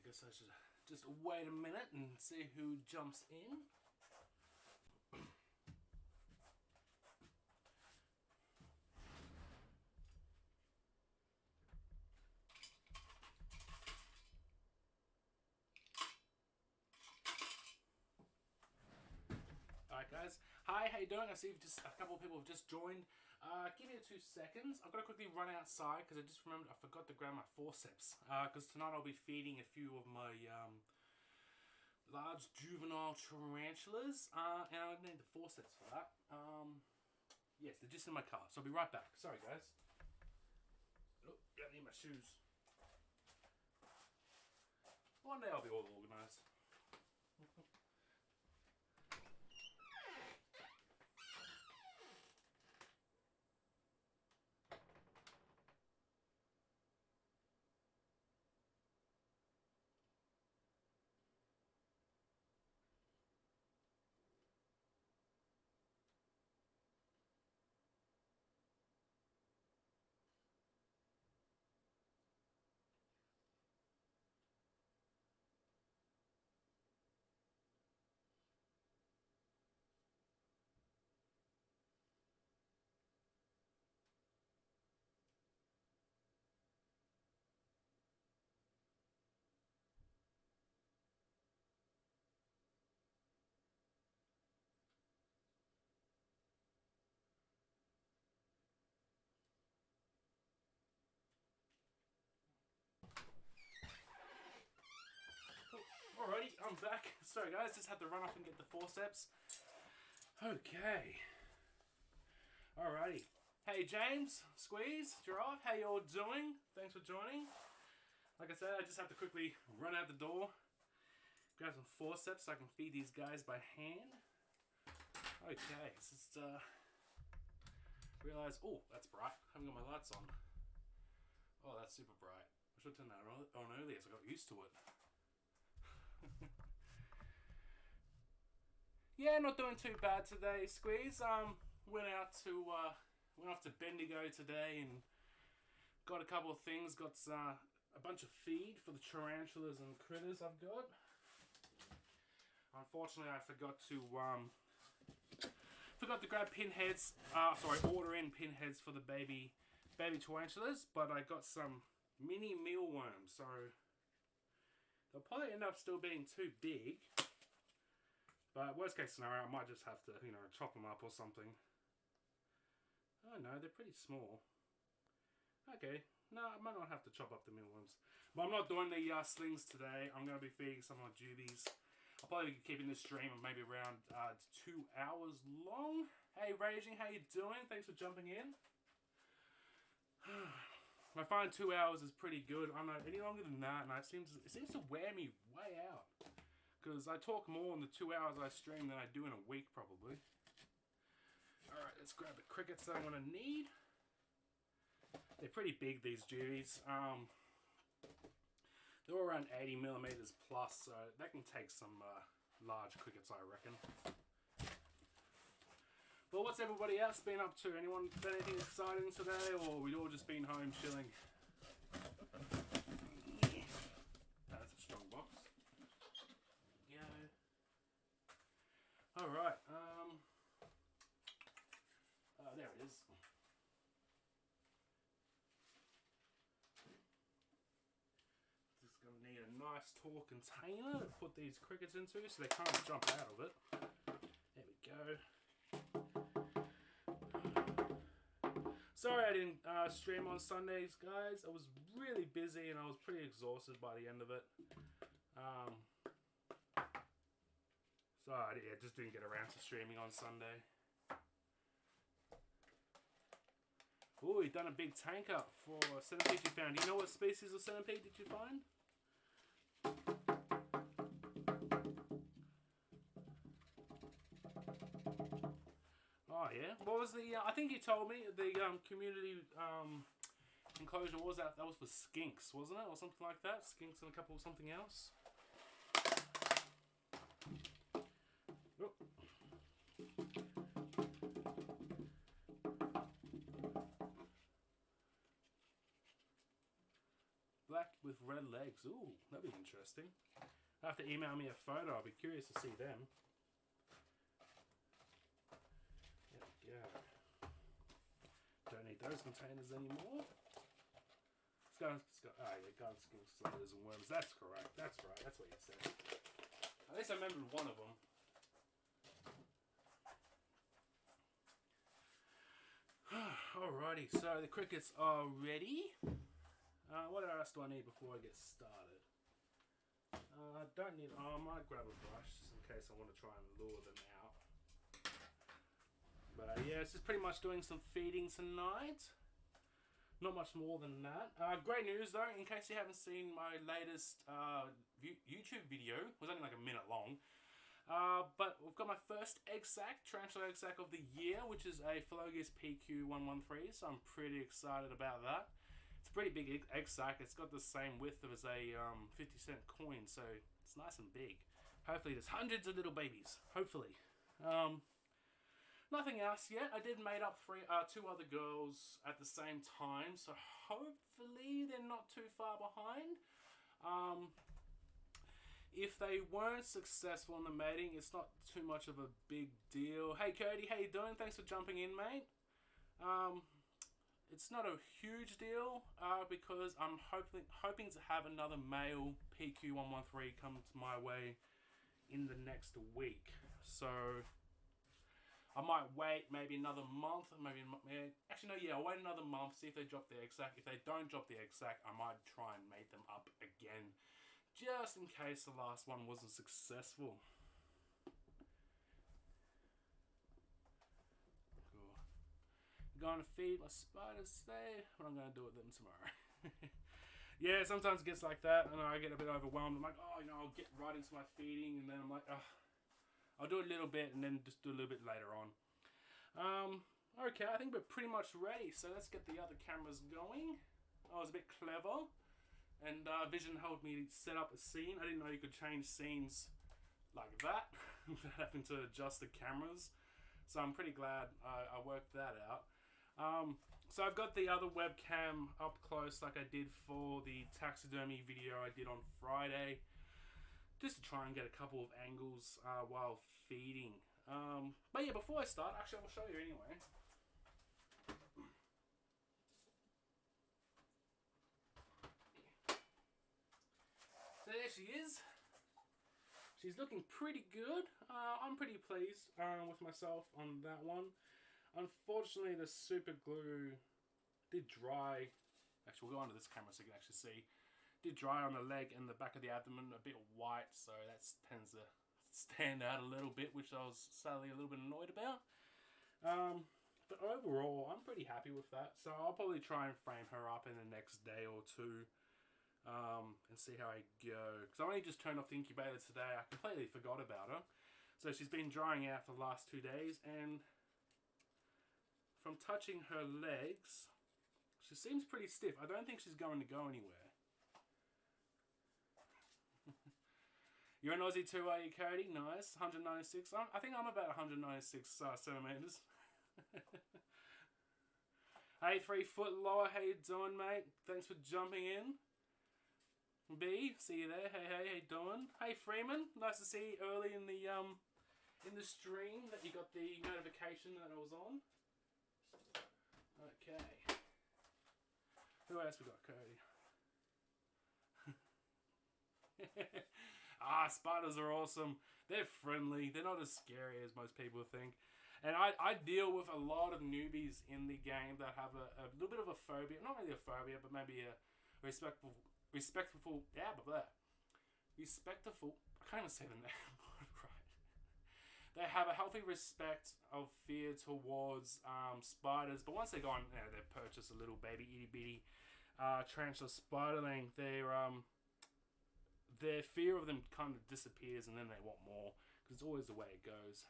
guess I should just wait a minute and see who jumps in. Alright guys, hi, how you doing? I see just a couple of people have just joined. Give me 2 seconds. I've got to quickly run outside because I just remembered I forgot to grab my forceps. Because tonight I'll be feeding a few of my large juvenile tarantulas. And I need the forceps for that. Yes, they're just in my car, so I'll be right back. Sorry guys. Oh, I need my shoes. One day I'll be all organised. Alrighty, I'm back. Sorry guys, just had to run off and get the forceps. Okay. Alrighty. Hey James, Squeeze, Giraffe, how you all doing? Thanks for joining. Like I said, I just have to quickly run out the door, grab some forceps so I can feed these guys by hand. Okay, let's just realize, oh, that's bright. I haven't got my lights on. Oh, that's super bright. I should have turned that on earlier so I got used to it. Yeah, not doing too bad today, Squeeze. Went off to Bendigo today and got a couple of things. Got a bunch of feed for the tarantulas and critters I've got. Unfortunately, I forgot to grab pinheads. Order in pinheads for the baby tarantulas, but I got some mini mealworms, so they'll probably end up still being too big. But worst case scenario, I might just have to, chop them up or something. Oh no, they're pretty small. Okay, no, I might not have to chop up the mealworms. But I'm not doing the slings today. I'm going to be feeding some of my juvies. I'll probably be keeping this stream maybe around 2 hours long. Hey Raging, how you doing? Thanks for jumping in. I find 2 hours is pretty good. I don't know, any longer than that, and it seems to wear me way out. Because I talk more in the 2 hours I stream than I do in a week, probably. Alright, let's grab the crickets that I'm going to need. They're pretty big, these juvies. They're all around 80 millimeters plus, so that can take some large crickets, I reckon. But what's everybody else been up to? Anyone done anything exciting today, or we all just been home chilling? That's a strong box. There we go. Alright, there it is. Just going to need a nice tall container to put these crickets into so they can't jump out of it. There we go. Sorry I didn't stream on Sundays, guys. I was really busy and I was pretty exhausted by the end of it. So yeah, just didn't get around to streaming on Sunday. Oh, you've done a big tank up for centipedes you found. Do you know what species of centipede did you find? Oh yeah. What was the? I think you told me the community enclosure was that was for skinks, wasn't it, or something like that? Skinks and a couple of something else. Oh. black with red legs. Ooh, that'd be interesting. I'll have to email me a photo. I'll be curious to see them. There we go. Don't need those containers anymore. Gun skin sliders and worms. That's correct. That's right. That's what you said. At least I remembered one of them. Alrighty, so the crickets are ready. What else do I need before I get started? I don't need... I might grab a brush just in case I want to try and lure them out. But yeah, it's just pretty much doing some feeding tonight. Not much more than that. Great news though, in case you haven't seen my latest YouTube video. It was only like a minute long. But we've got my first egg sac, tarantula egg sac of the year, which is a Floagus PQ113, so I'm pretty excited about that. It's a pretty big egg sac. It's got the same width as a 50-cent coin, so it's nice and big. Hopefully there's hundreds of little babies. Hopefully. Nothing else yet. I did mate up two other girls at the same time, so hopefully they're not too far behind. If they weren't successful in the mating, it's not too much of a big deal. Hey Cody, how you doing? Thanks for jumping in, mate. It's not a huge deal because I'm hoping to have another male PQ113 come to my way in the next week. So I might wait maybe another month, actually no, yeah, I'll wait another month, see if they drop the egg sac. If they don't drop the egg sac, I might try and mate them up again, just in case the last one wasn't successful. Cool. I'm going to feed my spiders today, but I'm going to do it with them tomorrow. Yeah, sometimes it gets like that, and I get a bit overwhelmed. I'm like, oh, I'll get right into my feeding, and then I'm like, I'll do a little bit and then just do a little bit later on. Okay, I think we're pretty much ready. So let's get the other cameras going. I was a bit clever. And Vision helped me set up a scene. I didn't know you could change scenes like that without having to adjust the cameras. So I'm pretty glad I worked that out. So I've got the other webcam up close like I did for the taxidermy video I did on Friday. Just to try and get a couple of angles while feeding. But yeah, before I start, actually I will show you anyway. So there she is. She's looking pretty good. I'm pretty pleased with myself on that one. Unfortunately, the super glue did dry. Actually, we'll go onto this camera so you can actually see. Did dry on the leg and the back of the abdomen, a bit white, so that tends to stand out a little bit, which I was sadly a little bit annoyed about. But overall, I'm pretty happy with that. So I'll probably try and frame her up in the next day or two and see how I go. Because I only just turned off the incubator today. I completely forgot about her. So she's been drying out for the last 2 days, and from touching her legs, she seems pretty stiff. I don't think she's going to go anywhere. You're an Aussie too, are you, Cody? Nice. 196. I think I'm about 196 centimeters. Hey, 3 foot lower. How you doing, mate? Thanks for jumping in. B, see you there. Hey, how you doing? Hey, Freeman. Nice to see you early in the stream that you got the notification that I was on. Okay. Who else we got, Cody? Spiders are awesome. They're friendly. They're not as scary as most people think. And I deal with a lot of newbies in the game that have a little bit of a phobia. Not really a phobia, but maybe a respectful. I can't even say the name right. They have a healthy respect of fear towards spiders. But once they go on, they purchase a little baby itty bitty tarantula spiderling, their fear of them kind of disappears, and then they want more, because it's always the way it goes.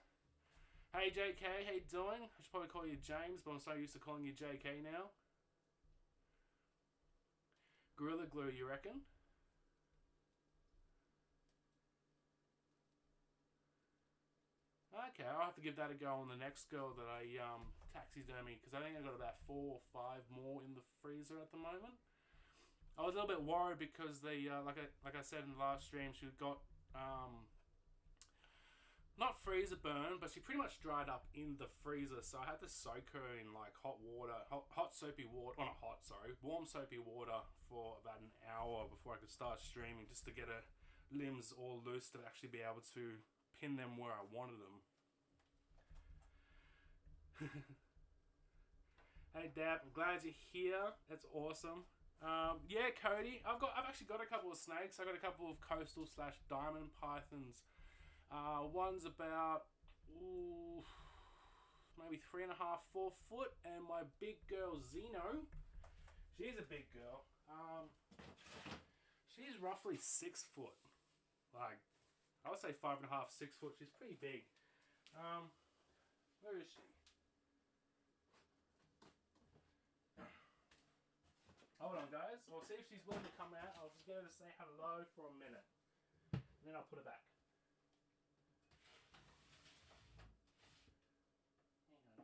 Hey JK, how you doing? I should probably call you James, but I'm so used to calling you JK now. Gorilla Glue, you reckon? Okay, I'll have to give that a go on the next girl that I taxidermy, because I think I got about 4 or 5 more in the freezer at the moment. I was a little bit worried because the like I said in the last stream, she got not freezer burn, but she pretty much dried up in the freezer. So I had to soak her in like hot water, hot soapy water, oh not hot, sorry, warm soapy water for about an hour before I could start streaming, just to get her limbs all loose to actually be able to pin them where I wanted them. Hey Dab, I'm glad you're here. That's awesome. Yeah, Cody, I've actually got a couple of snakes. I've got a couple of coastal / diamond pythons. One's about maybe 3.5, 4 foot, and my big girl Zeno, she's a big girl. She's roughly 6 foot. Like, I would say 5.5, 6 foot. She's pretty big. Where is she? Hold on, guys. I'll see if she's willing to come out. I'll just get her to say hello for a minute. And then I'll put her back. Hey, honey.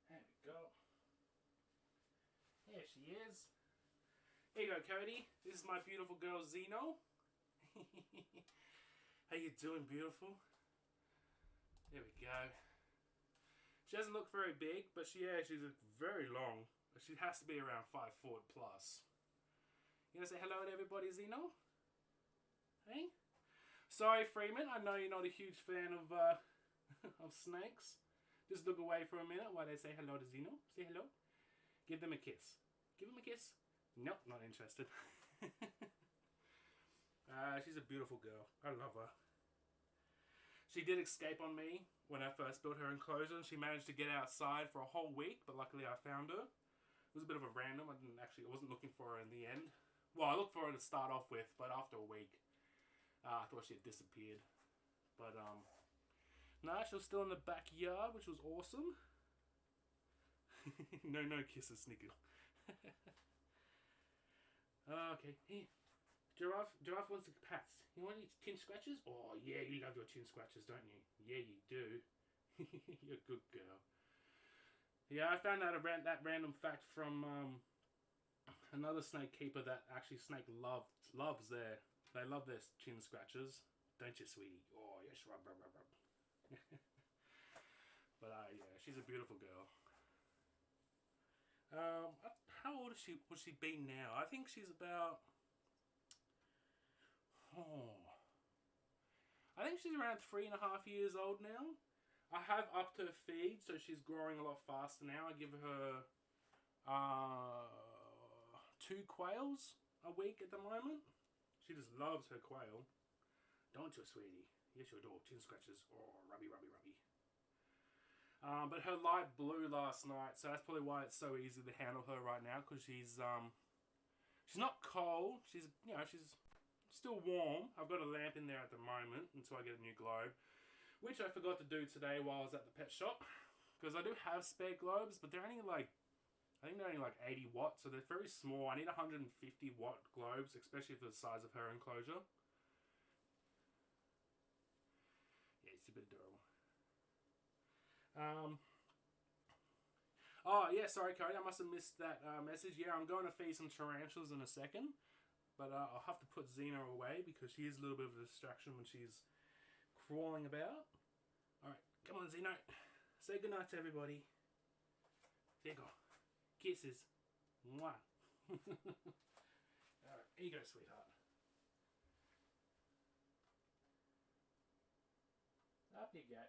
There we go. There she is. Here you go, Cody. This is my beautiful girl, Zeno. How you doing, beautiful? There we go. She doesn't look very big, but she's very long. She has to be around 5 foot plus. You gonna say hello to everybody, Zeno? Hey? Sorry, Freeman. I know you're not a huge fan of of snakes. Just look away for a minute while they say hello to Zeno. Say hello. Give them a kiss. Give them a kiss. Nope, not interested. She's a beautiful girl. I love her. She did escape on me when I first built her enclosure. She managed to get outside for a whole week, but luckily I found her. It was a bit of a random. I wasn't looking for her in the end. Well, I looked for her to start off with, but after a week, I thought she had disappeared. But no, she was still in the backyard, which was awesome. No kisses, Snickle. Okay, here. Giraffe wants the pats. You want your chin scratches? Oh, yeah, you love your chin scratches, don't you? Yeah, you do. You're a good girl. Yeah, I found out that random fact from another snake keeper that actually snake loves they love their chin scratches. Don't you, sweetie? Oh, yes, rub. But yeah, she's a beautiful girl. How old would she be now? I think she's about... I think she's around 3.5 years old now. I have upped her feed, so she's growing a lot faster now. I give her 2 quails a week at the moment. She just loves her quail. Don't you, sweetie? Yes, you adore. Chin scratches. Oh, rubby. But her light blew last night, so that's probably why it's so easy to handle her right now, because she's not cold. She's still warm. I've got a lamp in there at the moment until I get a new globe, which I forgot to do today while I was at the pet shop, because I do have spare globes, but they're only like, I think they're only like 80 watts, so they're very small. I need 150 watt globes, especially for the size of her enclosure. Yeah, it's a bit adorable. Oh, yeah, sorry, Cody. I must have missed that message. Yeah, I'm going to feed some tarantulas in a second. But I'll have to put Xena away because she is a little bit of a distraction when she's crawling about. Alright, come on, Xeno. Say goodnight to everybody. There you go. Kisses. Mwah. Alright, here you go, sweetheart. Up you go.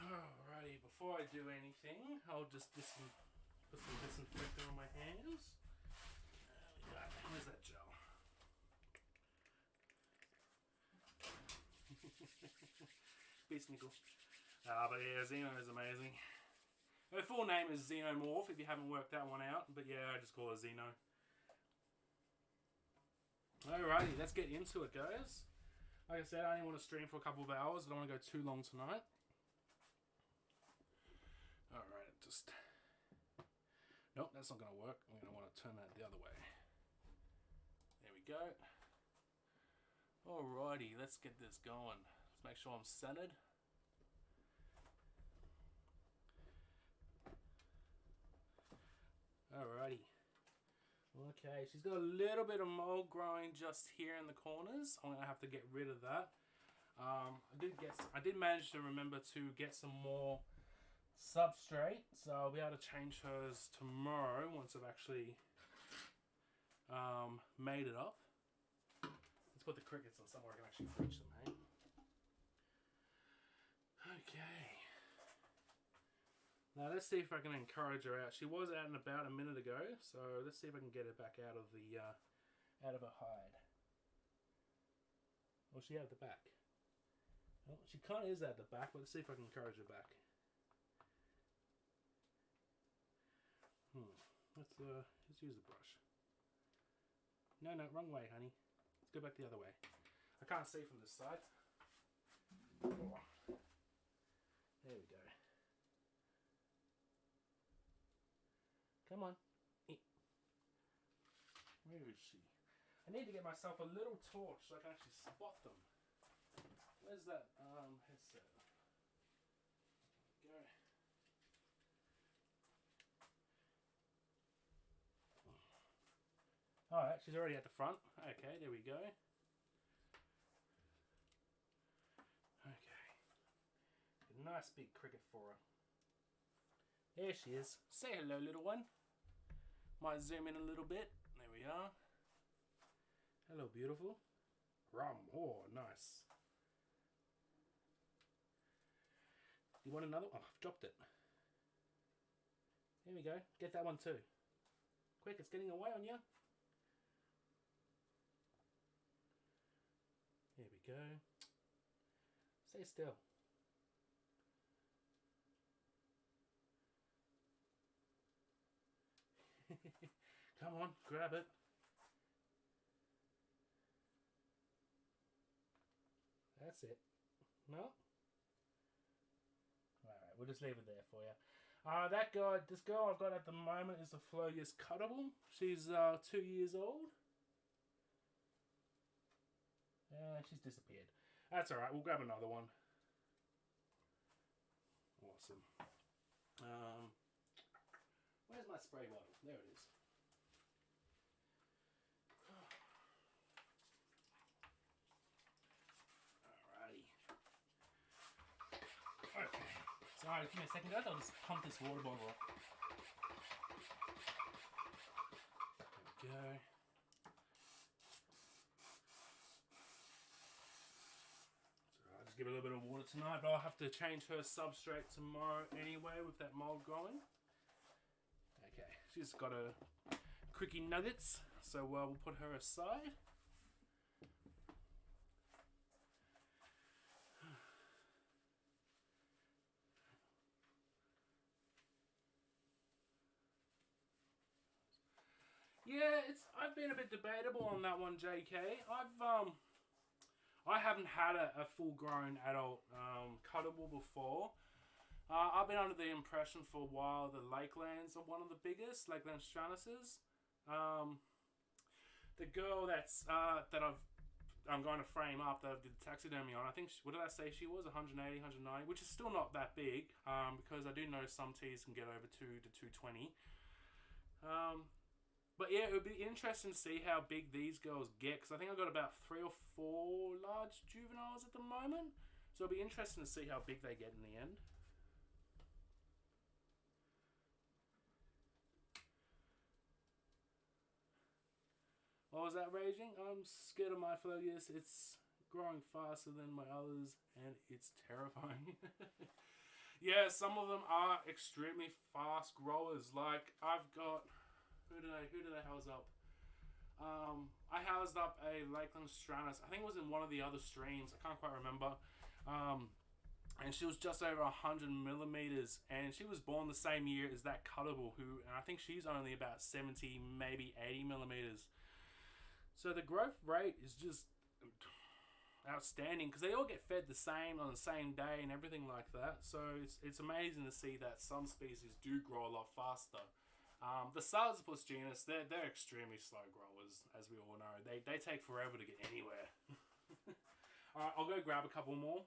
Alrighty, before I do anything, I'll just put some disinfectant on my hands. Where's that gel? Beast nickel. But yeah, Xeno is amazing. Her full name is Xenomorph, if you haven't worked that one out. But yeah, I just call her Xeno. Alrighty, let's get into it, guys. Like I said, I only want to stream for a couple of hours. I don't want to go too long tonight. Alright, just Nope, that's not going to work. I'm going to want to turn that the other way. There we go. Alrighty, let's get this going. Let's make sure I'm centered. Alrighty. Okay, she's got a little bit of mold growing just here in the corners. I'm going to have to get rid of that. I did manage to remember to get some more substrate, so I'll be able to change hers tomorrow once I've actually made it up. Let's put the crickets on somewhere I can actually reach them, hey? Okay. Now let's see if I can encourage her out. She was out and about a minute ago, so let's see if I can get her back out of the out of her hide. Oh, she out the back. Well, she kind of is at the back, but let's see if I can encourage her back. Let's use the brush. No, wrong way, honey. Let's go back the other way. I can't see from this side. Oh. There we go. Come on. Where is she? I need to get myself a little torch so I can actually spot them. Where's that headset? Go. Alright, she's already at the front. Okay, there we go. Okay. A nice big cricket for her. There she is. Say hello, little one. Might zoom in a little bit. There we are. Hello, beautiful. Oh, nice. You want another? Oh, I've dropped it. There we go. Get that one too. Quick, it's getting away on you. There we go. Stay still. Come on, grab it. That's it. No? Alright, we'll just leave it there for you. This girl I've got at the moment is a Floagus cuttable. She's 2 years old. She's disappeared. That's alright, we'll grab another one. Awesome. Where's my spray bottle? There it is. Alrighty. Okay. Sorry, give me a second guys, I'll just pump this water bottle up. There we go. Just give it a little bit of water tonight, but I'll have to change her substrate tomorrow anyway with that mold growing. Okay, she's got her cricky nuggets, so we'll put her aside. Yeah, I've been a bit debatable on that one, JK. I haven't had a full-grown adult cuttable before. I've been under the impression for a while the Lakelands are one of the biggest, Lakeland Stratuses. The girl I'm going to frame up that I did taxidermy on, I think, what did I say she was? 180, 190, which is still not that big, because I do know some teas can get over 2 to 220. But yeah, it would be interesting to see how big these girls get, because I think I've got about 3 or 4 large juveniles at the moment. So it'll be interesting to see how big they get in the end. What was that raging? I'm scared of my Floagus. It's growing faster than my others, and it's terrifying. Yeah, some of them are extremely fast growers. Like, I've got... Who did I house up? I housed up a Lakeland Stratus. I think it was in one of the other streams. I can't quite remember. And she was just over 100 millimeters. And she was born the same year as that cuttable, and I think she's only about 70, maybe 80 millimeters. So the growth rate is just outstanding, because they all get fed the same on the same day and everything like that. So it's amazing to see that some species do grow a lot faster. The Salsipus genus, they're extremely slow growers, as we all know. They take forever to get anywhere. Alright, I'll go grab a couple more.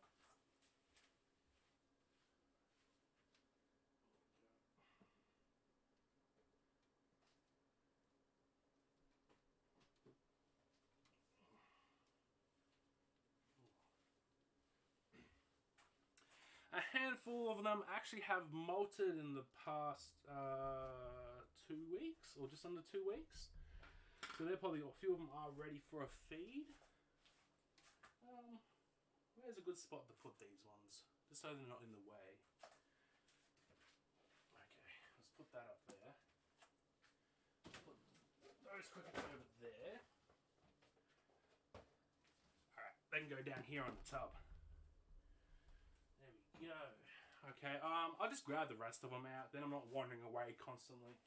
A handful of them actually have molted in the past 2 weeks, or just under 2 weeks. So they're probably, a few of them are ready for a feed. Where's a good spot to put these ones? Just so they're not in the way. Okay, let's put that up there. Put those crickets over there. Alright, they can go down here on the tub. Yo, okay, I'll just grab the rest of them out, then I'm not wandering away constantly.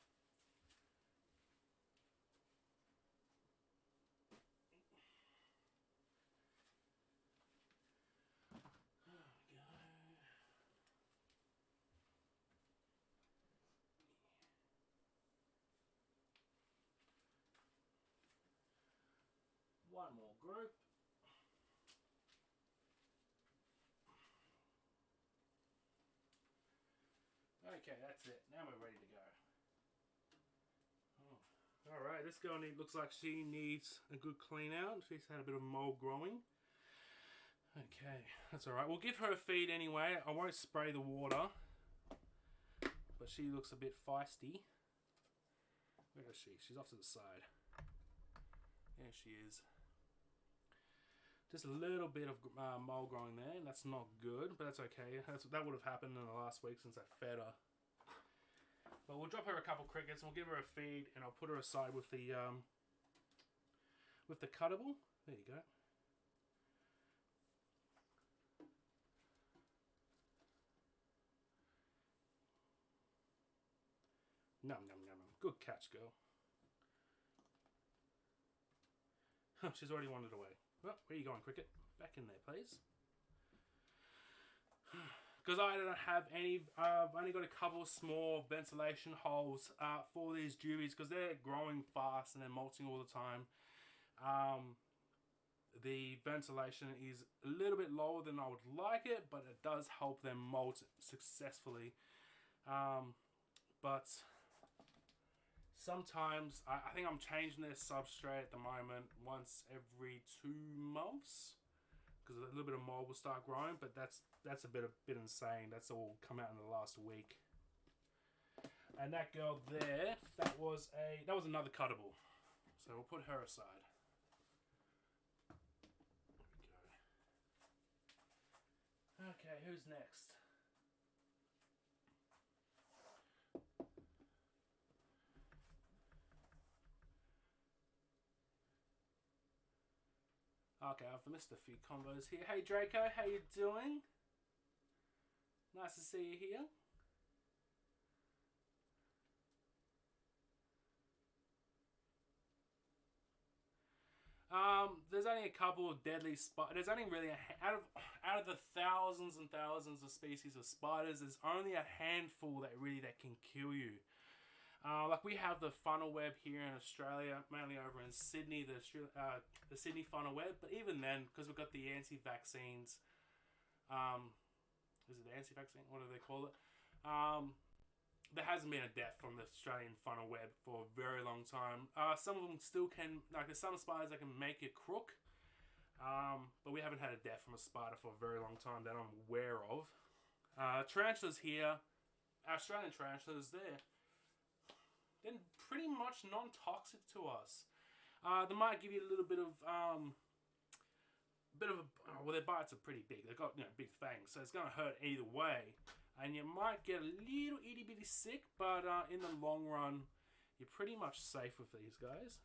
There we go. One more group. Okay, that's it. Now we're ready to go. Oh. Alright, this girl looks like she needs a good clean out. She's had a bit of mold growing. Okay, that's alright. We'll give her a feed anyway. I won't spray the water. But she looks a bit feisty. Where is she? She's off to the side. There she is. Just a little bit of mold growing there. That's not good, but that's okay. That would have happened in the last week since I fed her. But we'll drop her a couple crickets and we'll give her a feed, and I'll put her aside with the cuttable. There you go. Nom nom nom nom. Good catch, girl. She's already wandered away. Well, where are you going, cricket? Back in there, please. Because I don't have any, I've only got a couple of small ventilation holes for these juvies, because they're growing fast and they're molting all the time. The ventilation is a little bit lower than I would like it, but it does help them molt successfully. But sometimes, I think I'm changing their substrate at the moment once every 2 months. Because a little bit of mold will start growing, but that's a bit insane. That's all come out in the last week. And that girl there, that was another cuttable. So we'll put her aside. There we go. Okay, who's next? Okay, I've missed a few combos here. Hey Draco, how you doing? Nice to see you here. There's only a couple of deadly spiders. There's only really out of the thousands and thousands of species of spiders, there's only a handful that can kill you. Like we have the funnel web here in Australia, mainly over in Sydney, the Sydney funnel web. But even then, because we've got the anti-vaccines, is it the anti-vaccine? What do they call it? There hasn't been a death from the Australian funnel web for a very long time. Some of them still can, like there's some spiders that can make you crook. But we haven't had a death from a spider for a very long time that I'm aware of. Tarantulas here, Australian tarantulas, they're pretty much non-toxic to us. They might give you a little bit of well, their bites are pretty big. They've got big fangs, so it's going to hurt either way. And you might get a little itty bitty sick, but in the long run, you're pretty much safe with these guys.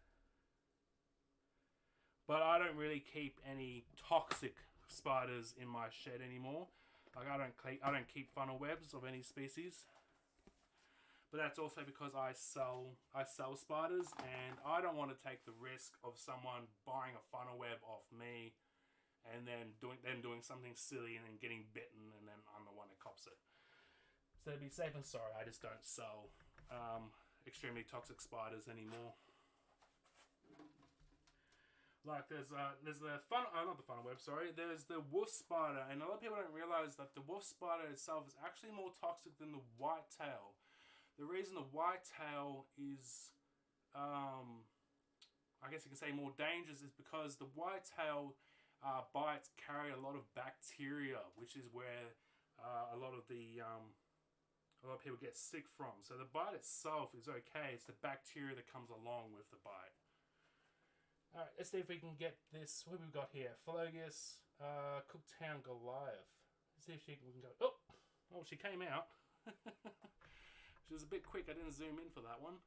But I don't really keep any toxic spiders in my shed anymore. Like I don't keep funnel webs of any species. But that's also because I sell spiders, and I don't want to take the risk of someone buying a funnel web off me, and then doing something silly and then getting bitten, and then I'm the one that cops it. So to be safe and sorry, I just don't sell extremely toxic spiders anymore. Like there's the not the funnel web, sorry. There's the wolf spider, and a lot of people don't realize that the wolf spider itself is actually more toxic than the whitetail. The reason the whitetail is, I guess you can say, more dangerous is because the whitetail bites carry a lot of bacteria, which is where a lot of people get sick from. So the bite itself is okay. It's the bacteria that comes along with the bite. Alright, let's see if we can get this. What have we got here? Floagus, Cooktown Goliath. Let's see if we can go. Oh, she came out. She was a bit quick. I didn't zoom in for that one.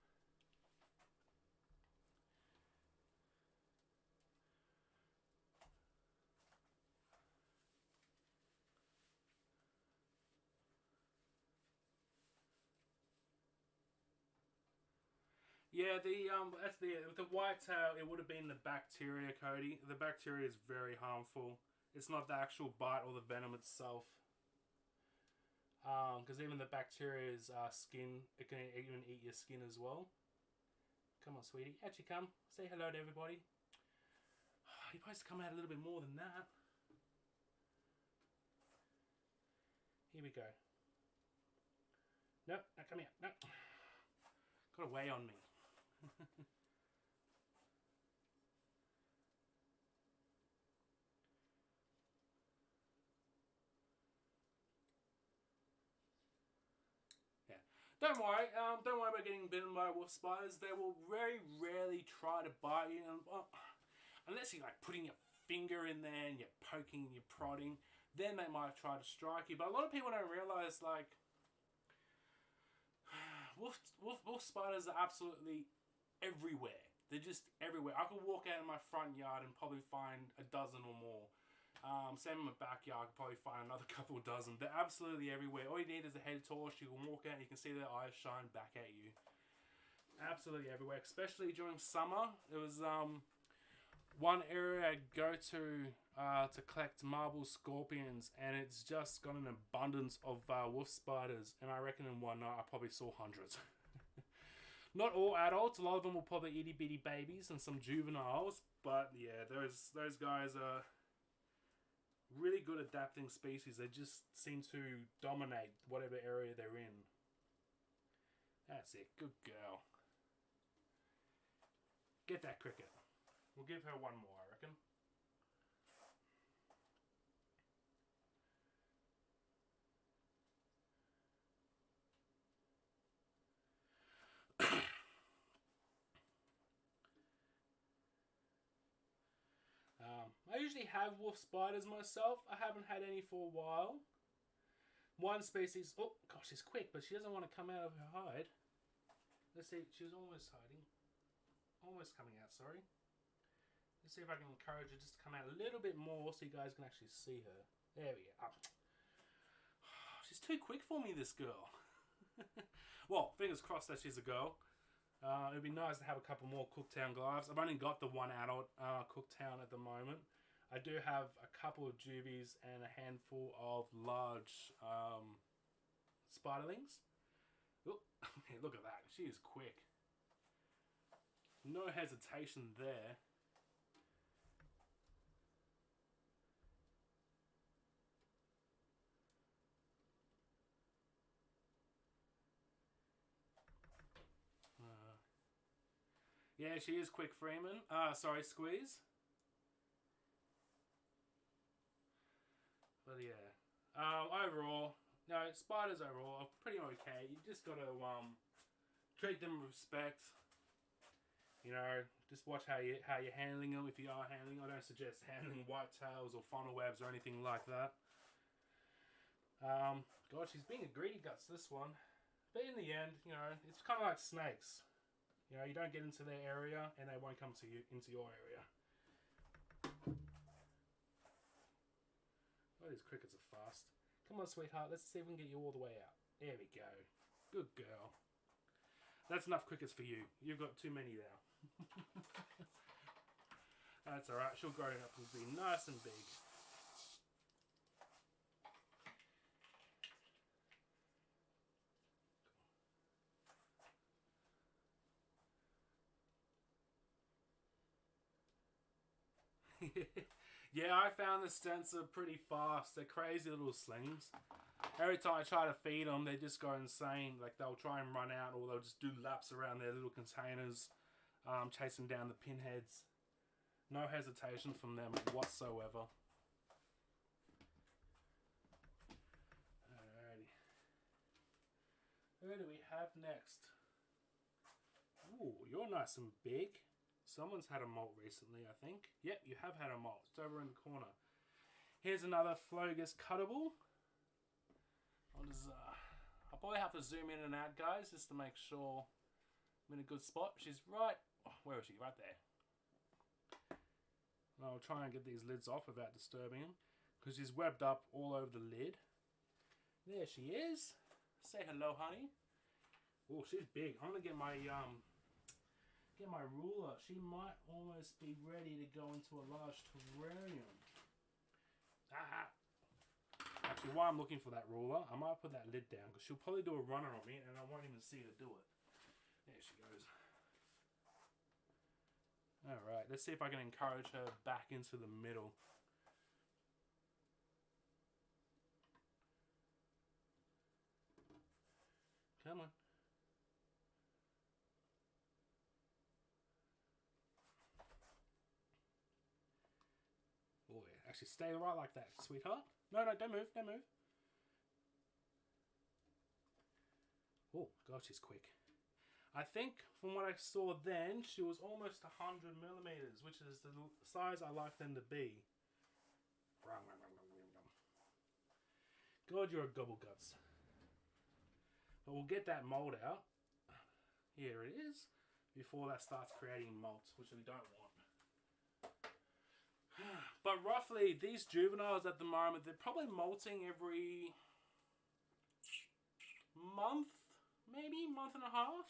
Yeah, that's with the whitetail. It would have been the bacteria, Cody. The bacteria is very harmful. It's not the actual bite or the venom itself. Because even the bacteria's skin, it can even eat your skin as well. Come on, sweetie, out you come. Say hello to everybody. You're supposed to come out a little bit more than that. Here we go. Nope, no, come here. No. Got away on me. Yeah. Don't worry. Don't worry about getting bitten by wolf spiders. They will very rarely try to bite you, unless you're like putting your finger in there and you're poking and you're prodding. Then they might try to strike you. But a lot of people don't realize, like, wolf spiders are absolutely everywhere. They're just everywhere. I could walk out in my front yard and probably find a dozen or more. Same in my backyard, I could probably find another couple dozen. They're absolutely everywhere. All you need is a head torch. You can walk out and you can see their eyes shine back at you. Absolutely everywhere, especially during summer. There was one area I go to collect marble scorpions, and it's just got an abundance of wolf spiders. And I reckon in one night I probably saw hundreds. Not all adults. A lot of them will probably itty bitty babies and some juveniles. But yeah, those guys are really good adapting species. They just seem to dominate whatever area they're in. That's it. Good girl. Get that cricket. We'll give her one more, I reckon. I usually have wolf spiders myself. I haven't had any for a while. One species... Oh, gosh, she's quick, but she doesn't want to come out of her hide. Let's see. She was almost hiding. Almost coming out, sorry. Let's see if I can encourage her just to come out a little bit more so you guys can actually see her. There we go. She's too quick for me, this girl. Well, fingers crossed that she's a girl. It'd be nice to have a couple more Cooktown Goliaths. I've only got the one adult Cooktown at the moment. I do have a couple of juvies and a handful of large spiderlings. Oh, look at that. She is quick. No hesitation there. Yeah, she is quick, Freeman. Sorry, Squeeze. But yeah, overall, no, spiders overall are pretty okay. You just gotta treat them with respect. You know, just watch how you're handling them. If you are handling, I don't suggest handling whitetails or funnel webs or anything like that. God, she's being a greedy guts, this one. But in the end, you know, it's kind of like snakes. You know, you don't get into their area, and they won't come to you into your area. Oh, these crickets are fast. Come on, sweetheart. Let's see if we can get you all the way out. There we go. Good girl. That's enough crickets for you. You've got too many now. That's alright. She'll grow up and be nice and big. Yeah, I found the stents are pretty fast. They're crazy little slings. Every time I try to feed them, they just go insane. Like, they'll try and run out, or they'll just do laps around their little containers, chasing down the pinheads. No hesitation from them whatsoever. Alrighty. Who do we have next? Ooh, you're nice and big. Someone's had a molt recently, I think. Yep, you have had a molt. It's over in the corner. Here's another Floagus cuttable. I'll probably have to zoom in and out, guys, just to make sure I'm in a good spot. She's right... Oh, where is she? Right there. And I'll try and get these lids off without disturbing them, because she's webbed up all over the lid. There she is. Say hello, honey. Oh, she's big. I'm going to get my ruler. She might almost be ready to go into a large terrarium. Ah. Actually, while I'm looking for that ruler, I might put that lid down, because she'll probably do a runner on me and I won't even see her do it. There she goes. Alright, let's see if I can encourage her back into the middle. Come on. Oh, yeah. Actually, stay right like that, sweetheart. No, don't move, don't move. Oh, God, she's quick. I think, from what I saw then, she was almost 100 millimeters, which is the size I like them to be. God, you're a gobble guts. But we'll get that mold out. Here it is. Before that starts creating molts, which we don't want. But roughly, these juveniles at the moment, they're probably molting every month, maybe month and a half,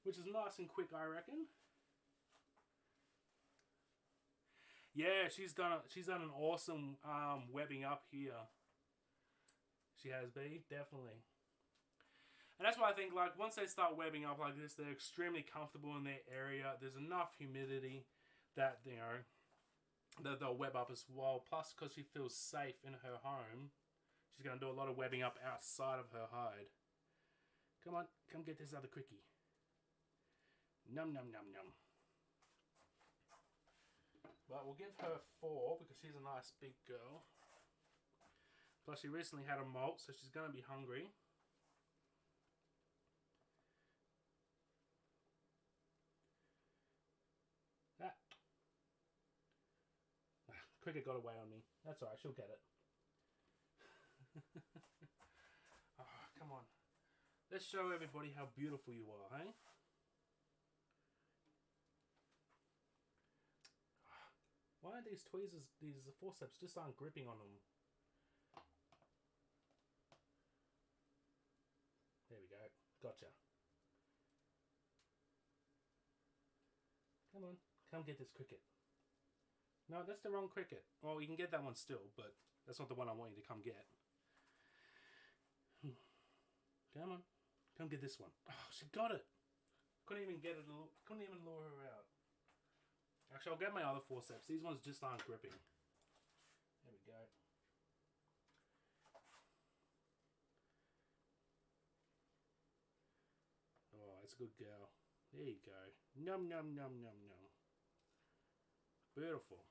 which is nice and quick, I reckon. Yeah, she's done an awesome webbing up here. She has been, definitely. And that's why I think, like, once they start webbing up like this, they're extremely comfortable in their area. There's enough humidity that, you know, that they'll web up as well. Plus, because she feels safe in her home, she's going to do a lot of webbing up outside of her hide. Come on, come get this other quickie. Num, num, num, num. But we'll give her 4 because she's a nice big girl. Plus, she recently had a molt, so she's going to be hungry. Cricket got away on me. That's alright, she'll get it. Oh, come on. Let's show everybody how beautiful you are, hey? Why aren't these tweezers, these forceps just aren't gripping on them? There we go. Gotcha. Come on. Come get this cricket. No, that's the wrong cricket. Well, you can get that one still, but that's not the one I want you to come get. Come on. Come get this one. Oh, she got it. Couldn't even get it. Couldn't even lure her out. Actually, I'll get my other forceps. These ones just aren't gripping. There we go. Oh, it's a good girl. There you go. Num, num, num, num, num. Beautiful.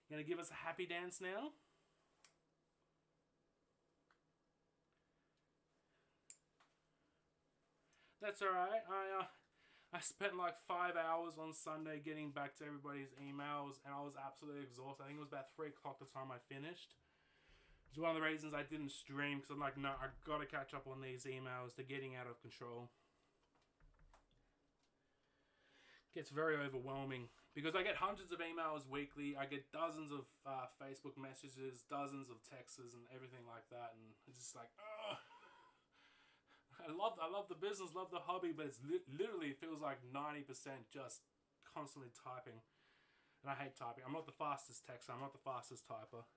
You gonna give us a happy dance now? That's alright. I spent like 5 hours on Sunday getting back to everybody's emails, and I was absolutely exhausted. I think it was about 3 o'clock the time I finished. It's one of the reasons I didn't stream, because I'm like, no, I gotta catch up on these emails. They're getting out of control. Gets very overwhelming. Because I get hundreds of emails weekly, I get dozens of Facebook messages, dozens of texts and everything like that, and it's just like, ugh. I love the business, love the hobby, but it's literally, it feels like 90% just constantly typing. And I hate typing. I'm not the fastest texter, I'm not the fastest typer.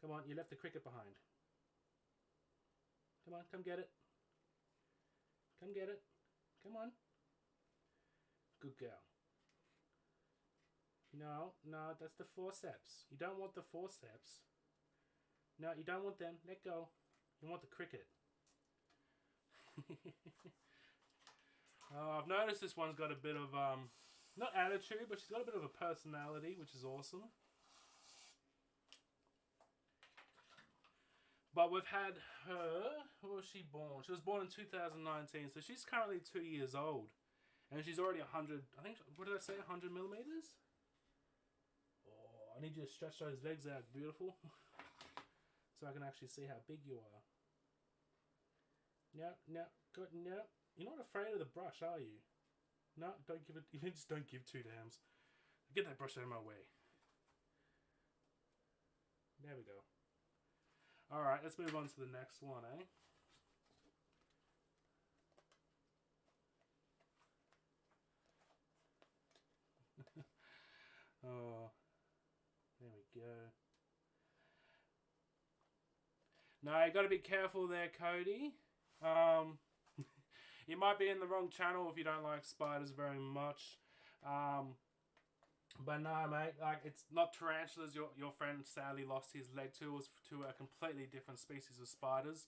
Come on, you left the cricket behind. Come on, come get it. Come get it. Come on. Good girl. No, no, that's the forceps. You don't want the forceps. No, you don't want them. Let go. You want the cricket. I've noticed this one's got a bit of, not attitude, but she's got a bit of a personality, which is awesome. But we've had her, when was she born? She was born in 2019, so she's currently 2 years old. And she's already 100, I think, what did I say, 100 millimeters? Oh, I need you to stretch those legs out, beautiful. So I can actually see how big you are. No, no, good, no. You're not afraid of the brush, are you? No, don't give it, you just don't give two damns. Get that brush out of my way. There we go. Alright, let's move on to the next one, eh? Oh, there we go. No, you got to be careful there, Cody. You might be in the wrong channel if you don't like spiders very much. But no, mate, like, it's not tarantulas. Your friend sadly lost his leg to. It was to a completely different species of spiders.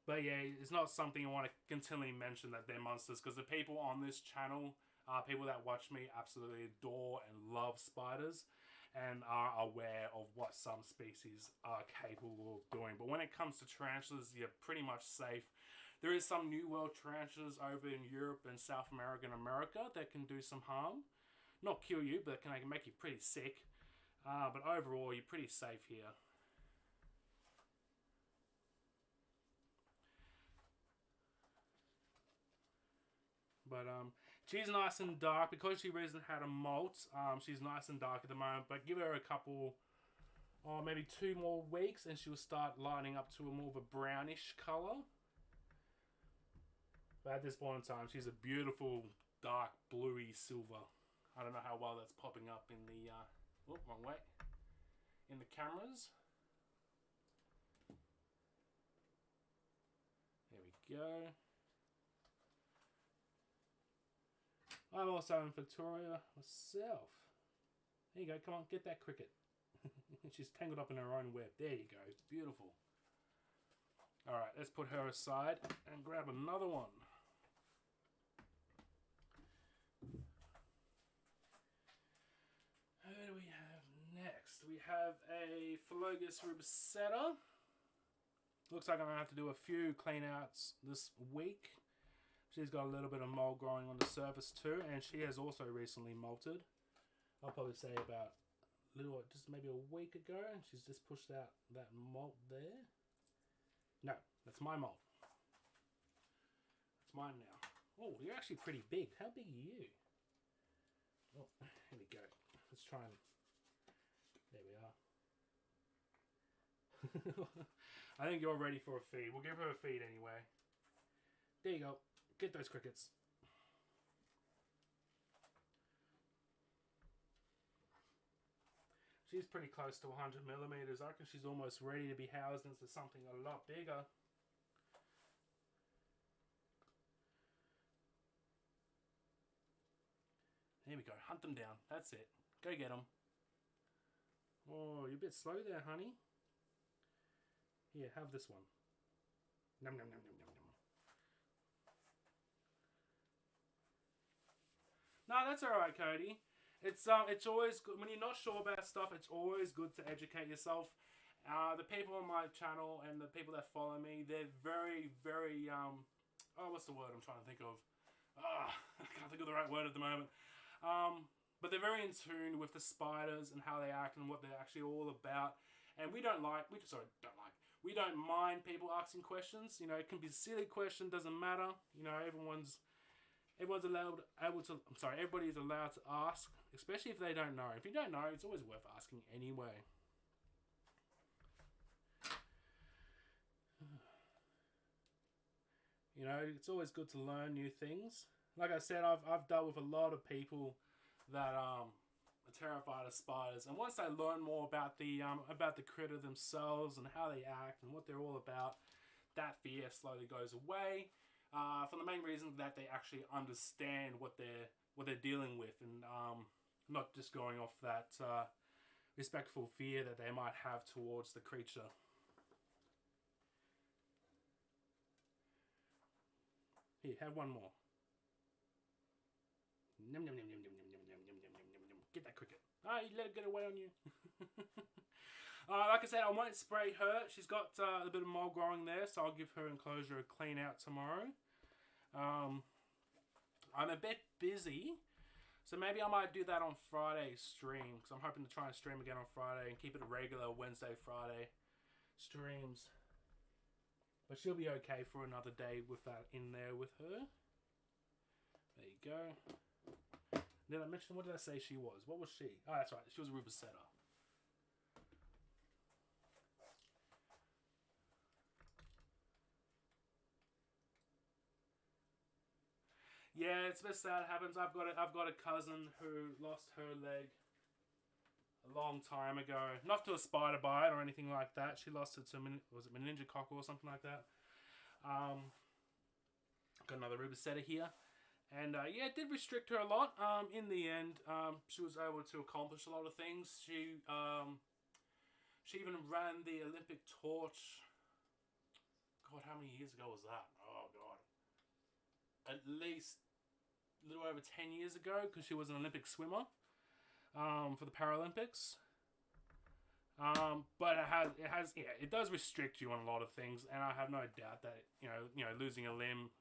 But yeah, it's not something you want to continually mention that they're monsters, because the people on this channel, people that watch me, absolutely adore and love spiders and are aware of what some species are capable of doing. But when it comes to tarantulas, you're pretty much safe. There is some New World tarantulas over in Europe and South America and America that can do some harm. Not kill you, but can make you pretty sick. But overall, you're pretty safe here. But she's nice and dark because she recently had a molt. She's nice and dark at the moment, but give her a couple, maybe 2 more weeks, and she'll start lighting up to a more of a brownish color. But at this point in time, she's a beautiful dark bluey silver. I don't know how well that's popping up in the wrong way, in the cameras. There we go. I'm also in Victoria myself. There you go, come on, get that cricket. She's tangled up in her own web. There you go, beautiful. Alright, let's put her aside and grab another one. Who do we have next? We have a Floagus rubicetta. Looks like I'm going to have to do a few clean outs this week. She's got a little bit of mold growing on the surface too, and she has also recently molted. I'll probably say about just maybe a week ago, and she's just pushed out that molt there. No, that's my molt. That's mine now. Oh, you're actually pretty big. How big are you? Oh, here we go. Let's try and... There we are. I think you're ready for a feed. We'll give her a feed anyway. There you go. Get those crickets. She's pretty close to 100 millimeters. I reckon she's almost ready to be housed into something a lot bigger. There we go. Hunt them down. That's it. Go get them. Oh, you're a bit slow there, honey. Here, have this one. Nom nom nom nom nom nom. No, that's alright, Cody. It's always good when you're not sure about stuff. It's always good to educate yourself. The people on my channel and the people that follow me, they're very, very what's the word I'm trying to think of? I can't think of the right word at the moment. But they're very in tune with the spiders and how they act and what they're actually all about. And we don't mind people asking questions. You know, it can be a silly question, doesn't matter. You know, everybody's allowed to ask, especially if they don't know. If you don't know, it's always worth asking anyway. You know, it's always good to learn new things. Like I said, I've dealt with a lot of people that are terrified of spiders, and once they learn more about the critter themselves and how they act and what they're all about, that fear slowly goes away. For the main reason that they actually understand what they're dealing with, and not just going off that respectful fear that they might have towards the creature. Here, have one more. Nom, nom, nom, nom, nom, nom, nom, nom, nom, nom, nom, nom. Get that cricket. Ah, you let it get away on you. Like I said, I won't spray her. She's got a bit of mold growing there, so I'll give her enclosure a clean out tomorrow. I'm a bit busy, so maybe I might do that on Friday's stream, because I'm hoping to try and stream again on Friday and keep it a regular Wednesday, Friday streams. But she'll be okay for another day with that in there with her. There you go. Did I mention, what did I say she was? What was she? Oh, that's right. She was a Ruby setter. Yeah, it's a bit sad. It happens. I've got a cousin who lost her leg a long time ago. Not to a spider bite or anything like that. She lost it to was it meningococcal or something like that. Got another Ruby here, and yeah, it did restrict her a lot. In the end, she was able to accomplish a lot of things. She even ran the Olympic torch. God, how many years ago was that? Oh God, at least a little over 10 years ago, because she was an Olympic swimmer for the Paralympics. But it does restrict you on a lot of things, and I have no doubt that losing a limb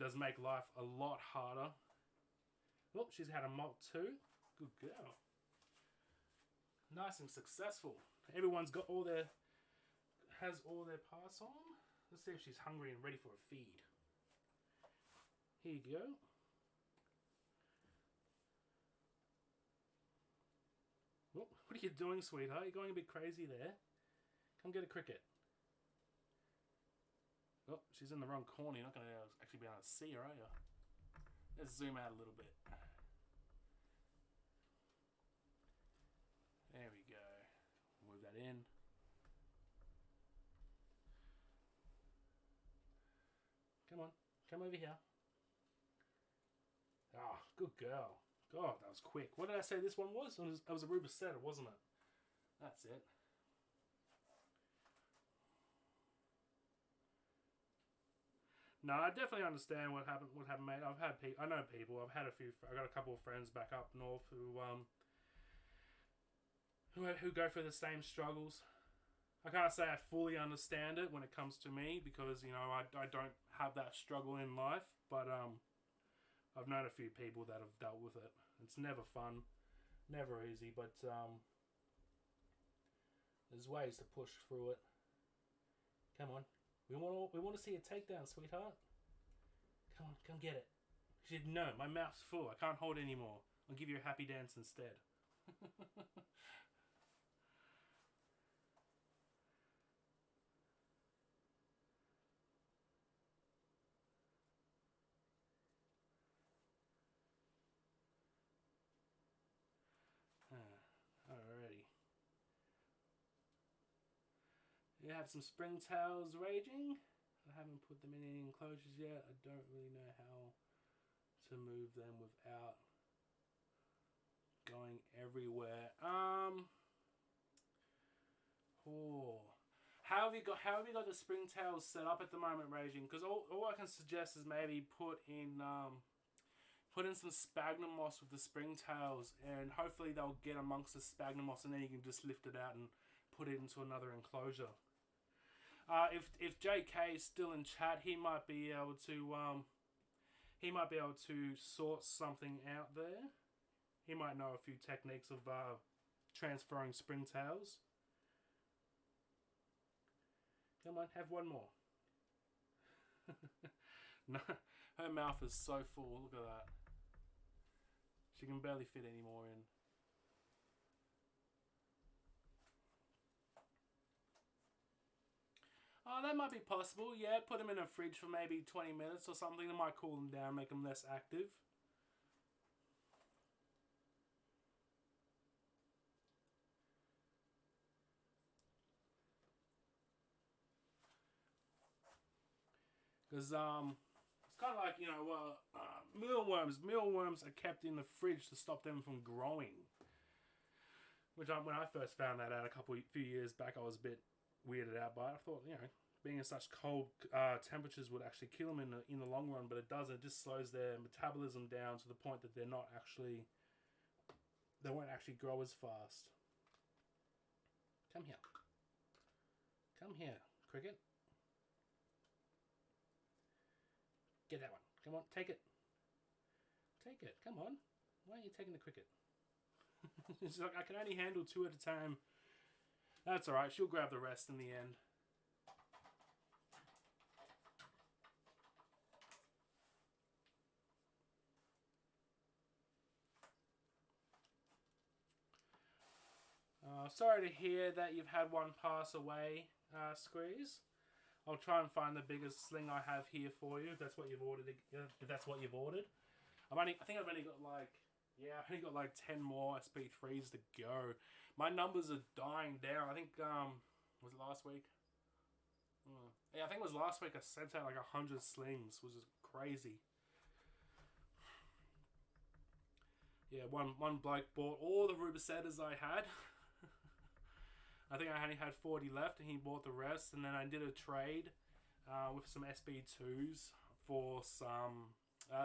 does make life a lot harder. Oh, she's had a molt too. Good girl. Nice and successful. Everyone's got has all their parts on. Let's see if she's hungry and ready for a feed. Here you go. Oh, what are you doing, sweetheart? You're going a bit crazy there. Come get a cricket. Oh, she's in the wrong corner. You're not going to actually be able to see her, are you? Let's zoom out a little bit. There we go. Move that in. Come on. Come over here. Ah, good girl. God, that was quick. What did I say this one was? It was a Ruby setter, wasn't it? That's it. No, I definitely understand what happened, mate. I know people. I got a couple of friends back up north who go through the same struggles. I can't say I fully understand it when it comes to me, because I don't have that struggle in life, but I've known a few people that have dealt with it. It's never fun, never easy, but there's ways to push through it. Come on, we want to see a takedown, sweetheart. Come on, come get it. She said, no, my mouth's full. I can't hold it anymore. I'll give you a happy dance instead. Alrighty. You have some springtails raging. I haven't put them in any enclosures yet. I don't really know how to move them without going everywhere. How have you got the springtails set up at the moment, raging? Because all I can suggest is maybe put in some sphagnum moss with the springtails, and hopefully they'll get amongst the sphagnum moss, and then you can just lift it out and put it into another enclosure. If JK is still in chat, he might be able to sort something out there. He might know a few techniques of transferring springtails. Come on, have one more. No, her mouth is so full. Look at that. She can barely fit any more in. Oh, that might be possible. Yeah, put them in a fridge for maybe 20 minutes or something. That might cool them down, make them less active. Because it's kind of like, you know, mealworms. Mealworms are kept in the fridge to stop them from growing. Which when I first found that out few years back, I was a bit weirded out by it. I thought, you know, being in such cold temperatures would actually kill them in the long run, but it doesn't. It just slows their metabolism down to the point that they won't actually grow as fast. Come here. Come here, cricket. Get that one. Come on, take it. Take it. Come on. Why are you taking the cricket? She's like, I can only handle 2 at a time. That's alright. She'll grab the rest in the end. Sorry to hear that you've had one pass away, Squeeze. I'll try and find the biggest sling I have here for you. If that's what you've ordered. If that's what you've ordered. I think I've only got like 10 more SP3s to go. My numbers are dying down. I think was it last week? Yeah, I think it was last week. I sent out like 100 slings, which is crazy. Yeah, one bloke bought all the Rubicetas I had. I think I only had 40 left, and he bought the rest. And then I did a trade with some SB2s for some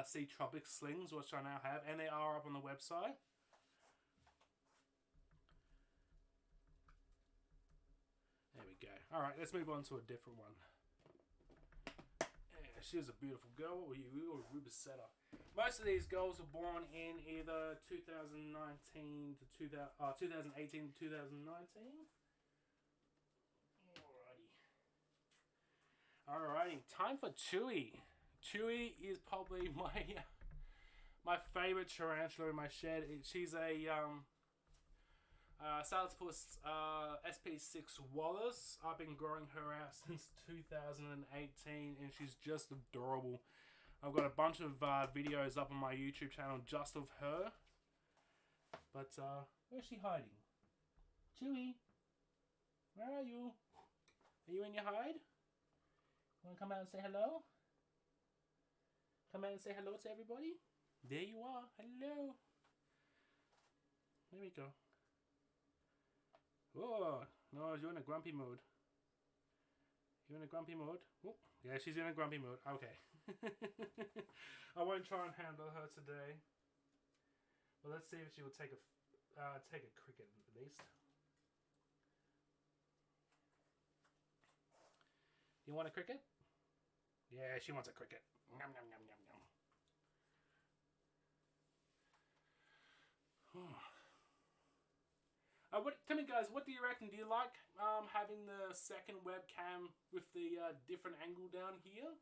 Sea Tropic slings, which I now have, and they are up on the website. There we go. All right, let's move on to a different one. Yeah, she was a beautiful girl. What were you? You were a Rubiceta. Most of these girls were born in either 2018 to 2019. Alrighty, time for Chewy. Chewy is probably my favorite tarantula in my shed. She's a Tarantulas SP6 Wallace. I've been growing her out since 2018, and she's just adorable. I've got a bunch of videos up on my YouTube channel just of her. But where's she hiding? Chewy, where are you? Are you in your hide? Want to come out and say hello? Come out and say hello to everybody? There you are. Hello. There we go. Oh, no, you're in a grumpy mood. You're in a grumpy mood? Oh, yeah, she's in a grumpy mood. Okay. I won't try and handle her today. But let's see if she will take a cricket at least. You want a cricket? Yeah, she wants a cricket. Nom, nom, nom, nom, nom. Tell me, guys, what do you reckon? Do you like having the second webcam with the different angle down here?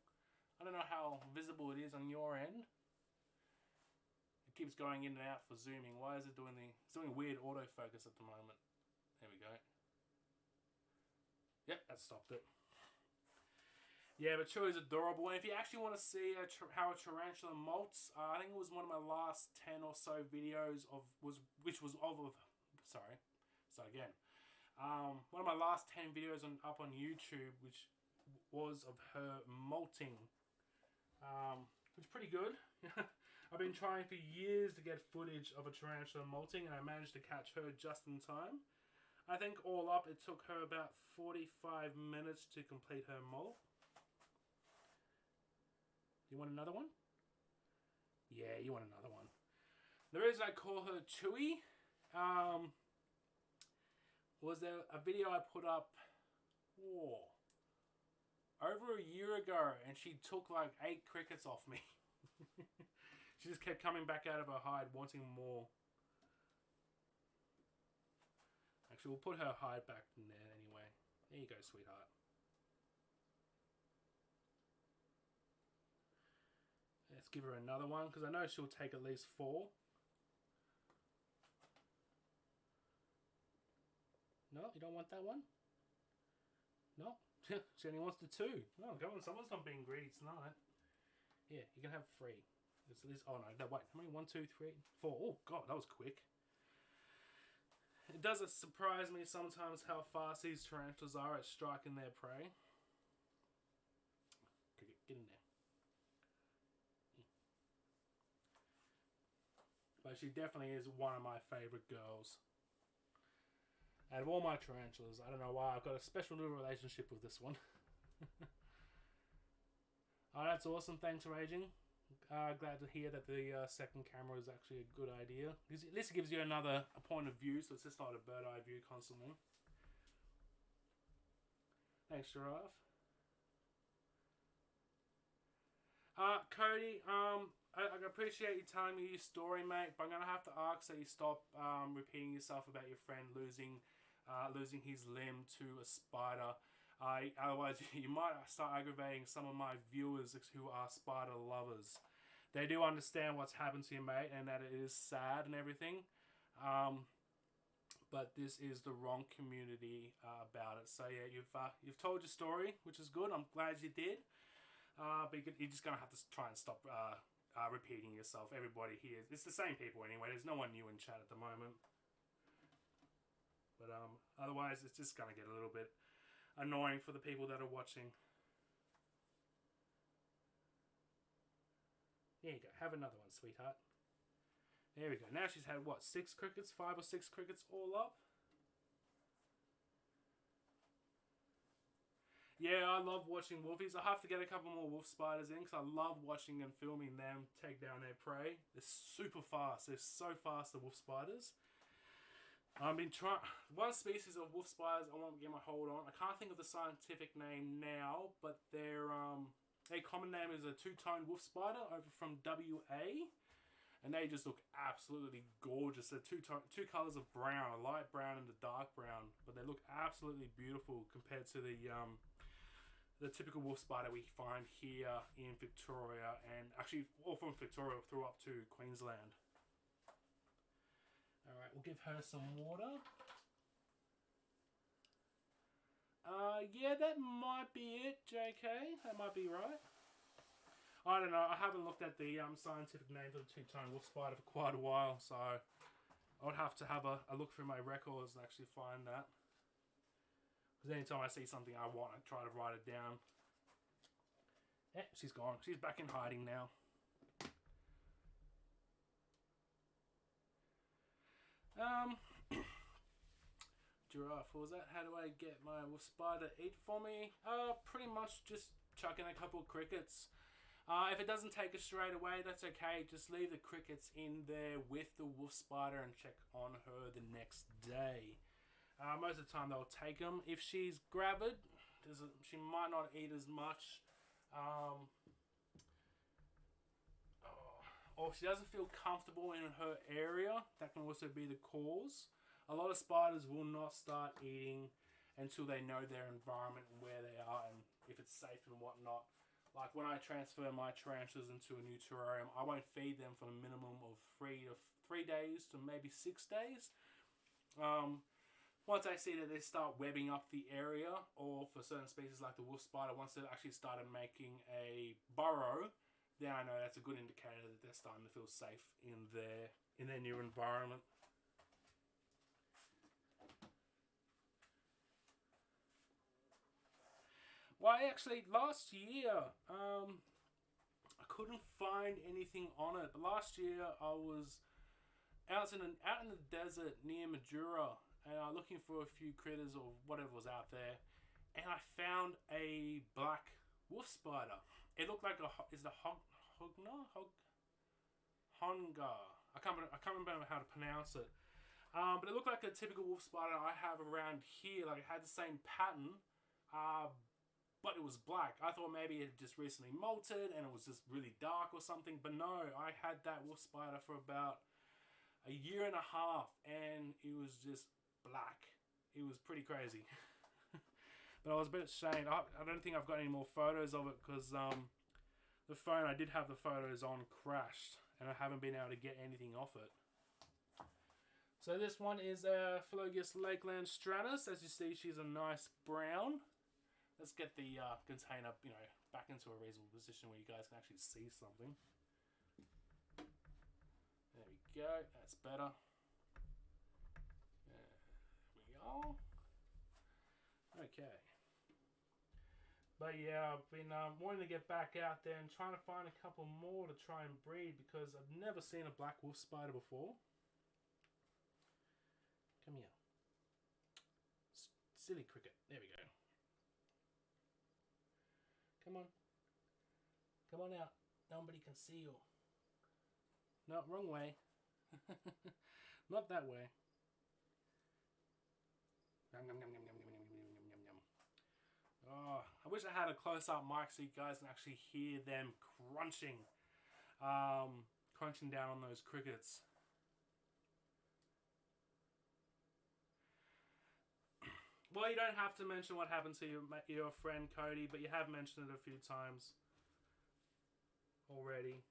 I don't know how visible it is on your end. It keeps going in and out for zooming. Why is it doing it's doing weird autofocus at the moment? There we go. Yep, that stopped it. Yeah, but Chewy's adorable. And if you actually want to see how a tarantula molts, I think it was one of my last 10 or so videos one of my last 10 videos up on YouTube, which was of her molting, which is pretty good. I've been trying for years to get footage of a tarantula molting, and I managed to catch her just in time. I think all up, it took her about 45 minutes to complete her molt. You want another one? Yeah, you want another one. The reason I call her Chewy was there a video I put up over a year ago, and she took like 8 crickets off me. She just kept coming back out of her hide wanting more. Actually, we'll put her hide back in there anyway. There you go, sweetheart. Let's give her another one, because I know she'll take at least 4. No, you don't want that one? No? She only wants the 2. No, come on, someone's not being greedy tonight. Yeah, you can have 3. It's at least, oh no, wait, how many? 1, 2, 3, 4. Oh god, that was quick. It does surprise me sometimes how fast these tarantulas are at striking their prey. Get in there. But she definitely is one of my favourite girls. Out of all my tarantulas, I don't know why, I've got a special little relationship with this one. Oh, that's awesome. Thanks, Raging. Glad to hear that the second camera is actually a good idea. At least it gives you another point of view, so it's just not a bird eye view constantly. Thanks, Giraffe. Cody, I appreciate you telling me your story, mate, but I'm going to have to ask that you stop repeating yourself about your friend losing his limb to a spider. Otherwise, you might start aggravating some of my viewers who are spider lovers. They do understand what's happened to you, mate, and that it is sad and everything. But this is the wrong community about it. So yeah, you've told your story, which is good. I'm glad you did. But you're just going to have to try and stop repeating yourself. Everybody here, it's the same people anyway. There's no one new in chat at the moment. But otherwise, it's just going to get a little bit annoying for the people that are watching. There you go. Have another one, sweetheart. There we go. Now she's had, what, 6 crickets? 5 or 6 crickets all up? Yeah, I love watching wolfies. I have to get a couple more wolf spiders in because I love watching and filming them take down their prey. They're super fast. They're so fast, the wolf spiders. I've been trying... One species of wolf spiders I want to get my hold on. I can't think of the scientific name now, but their common name is a two-toned wolf spider over from WA. And they just look absolutely gorgeous. They're two colours of brown, a light brown and a dark brown. But they look absolutely beautiful compared to the typical wolf spider we find here in Victoria, and actually all from Victoria through up to Queensland. Alright, we'll give her some water. Yeah, that might be it, JK. That might be right. I don't know. I haven't looked at the scientific name of the two-tone wolf spider for quite a while, so I would have to have a look through my records and actually find that. Because anytime I see something I want, I try to write it down. Yeah, she's gone. She's back in hiding now. Giraffe, what was that? How do I get my wolf spider to eat for me? Pretty much just chuck in a couple of crickets. If it doesn't take it straight away, that's okay. Just leave the crickets in there with the wolf spider and check on her the next day. Most of the time they'll take them. If she's gravid, she might not eat as much. Or if she doesn't feel comfortable in her area, that can also be the cause. A lot of spiders will not start eating until they know their environment and where they are and if it's safe and whatnot. Like when I transfer my tarantulas into a new terrarium, I won't feed them for a minimum of 3 days to maybe 6 days. Once I see that they start webbing up the area, or for certain species like the wolf spider, once they've actually started making a burrow, then I know that's a good indicator that they're starting to feel safe in their new environment. Well, actually, last year, I couldn't find anything on it. But last year, I was out in the desert near Madura, looking for a few critters or whatever was out there, and I found a black wolf spider. It looked like is it a Honga? I can't remember how to pronounce it. But it looked like a typical wolf spider I have around here. Like it had the same pattern, but it was black. I thought maybe it had just recently molted and it was just really dark or something. But no, I had that wolf spider for about a year and a half, and it was just black. It was pretty crazy. But I was a bit ashamed. I don't think I've got any more photos of it because the phone I did have the photos on crashed, and I haven't been able to get anything off it. So this one is a Floagus Lakeland Stratus. As you see, she's a nice brown. Let's get the container, back into a reasonable position where you guys can actually see something. There we go. That's better. There we go. Okay. But yeah, I've been wanting to get back out there and trying to find a couple more to try and breed because I've never seen a black wolf spider before. Come here. Silly cricket. There we go. Come on. Come on out. Nobody can see you. No, wrong way. Not that way. Yum, yum, yum, yum, yum, yum, yum, yum, yum, yum. Oh, I wish I had a close-up mic so you guys can actually hear them crunching. Crunching down on those crickets. Well, you don't have to mention what happened to your friend Cody, but you have mentioned it a few times already.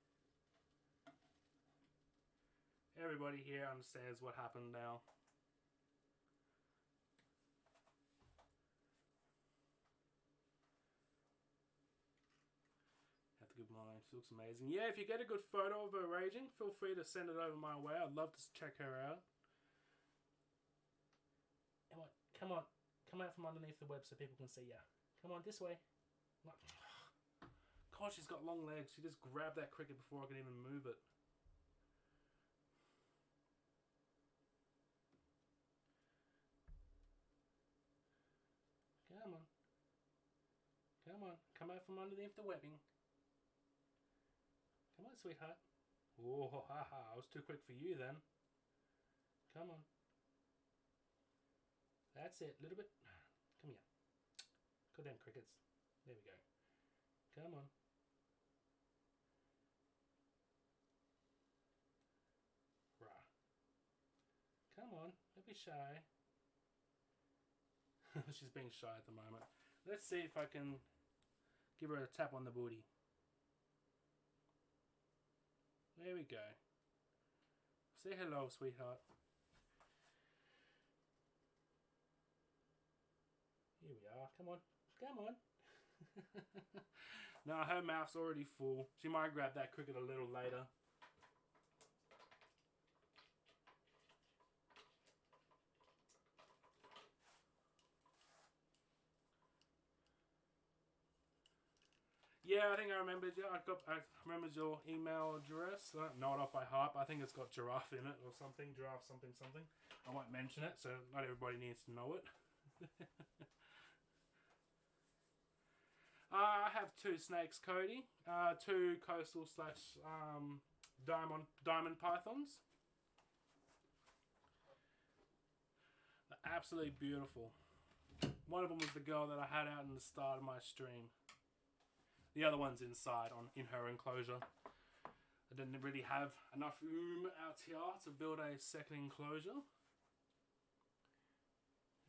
Everybody here understands what happened now. Have to give mine. She looks amazing. Yeah, if you get a good photo of her raging, feel free to send it over my way. I'd love to check her out. Come on, come on. Come out from underneath the web so people can see ya. Come on, this way. God, she's got long legs. She just grabbed that cricket before I could even move it. Come on. Come on. Come out from underneath the webbing. Come on, sweetheart. Oh, haha. I was too quick for you then. Come on. That's it. A little bit. Come here. Go down, crickets. There we go. Come on. Rah. Come on. Don't be shy. She's being shy at the moment. Let's see if I can give her a tap on the booty. There we go. Say hello, sweetheart. Here we are. Come on. Come on. No, her mouth's already full. She might grab that cricket a little later. Yeah, I think I remembered. Yeah, I remembered your email address. Not off by heart, but I think it's got giraffe in it or something. Giraffe something something. I won't mention it, so not everybody needs to know it. I have two snakes, Cody. Two coastal / diamond pythons. They're absolutely beautiful. One of them was the girl that I had out in the start of my stream. The other one's inside in her enclosure. I didn't really have enough room out here to build a second enclosure.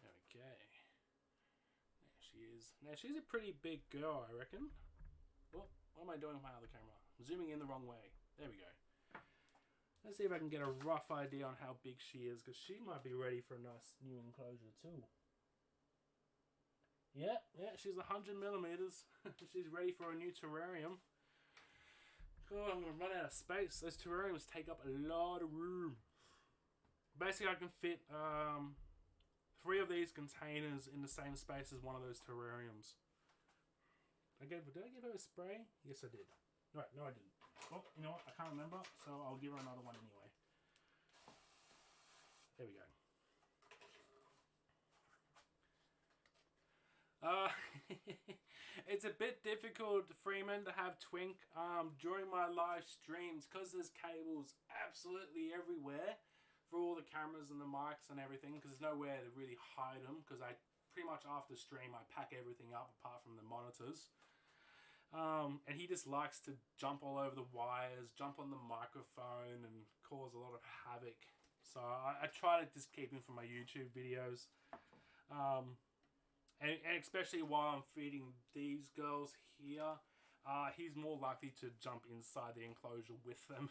Okay. There she is. Now she's a pretty big girl, I reckon. Oh, what am I doing with my other camera? I'm zooming in the wrong way. There we go. Let's see if I can get a rough idea on how big she is, because she might be ready for a nice new enclosure too. Yeah, she's 100 millimeters. She's ready for a new terrarium. God, I'm going to run out of space. Those terrariums take up a lot of room. Basically, I can fit 3 of these containers in the same space as one of those terrariums. Did I give her a spray? Yes, I did. Right, no, I didn't. Oh, you know what? I can't remember, so I'll give her another one anyway. There we go. It's a bit difficult, Freeman, to have Twink during my live streams because there's cables absolutely everywhere for all the cameras and the mics and everything, because there's nowhere to really hide them, because I pretty much after stream I pack everything up apart from the monitors. And he just likes to jump all over the wires, jump on the microphone and cause a lot of havoc. So I try to just keep him from my YouTube videos. And especially while I'm feeding these girls here, he's more likely to jump inside the enclosure with them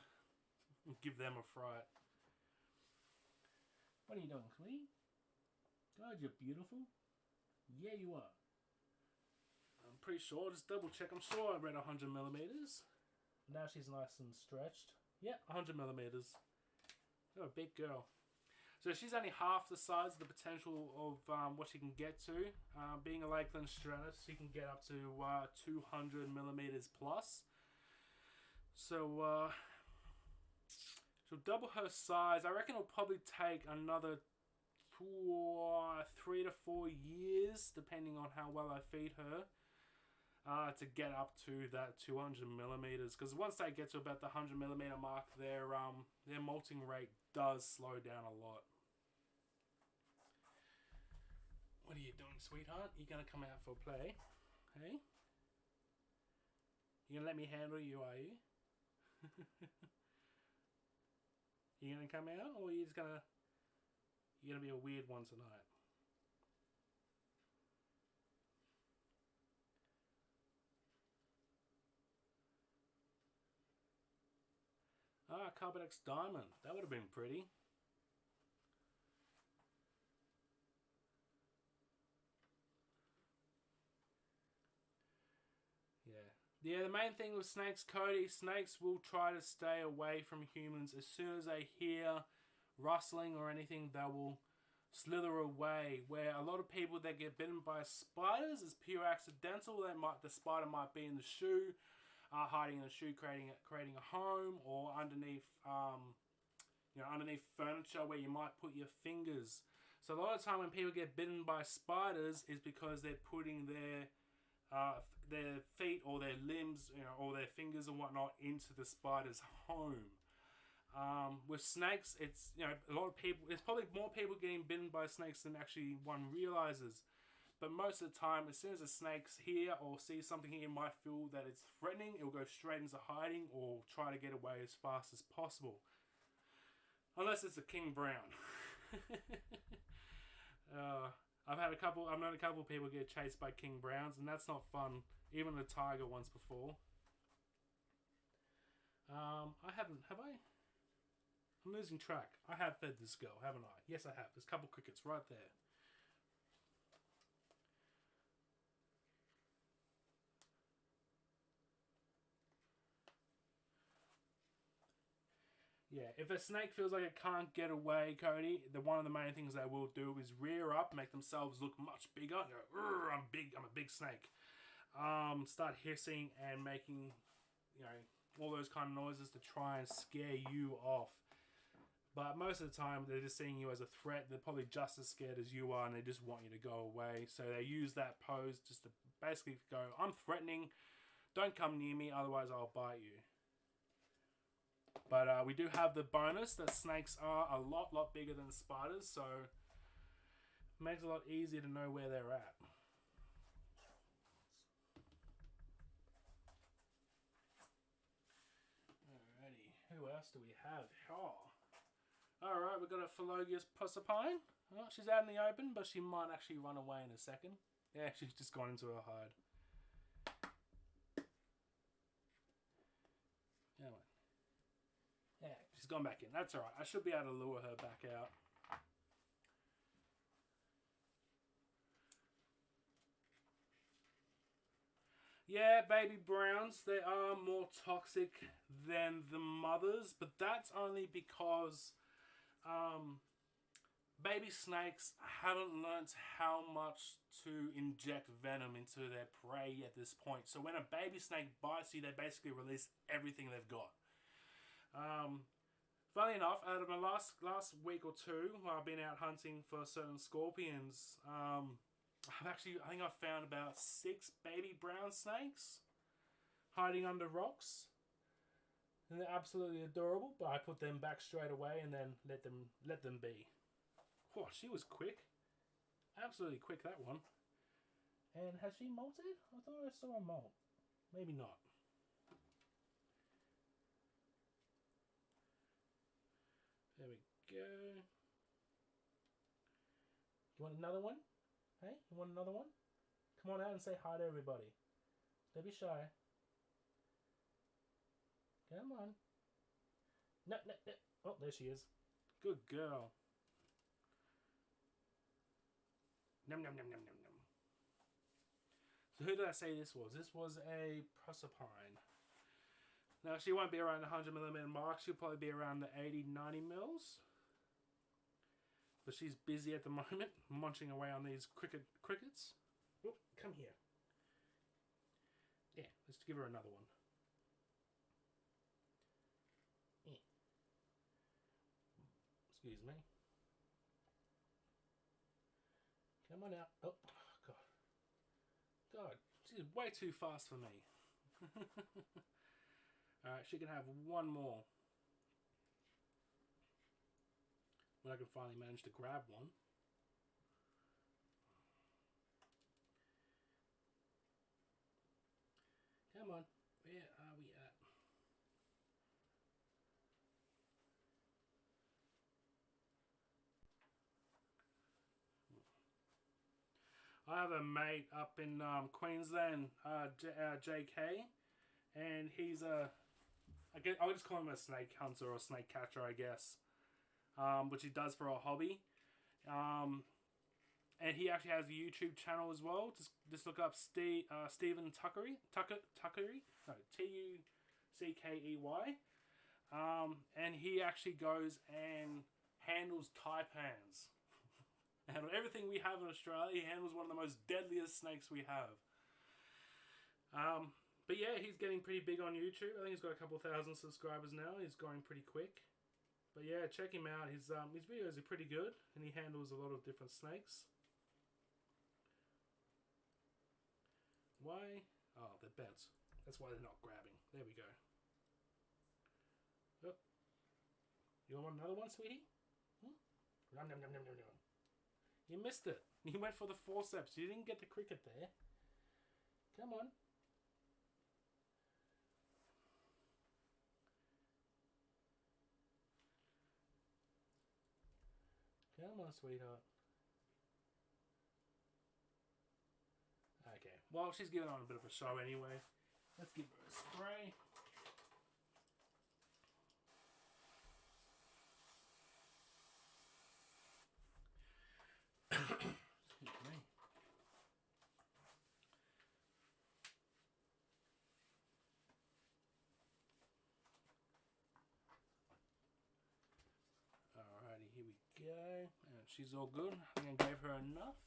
and give them a fright. What are you doing, sweetie? God, you're beautiful. Yeah, you are. I'm pretty sure. Just double check. I'm sure I read 100 millimeters. Now she's nice and stretched. Yeah, 100 millimeters. You're a big girl. So she's only half the size of the potential of what she can get to. Being a Lakeland Stratus, she can get up to 200 millimeters plus. So she'll double her size. I reckon it'll probably take another 3 to 4 years, depending on how well I feed her, to get up to that 200 millimeters. Because once they get to about the 100 millimeter mark, their molting rate does slow down a lot. What are you doing, sweetheart? You gonna come out for a play? Hey? You gonna let me handle you, are you? You gonna come out, or you gonna be a weird one tonight? Carbonex Diamond. That would have been pretty. Yeah, the main thing with snakes, Cody, snakes will try to stay away from humans. As soon as they hear rustling or anything, they will slither away. Where a lot of people that get bitten by spiders is pure accidental. The spider might be in the shoe, hiding in the shoe, creating a home, or underneath underneath furniture where you might put your fingers. So a lot of the time when people get bitten by spiders is because they're putting their feet or their limbs, or their fingers and whatnot into the spider's home. With snakes, it's a lot of people. There's probably more people getting bitten by snakes than actually one realizes. But most of the time, as soon as a snake's here or sees something here, might feel that it's threatening, it'll go straight into hiding or try to get away as fast as possible. Unless it's a king brown. I've known a couple of people get chased by king browns, and that's not fun. Even the tiger once before. I haven't, have I? I'm losing track. I have fed this girl, haven't I? Yes, I have. There's a couple crickets right there. Yeah, if a snake feels like it can't get away, Cody, one of the main things they will do is rear up, make themselves look much bigger. I'm big. I'm a big snake. Start hissing and making, all those kind of noises to try and scare you off. But most of the time, they're just seeing you as a threat. They're probably just as scared as you are, and they just want you to go away. So they use that pose just to basically go, I'm threatening. Don't come near me, otherwise I'll bite you. But we do have the bonus that snakes are a lot bigger than spiders, so it makes it a lot easier to know where they're at. Alrighty, who else do we have? Alright, we've got a Floagus Proserpine. Oh, she's out in the open, but she might actually run away in a second. Yeah, she's just gone into her hide. Yeah, she's gone back in. That's alright. I should be able to lure her back out. Yeah, baby browns, they are more toxic than the mothers, but that's only because baby snakes haven't learnt how much to inject venom into their prey at this point. So when a baby snake bites you, they basically release everything they've got. Funny enough, out of my last week or two, I've been out hunting for certain scorpions. I think I've found about 6 baby brown snakes hiding under rocks. And they're absolutely adorable, but I put them back straight away and then let them be. Oh, she was quick. Absolutely quick, that one. And has she molted? I thought I saw her molt. Maybe not. There we go. You want another one? Hey, you want another one? Come on out and say hi to everybody. Don't be shy. Come on. No. Oh, there she is. Good girl. Nom. So who did I say this was? This was a Proserpine. Now, she won't be around the 100mm mark. She'll probably be around the 80-90 mils. but she's busy at the moment, munching away on these crickets. Oh, come here. Yeah, let's give her another one. Yeah. Excuse me. Come on out. Oh, God. God, she's way too fast for me. Alright, she can have one more. When I can finally manage to grab one. Come on, where are we at? I have a mate up in Queensland, JK, and he's I'll just call him a snake hunter or snake catcher, I guess, which he does for a hobby. And he actually has a YouTube channel as well. Just look up Stephen Tuckery. No, Tuckey. And he actually goes and handles taipans. And everything we have in Australia, he handles one of the most deadliest snakes we have. But yeah, he's getting pretty big on YouTube. I think he's got a couple thousand subscribers now. He's growing pretty quick. But yeah, check him out. His videos are pretty good, and he handles a lot of different snakes. Why? Oh, they're bent. That's why they're not grabbing. There we go. Oh. You want another one, sweetie? Nom, nom, nom, nom, nom, nom. You missed it. You went for the forceps. You didn't get the cricket there. Come on. Come on, sweetheart. Okay. Well, she's giving on a bit of a show anyway. Let's give her a spray. Excuse me. Alrighty, here we go. And she's all good. I think I gave her enough.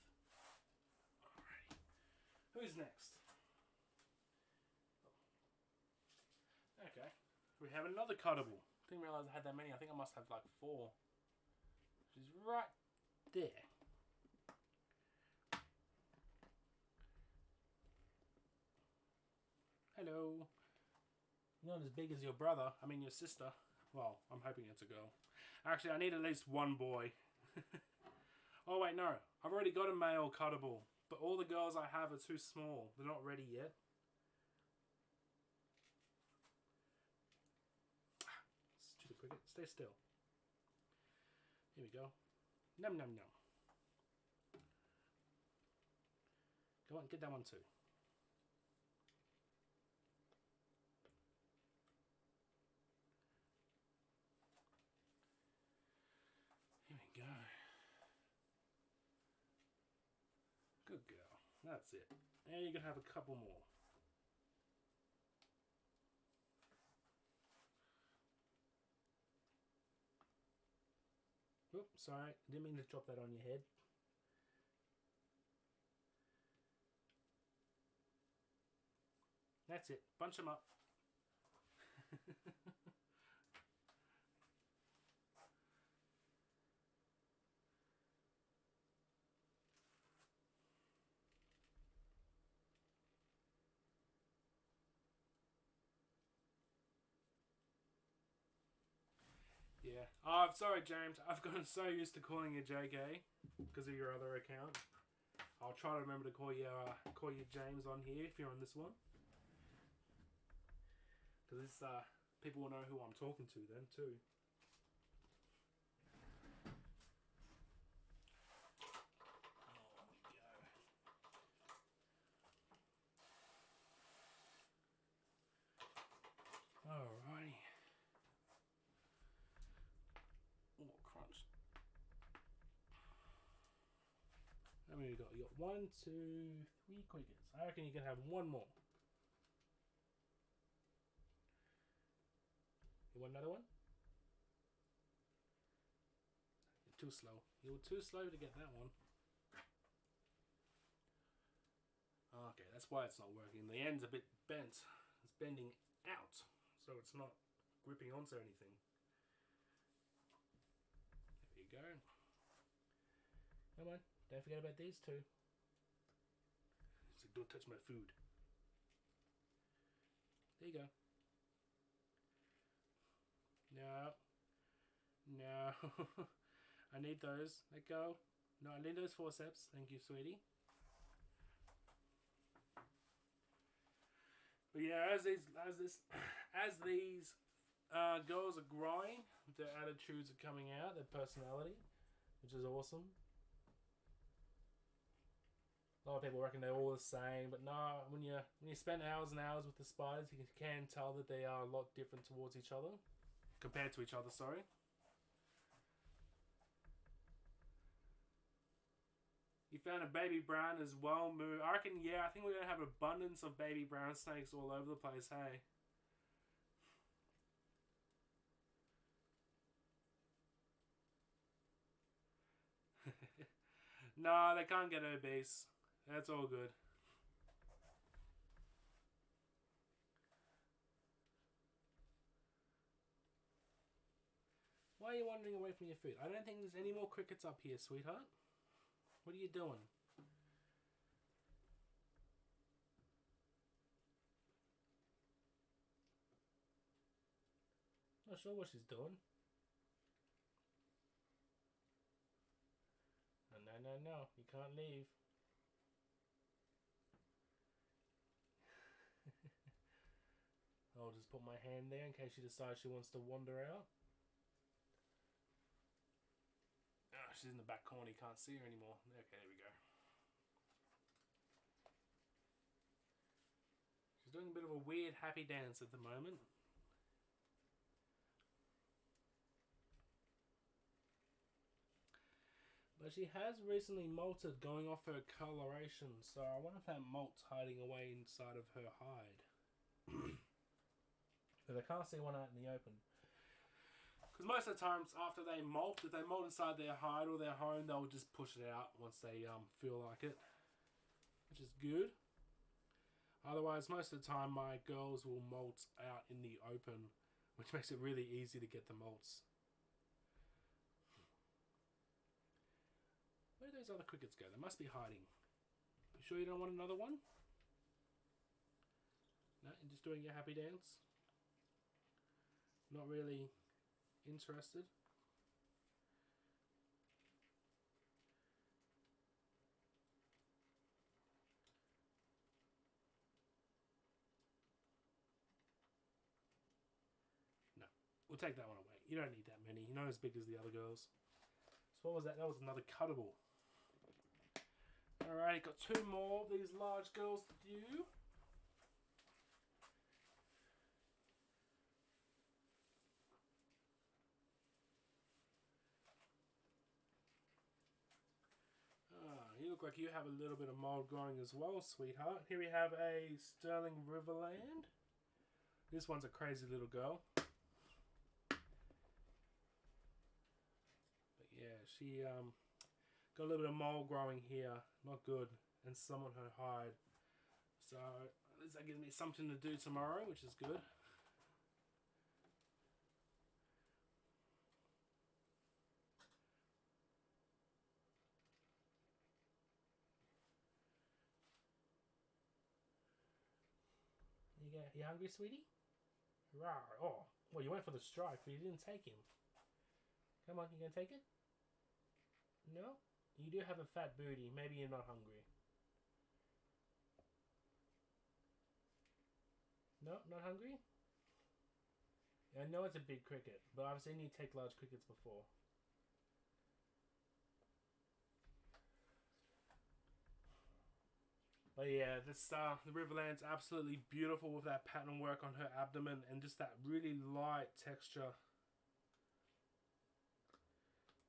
Alrighty. Who's next? Okay. We have another cuttable. Didn't realise I had that many. I think I must have like 4. She's right there. Hello. You're not as big as your brother. I mean your sister. Well, I'm hoping it's a girl. Actually, I need at least one boy. Oh wait, no. I've already got a male cuttable. But all the girls I have are too small. They're not ready yet. Stupid cricket. Stay still. Here we go. Num num num. Go on, get that one too. Here we go. Good girl. That's it. And you can have a couple more. Oops, sorry. Didn't mean to drop that on your head. That's it. Bunch them up. Yeah. Oh, I'm sorry, James. I've gotten so used to calling you JK because of your other account. I'll try to remember to call you James on here if you're on this one. Because people will know who I'm talking to then too. Alrighty. Oh, crunch. How many you got? You got 1, 2, 3 crickets. I reckon you can have one more. You want another one? too slow. You were too slow to get that one. Okay, that's why it's not working. The end's a bit bent. It's bending out, so it's not gripping onto anything. There you go. Come on, don't forget about these two. So don't touch my food. There you go. No. No. I need those. Let go. No, I need those forceps. Thank you, sweetie. But yeah, as these girls are growing, their attitudes are coming out, their personality, which is awesome. A lot of people reckon they're all the same, but no. When you spend hours and hours with the spiders, you can tell that they are a lot different towards each other, compared to each other. Sorry. You found a baby brown as well, Moo. I reckon, yeah, I think we're going to have an abundance of baby brown snakes all over the place, hey? No, they can't get obese. That's all good. Why are you wandering away from your food? I don't think there's any more crickets up here, sweetheart. What are you doing? Not sure what she's doing. No. You can't leave. I'll just put my hand there in case she decides she wants to wander out. Oh, she's in the back corner. You can't see her anymore. Okay, there we go. She's doing a bit of a weird happy dance at the moment. But she has recently molted, going off her coloration, so I wonder if that molt's hiding away inside of her hide. Because I can't see one out in the open. Because most of the times after they molt, if they molt inside their hide or their home, they'll just push it out once they feel like it, which is good. Otherwise, most of the time my girls will molt out in the open, which makes it really easy to get the molts. Where do those other crickets go? They must be hiding. You sure you don't want another one? No, you're just doing your happy dance? Not really interested? No. We'll take that one away. You don't need that many. You're not as big as the other girls. So what was that? That was another cuttable. Alright, got two more of these large girls to do. You look like you have a little bit of mold growing as well, sweetheart. Here we have a Sterling Riverland. This one's a crazy little girl. But yeah, she got a little bit of mold growing here. Not good. And some on her hide. So at least that gives me something to do tomorrow, which is good. You hungry, sweetie? Rawr. Oh, well, you went for the strike, but you didn't take him. Come on, you gonna take it? No? You do have a fat booty. Maybe you're not hungry. No, not hungry? I know it's a big cricket, but I've seen you take large crickets before. But yeah, this the Riverland's absolutely beautiful with that pattern work on her abdomen and just that really light texture.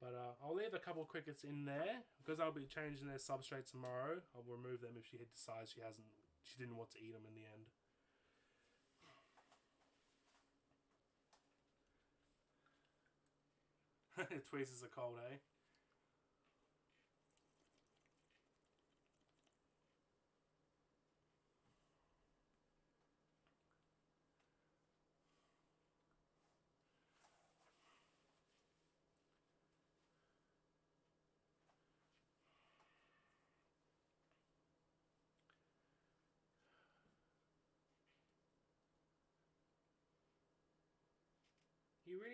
But I'll leave a couple of crickets in there because I'll be changing their substrate tomorrow. I'll remove them if she decides she didn't want to eat them in the end. Tweezers are cold, eh?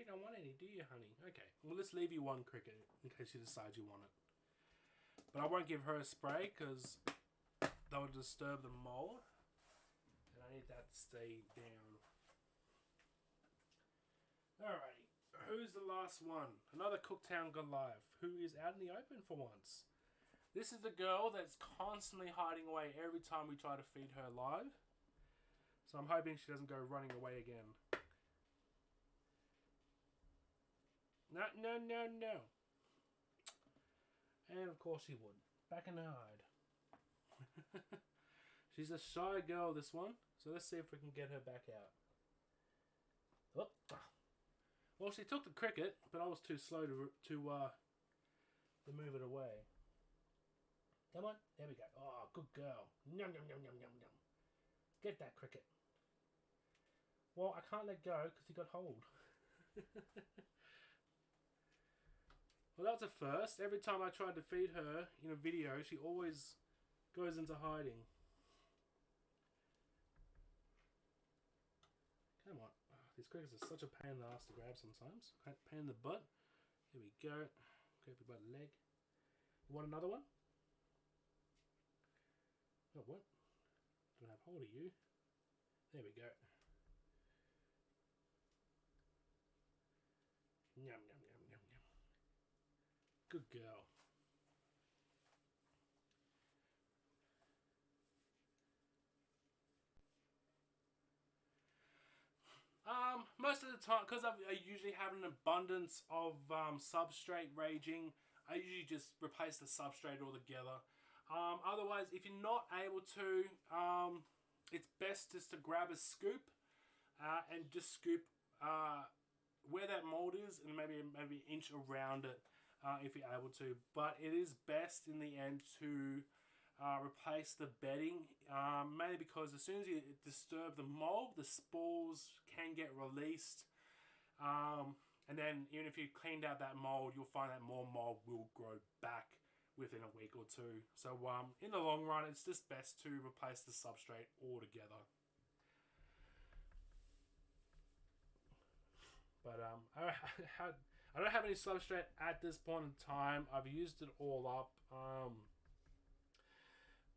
don't want any, do you, honey? Okay, well, let's leave you one cricket in case you decide you want it. But I won't give her a spray because that would disturb the mold. And I need that to stay down. Alrighty, who's the last one? Another Cooktown Goliath, who is out in the open for once. This is the girl that's constantly hiding away every time we try to feed her live. So I'm hoping she doesn't go running away again. No, no, no, no. And of course she would. Back in the hide. She's a shy girl, this one. So let's see if we can get her back out. Oh. Well, she took the cricket, but I was too slow to move it away. Come on. There we go. Oh, good girl. Yum, yum, yum, yum, yum, yum. Get that cricket. Well, I can't let go because he got hold. Well, that's a first. Every time I tried to feed her in a video, she always goes into hiding. Come on. Oh, these crickets are such a pain in the ass to grab sometimes. Pain in the butt. Here we go. Grab you by the leg. You want another one? Oh, what? Don't have hold of you. There we go. Yum, yum, yum, yum, yum. Good girl. Most of the time, because I usually have an abundance of substrate raging, I usually just replace the substrate altogether. Otherwise, if you're not able to, it's best just to grab a scoop and just scoop where that mold is and maybe an inch around it if you're able to. But it is best in the end to replace the bedding, mainly because as soon as you disturb the mold, the spores can get released. And then even if you cleaned out that mold, you'll find that more mold will grow back within a week or two. So in the long run, it's just best to replace the substrate altogether. But I don't have any substrate at this point in time. I've used it all up.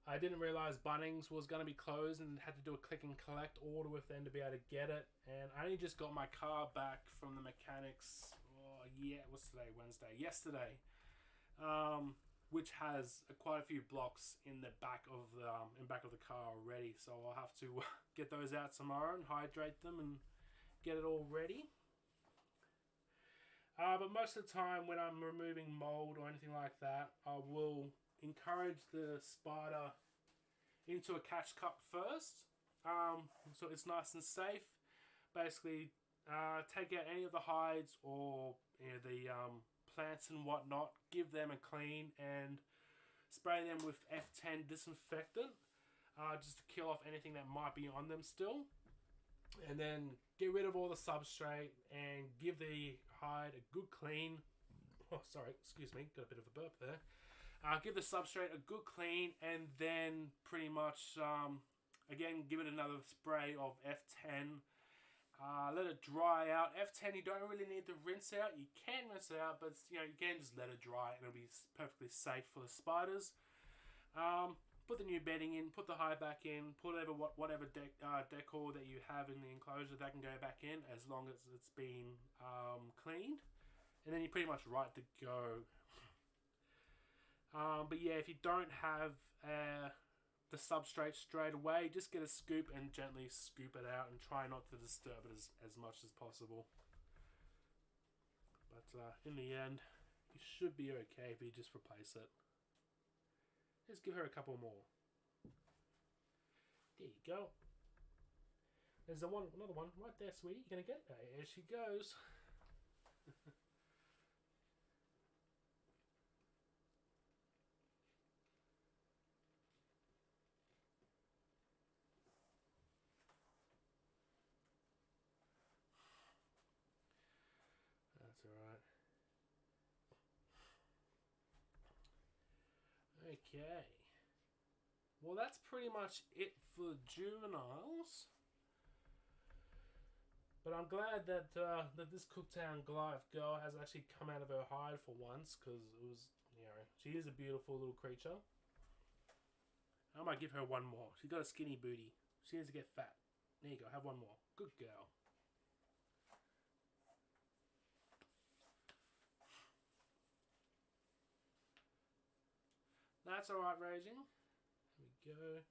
I didn't realize Bunnings was going to be closed and had to do a click and collect order with them to be able to get it. And I only just got my car back from the mechanics. Oh yeah, what's today? Wednesday. Yesterday. Which has quite a few blocks in the back of the car already. So I'll have to get those out tomorrow and hydrate them and get it all ready. But most of the time when I'm removing mold or anything like that, I will encourage the spider into a catch cup first. So it's nice and safe. Basically, take out any of the hides or the plants and whatnot, give them a clean and spray them with F10 disinfectant just to kill off anything that might be on them still, and then get rid of all the substrate and give the hide a good clean. Oh, sorry, excuse me, got a bit of a burp there. Give the substrate a good clean and then pretty much again give it another spray of F10. Let it dry out. F10, you don't really need to rinse out. You can rinse it out, but you can just let it dry and it'll be perfectly safe for the spiders. Put the new bedding in, put the hide back in, put whatever decor that you have in the enclosure, that can go back in as long as it's been cleaned. And then you're pretty much right to go. But yeah, if you don't have the substrate straight away, just get a scoop and gently scoop it out and try not to disturb it as much as possible. But in the end, you should be okay if you just replace it. Let's give her a couple more. There you go. There's another one right there, sweetie. You're gonna get it. There she goes. That's alright. Okay. Well, that's pretty much it for juveniles. But I'm glad that that this Cooktown Goliath girl has actually come out of her hide for once, because it was, you know, she is a beautiful little creature. I might give her one more. She's got a skinny booty. She needs to get fat. There you go. Have one more. Good girl. That's alright, Raging. Here we go.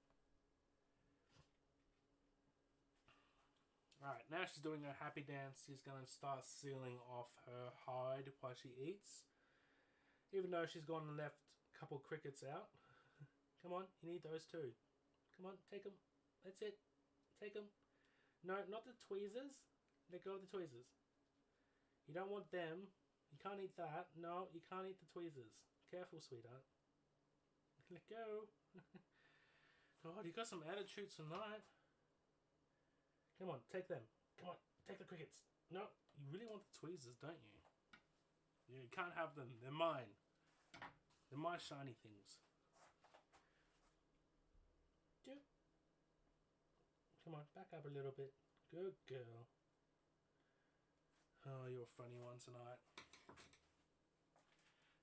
Alright, now she's doing her happy dance. She's going to start sealing off her hide while she eats. Even though she's gone and left a couple crickets out. Come on, you need those too. Come on, take them. That's it. Take them. No, not the tweezers. Let go of the tweezers. You don't want them. You can't eat that. No, you can't eat the tweezers. Careful, sweetheart. Let go. God, you got some attitude tonight. Come on, take them. Come on, take the crickets. No, you really want the tweezers, don't you? Yeah, you can't have them. They're mine. They're my shiny things. Come on, back up a little bit. Good girl. Oh, you're a funny one tonight.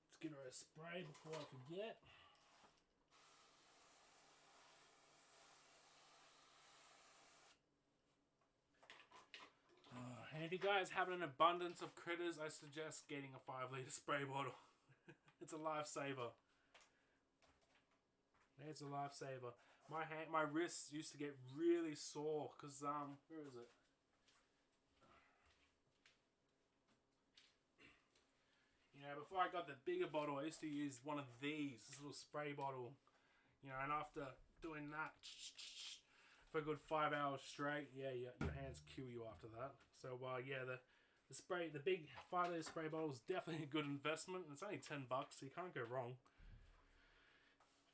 Let's give her a spray before I forget. And if you guys have an abundance of critters, I suggest getting a 5-litre spray bottle. It's a lifesaver. It's a lifesaver. My wrists used to get really sore because where is it? You know, before I got the bigger bottle, I used to use one of these, this little spray bottle. You know, and after doing that for a good 5 hours straight, yeah, your hands kill you after that. So yeah, the big 5-litre spray bottle is definitely a good investment. It's only $10, so you can't go wrong.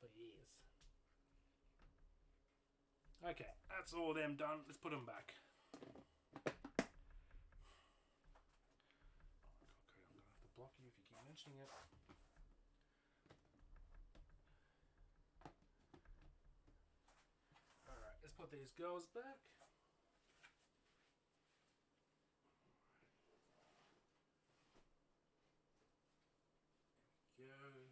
But yes. Okay, that's all them done. Let's put them back. Okay, I'm going to have to block you if you keep mentioning it. Alright, let's put these girls back. There we go.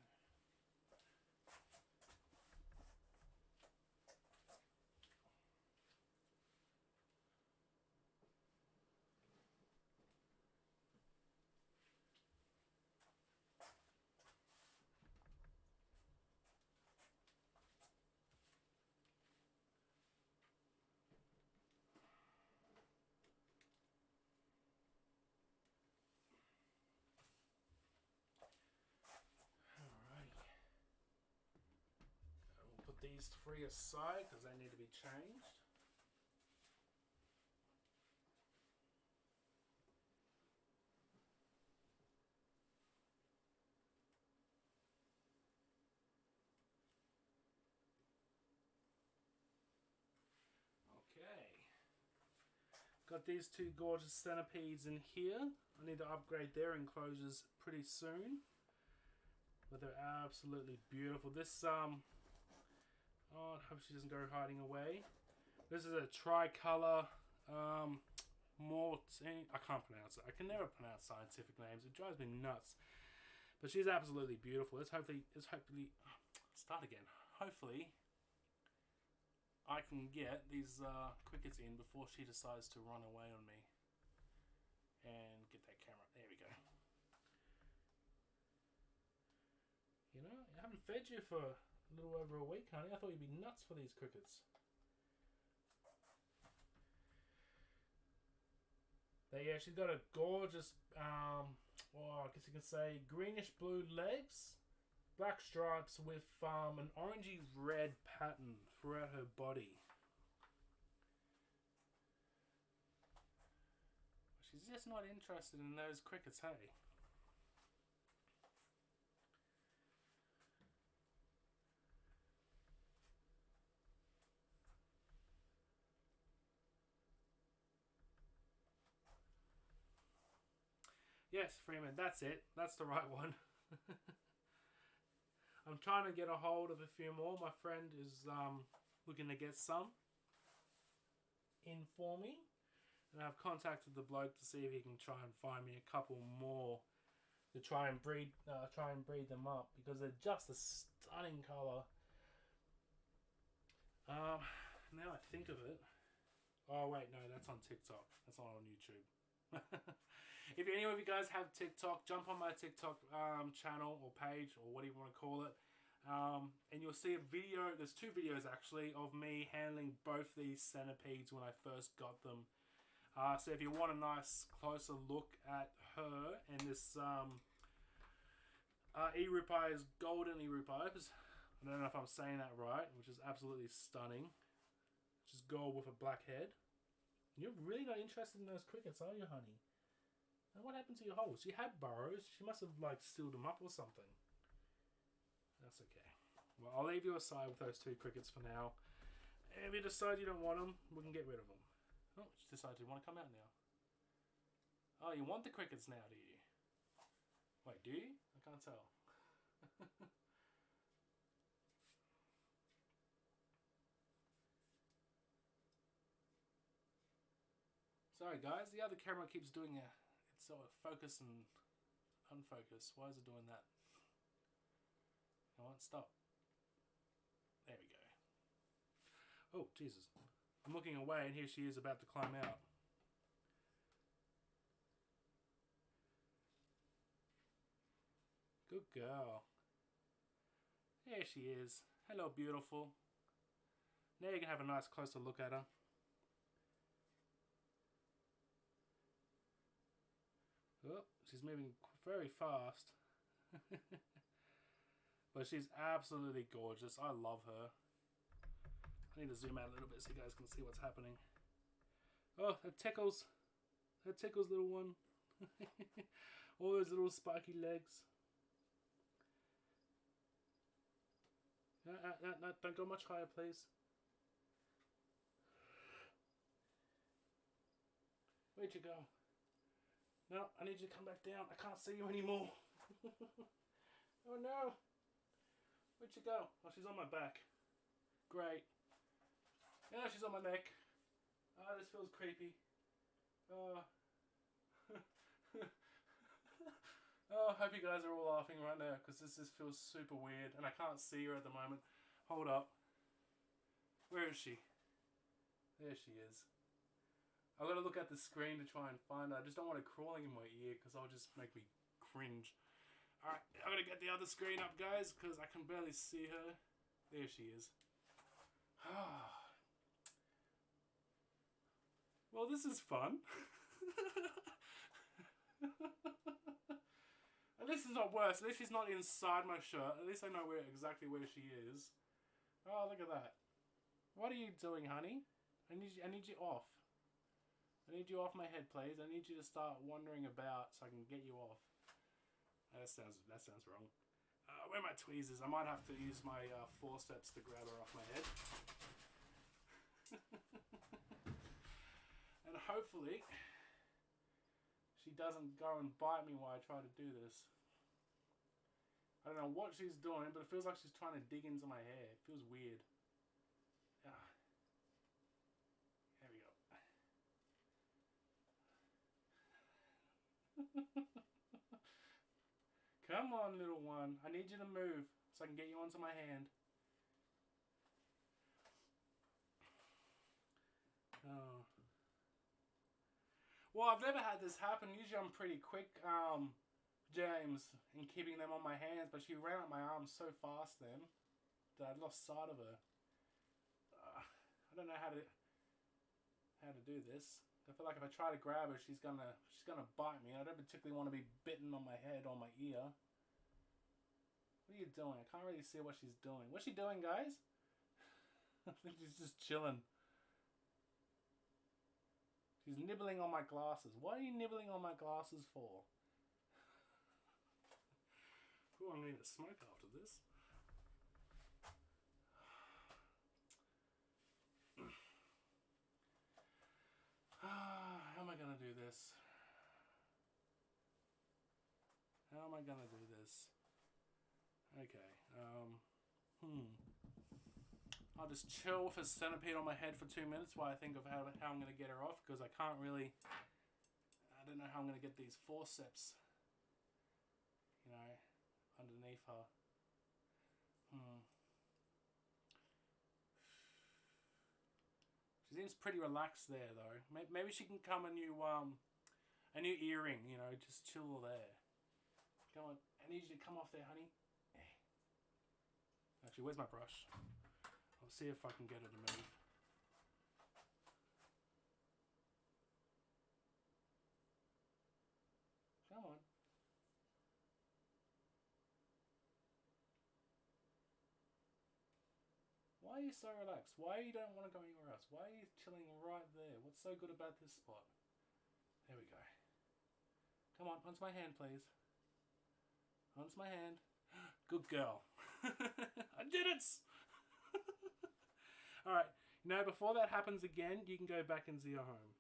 These 3 aside because they need to be changed. Okay. Got these 2 gorgeous centipedes in here. I need to upgrade their enclosures pretty soon. But they're absolutely beautiful. This oh, I hope she doesn't go hiding away. This is a tricolor Mortine. I can't pronounce it. I can never pronounce scientific names. It drives me nuts. But she's absolutely beautiful. Hopefully start again. Hopefully I can get these crickets in before she decides to run away on me. And get that camera. There we go. You know, I haven't fed you for a little over a week, honey. I thought you'd be nuts for these crickets. But yeah, she's got a gorgeous, well, I guess you can say greenish blue legs, black stripes with an orangey red pattern throughout her body. She's just not interested in those crickets, hey? Yes, Freeman, that's it. That's the right one. I'm trying to get a hold of a few more. My friend is looking to get some in for me. And I've contacted the bloke to see if he can try and find me a couple more to try and breed them up, because they're just a stunning colour. Now I think of it. Oh wait, no, that's on TikTok. That's not on YouTube. If any of you guys have TikTok, jump on my TikTok channel or page, or what do you want to call it, and you'll see a video. There's two videos actually of me handling both these centipedes when I first got them. So if you want a nice closer look at her and this Erupis, golden Erupis, I don't know if I'm saying that right, which is absolutely stunning. Just gold with a black head. You're really not interested in those crickets, are you, honey? And what happened to your holes? She had burrows. She must have like sealed them up or something. That's okay. Well, I'll leave you aside with those two crickets for now. And if you decide you don't want them, we can get rid of them. Oh, she decided you want to come out now. Oh, you want the crickets now, do you? Wait, do you? I can't tell. Sorry guys, the other camera keeps doing it's sort of focus and unfocus. Why is it doing that? I won't stop. There we go. Oh, Jesus. I'm looking away and here she is about to climb out. Good girl. There she is. Hello, beautiful. Now you can have a nice closer look at her. Oh, she's moving very fast. But she's absolutely gorgeous. I love her. I need to zoom out a little bit so you guys can see what's happening. Oh, that tickles. That tickles, little one. All those little spiky legs. No, don't go much higher, please. Where'd you go? No, I need you to come back down. I can't see you anymore. Oh no. Where'd she go? Oh, she's on my back. Great. Now she's on my neck. Oh, this feels creepy. Oh. Oh, I hope you guys are all laughing right now, because this just feels super weird and I can't see her at the moment. Hold up. Where is she? There she is. I've got to look at the screen to try and find her. I just don't want her crawling in my ear because that'll just make me cringe. Alright, I'm going to get the other screen up, guys, because I can barely see her. There she is. Well, this is fun. At least it's not worse. At least she's not inside my shirt. At least I know exactly where she is. Oh, look at that. What are you doing, honey? I need you off. I need you off my head, please. I need you to start wandering about so I can get you off. That sounds wrong. Where are my tweezers? I might have to use my forceps to grab her off my head. And hopefully she doesn't go and bite me while I try to do this. I don't know what she's doing, but it feels like she's trying to dig into my hair. It feels weird. There we go. Come on, little one. I need you to move so I can get you onto my hand. Oh. Well, I've never had this happen. Usually I'm pretty quick, James, in keeping them on my hands, but she ran up my arms so fast then that I lost sight of her. I don't know how to do this. I feel like if I try to grab her, she's gonna bite me. I don't particularly want to be bitten on my head or my ear. What are you doing? I can't really see what she's doing. What's she doing, guys? I think she's just chilling. She's nibbling on my glasses. What are you nibbling on my glasses for? Oh, I'm going to need a smoke after this. How am I going to do this? How am I going to do this? Okay. I'll just chill with a centipede on my head for 2 minutes while I think of how I'm going to get her off, because I can't really... I don't know how I'm going to get these forceps, you know, underneath her. She seems pretty relaxed there, though. Maybe she can come a new earring, you know, just chill there. Come on, I need you to come off there, honey. Actually, where's my brush? I'll see if I can get her to move. Come on. Why are you so relaxed? Why you don't want to go anywhere else? Why are you chilling right there? What's so good about this spot? There we go. Come on, onto my hand, please. Onto my hand. Good girl. I did it! Alright, now before that happens again, you can go back into your home.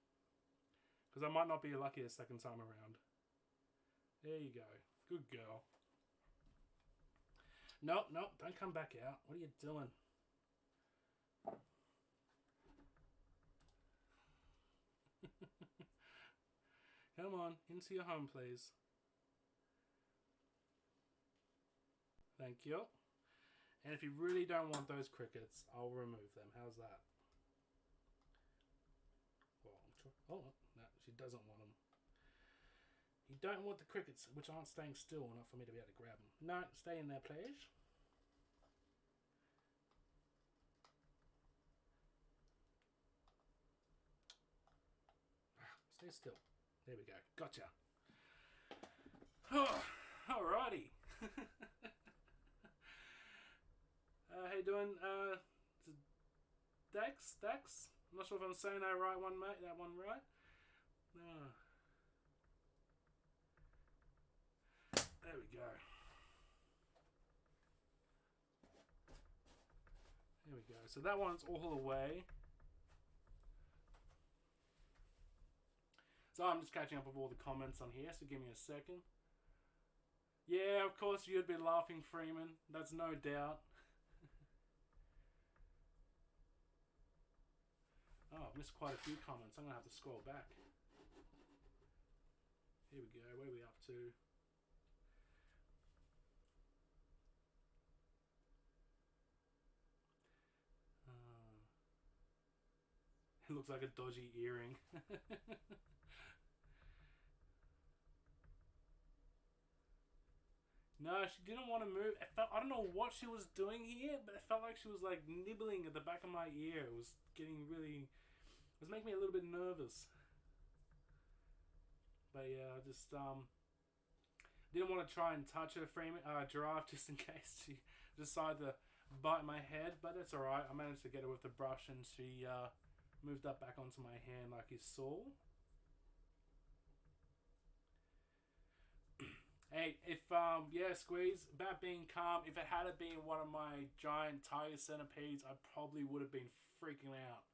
Because I might not be lucky a second time around. There you go. Good girl. Nope, don't come back out. What are you doing? Come on, into your home, please. Thank you. And if you really don't want those crickets, I'll remove them. How's that? Well, oh, no, she doesn't want them. You don't want the crickets, which aren't staying still enough for me to be able to grab them. No, stay in there, please. Stay still. There we go. Gotcha. Oh, alrighty. How you doing? Dex? I'm not sure if I'm saying that right one, mate. That one right? No. There we go. There we go. So that one's all the way. So I'm just catching up with all the comments on here, so give me a second. Yeah, of course you'd be laughing, Freeman. That's no doubt. Oh, I've missed quite a few comments. I'm going to have to scroll back. Here we go. Where are we up to? It looks like a dodgy earring. No, she didn't want to move. I don't know what she was doing here, but it felt like she was like nibbling at the back of my ear. It was getting really... It was making me a little bit nervous. But yeah, I just didn't want to try and touch her giraffe just in case she decided to bite my head. But that's alright. I managed to get her with the brush and she moved up back onto my hand like you saw. Hey, if, yeah, Squeeze, about being calm, if it had been one of my giant tiger centipedes, I probably would have been freaking out.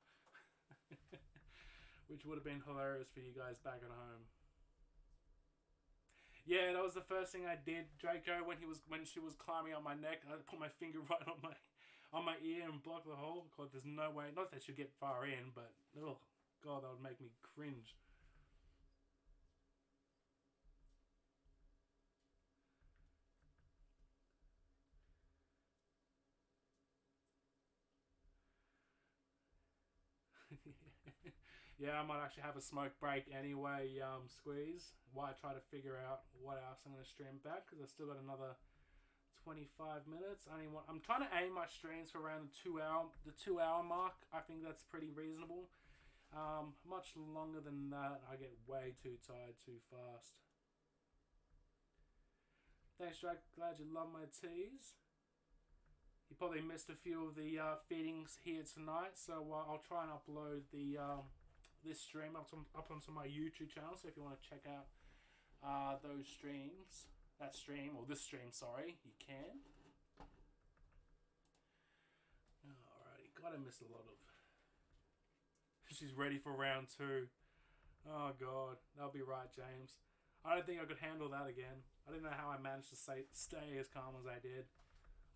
Which would have been hilarious for you guys back at home. Yeah, that was the first thing I did, Draco, when she was climbing up my neck. I put my finger right on my ear and blocked the hole, because there's no way, not that she'd get far in, but, oh, God, that would make me cringe. Yeah, I might actually have a smoke break anyway, Squeeze, while I try to figure out what else I'm going to stream back, because I've still got another 25 minutes. I'm trying to aim my streams for around the 2 hour mark. I think that's pretty reasonable. Much longer than that, I get way too tired too fast. Thanks, Drake. Glad you love my teas. You probably missed a few of the feedings here tonight, so I'll try and upload this stream up onto my YouTube channel. So if you want to check out those streams, this stream, sorry, you can. Alrighty, God, I missed a lot of. She's ready for round 2. Oh God, that'll be right, James. I don't think I could handle that again. I didn't know how I managed to stay as calm as I did.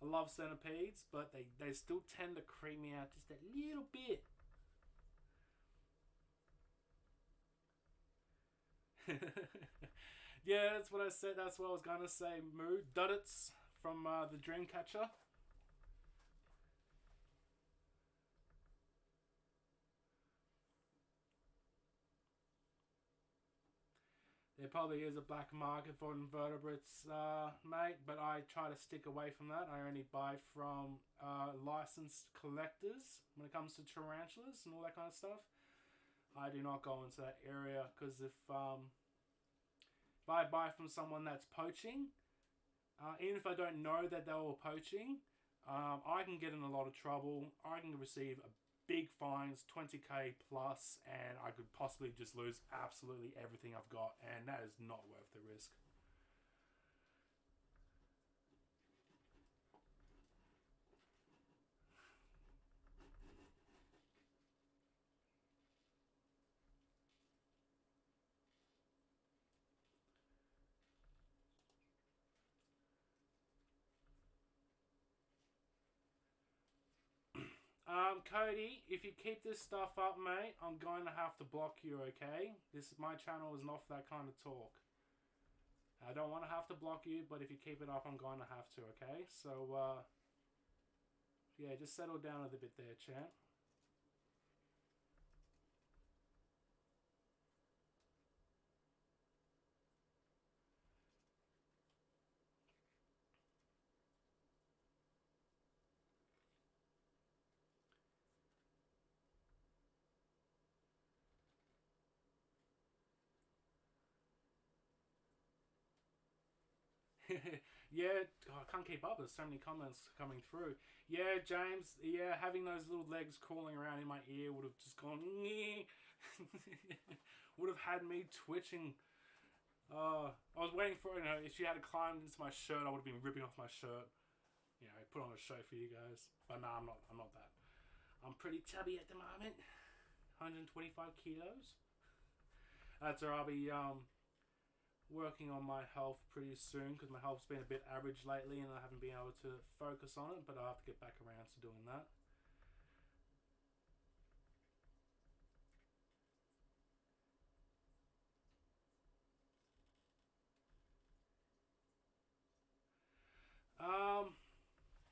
I love centipedes, but they still tend to creep me out just a little bit. Yeah, that's what I said. That's what I was gonna say. Moo Duddits from the Dreamcatcher. There probably is a black market for invertebrates, mate, but I try to stick away from that. I only buy from licensed collectors when it comes to tarantulas and all that kind of stuff. I do not go into that area because if I buy from someone that's poaching, even if I don't know that they were poaching, I can get in a lot of trouble. I can receive a big fines, 20k plus, and I could possibly just lose absolutely everything I've got, and that is not worth the risk. Cody, if you keep this stuff up, mate, I'm going to have to block you, okay? My channel is not for that kind of talk. I don't want to have to block you, but if you keep it up, I'm going to have to, okay? So, yeah, just settle down a little bit there, champ. Yeah, I can't keep up. There's so many comments coming through. Yeah, James. Yeah, having those little legs crawling around in my ear would have just gone. Would have had me twitching. I was waiting for if she had climbed into my shirt, I would have been ripping off my shirt. Put on a show for you guys. But no, I'm not. I'm not that. I'm pretty chubby at the moment. 125 kilos. That's where I'll be working on my health pretty soon because my health's been a bit average lately and I haven't been able to focus on it, but I'll have to get back around to doing that.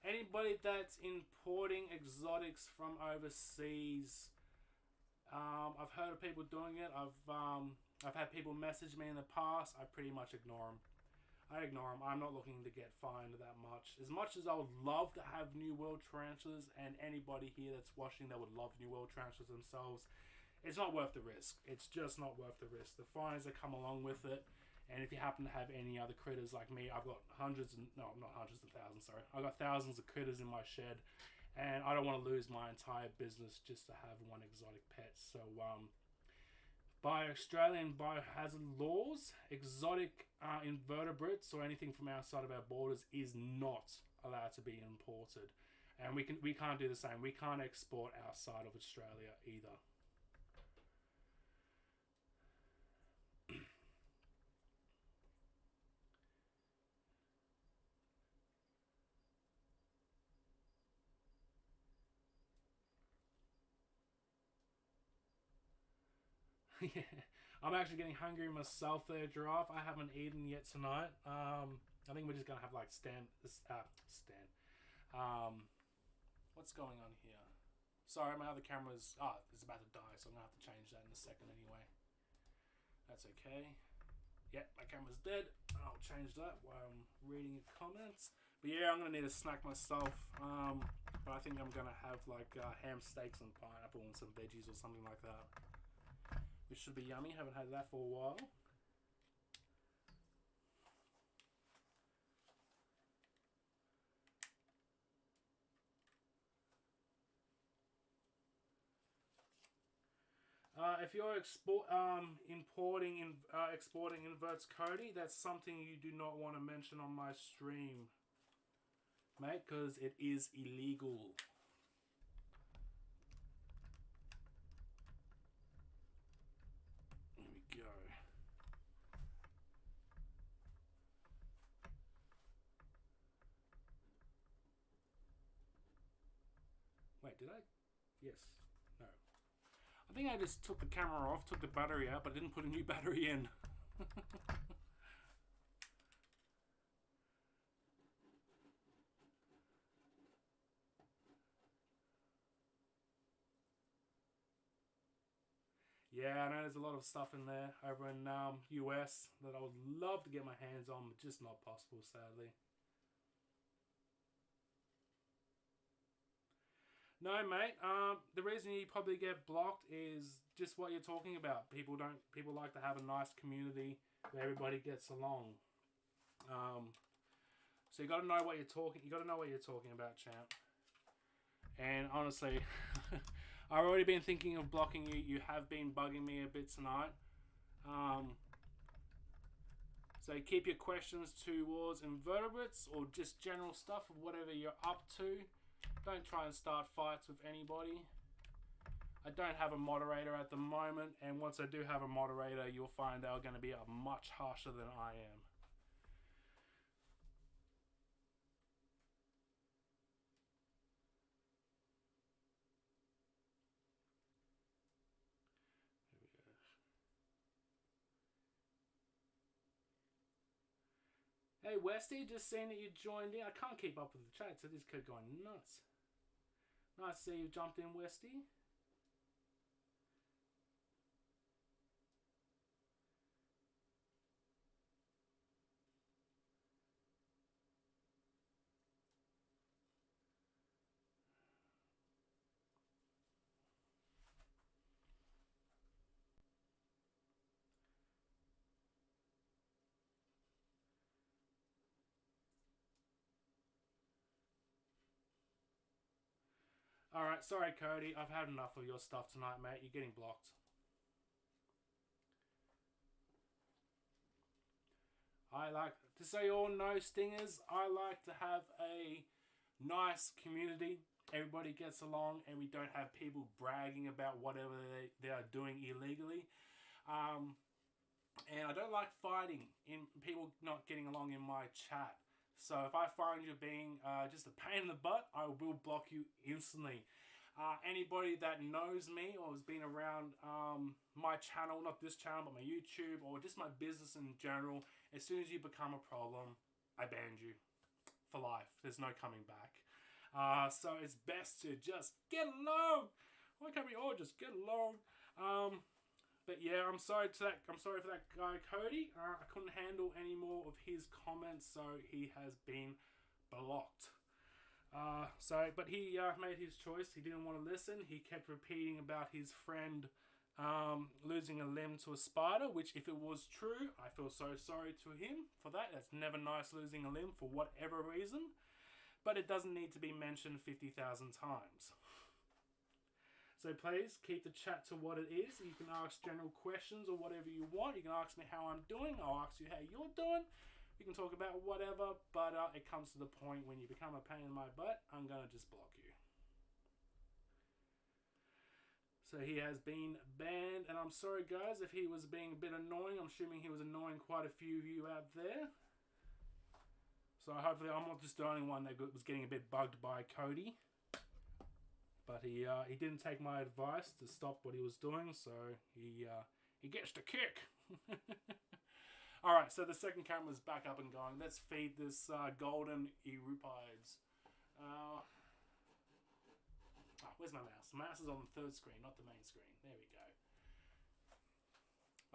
Anybody that's importing exotics from overseas, I've heard of people doing it. I've had people message me in the past. I pretty much ignore them. I ignore them. I'm not looking to get fined that much. As much as I would love to have New World tarantulas, and anybody here that's watching that would love New World tarantulas themselves, it's not worth the risk. It's just not worth the risk. The fines that come along with it, and if you happen to have any other critters like me, I've got hundreds and no, not hundreds of thousands. Sorry, I've got thousands of critters in my shed, and I don't want to lose my entire business just to have one exotic pet. So, by Australian biohazard laws, exotic invertebrates or anything from outside of our borders is not allowed to be imported, and we can't do the same. We can't export outside of Australia either. Yeah. I'm actually getting hungry myself there, Giraffe. I haven't eaten yet tonight. I think we're just gonna have like what's going on here? Sorry, my other camera's is about to die, so I'm gonna have to change that in a second anyway. That's okay. Yep, my camera's dead. I'll change that while I'm reading your comments. But yeah, I'm gonna need a snack myself. But I think I'm gonna have like ham steaks and pineapple and some veggies or something like that. Which should be yummy. Haven't had that for a while. If you're exporting inverts, Cody, that's something you do not want to mention on my stream, mate, because it is illegal. There we go. Wait, did I? Yes. No. I think I just took the camera off, took the battery out, but didn't put a new battery in. Yeah, I know there's a lot of stuff in there over in US that I would love to get my hands on, but just not possible, sadly. No, mate. The reason you probably get blocked is just what you're talking about. People like to have a nice community where everybody gets along. So you got to know what you're talking. You got to know what you're talking about, champ. And honestly, I've already been thinking of blocking you. You have been bugging me a bit tonight. So keep your questions towards invertebrates or just general stuff of whatever you're up to. Don't try and start fights with anybody. I don't have a moderator at the moment, and once I do have a moderator, you'll find they're going to be much harsher than I am. Hey Westy, just seeing that you joined in. I can't keep up with the chat, so this could go nuts. Nice to see you jumped in, Westy. Alright, sorry Cody, I've had enough of your stuff tonight, mate. You're getting blocked. I like to say all no stingers. I like to have a nice community. Everybody gets along and we don't have people bragging about whatever they are doing illegally. And I don't like fighting in people not getting along in my chat. So if I find you being just a pain in the butt, I will block you instantly. Anybody that knows me or has been around my channel, not this channel, but my YouTube or just my business in general, as soon as you become a problem, I banned you for life. There's no coming back. So it's best to just get along. Why can't we all just get along? But yeah, I'm sorry for that guy Cody. I couldn't handle any more of his comments, so he has been blocked. But he made his choice. He didn't want to listen. He kept repeating about his friend losing a limb to a spider, which if it was true, I feel so sorry to him for that. It's never nice losing a limb for whatever reason, but it doesn't need to be mentioned 50,000 times. So please keep the chat to what it is. You can ask general questions or whatever you want. You can ask me how I'm doing. I'll ask you how you're doing. We can talk about whatever, but it comes to the point when you become a pain in my butt, I'm going to just block you. So he has been banned, and I'm sorry guys if he was being a bit annoying. I'm assuming he was annoying quite a few of you out there. So hopefully I'm not just the only one that was getting a bit bugged by Cody. But he didn't take my advice to stop what he was doing, so he gets to kick. Alright, so the second camera's back up and going. Let's feed this golden Erupides. Where's my mouse? The mouse is on the third screen, not the main screen. There we go.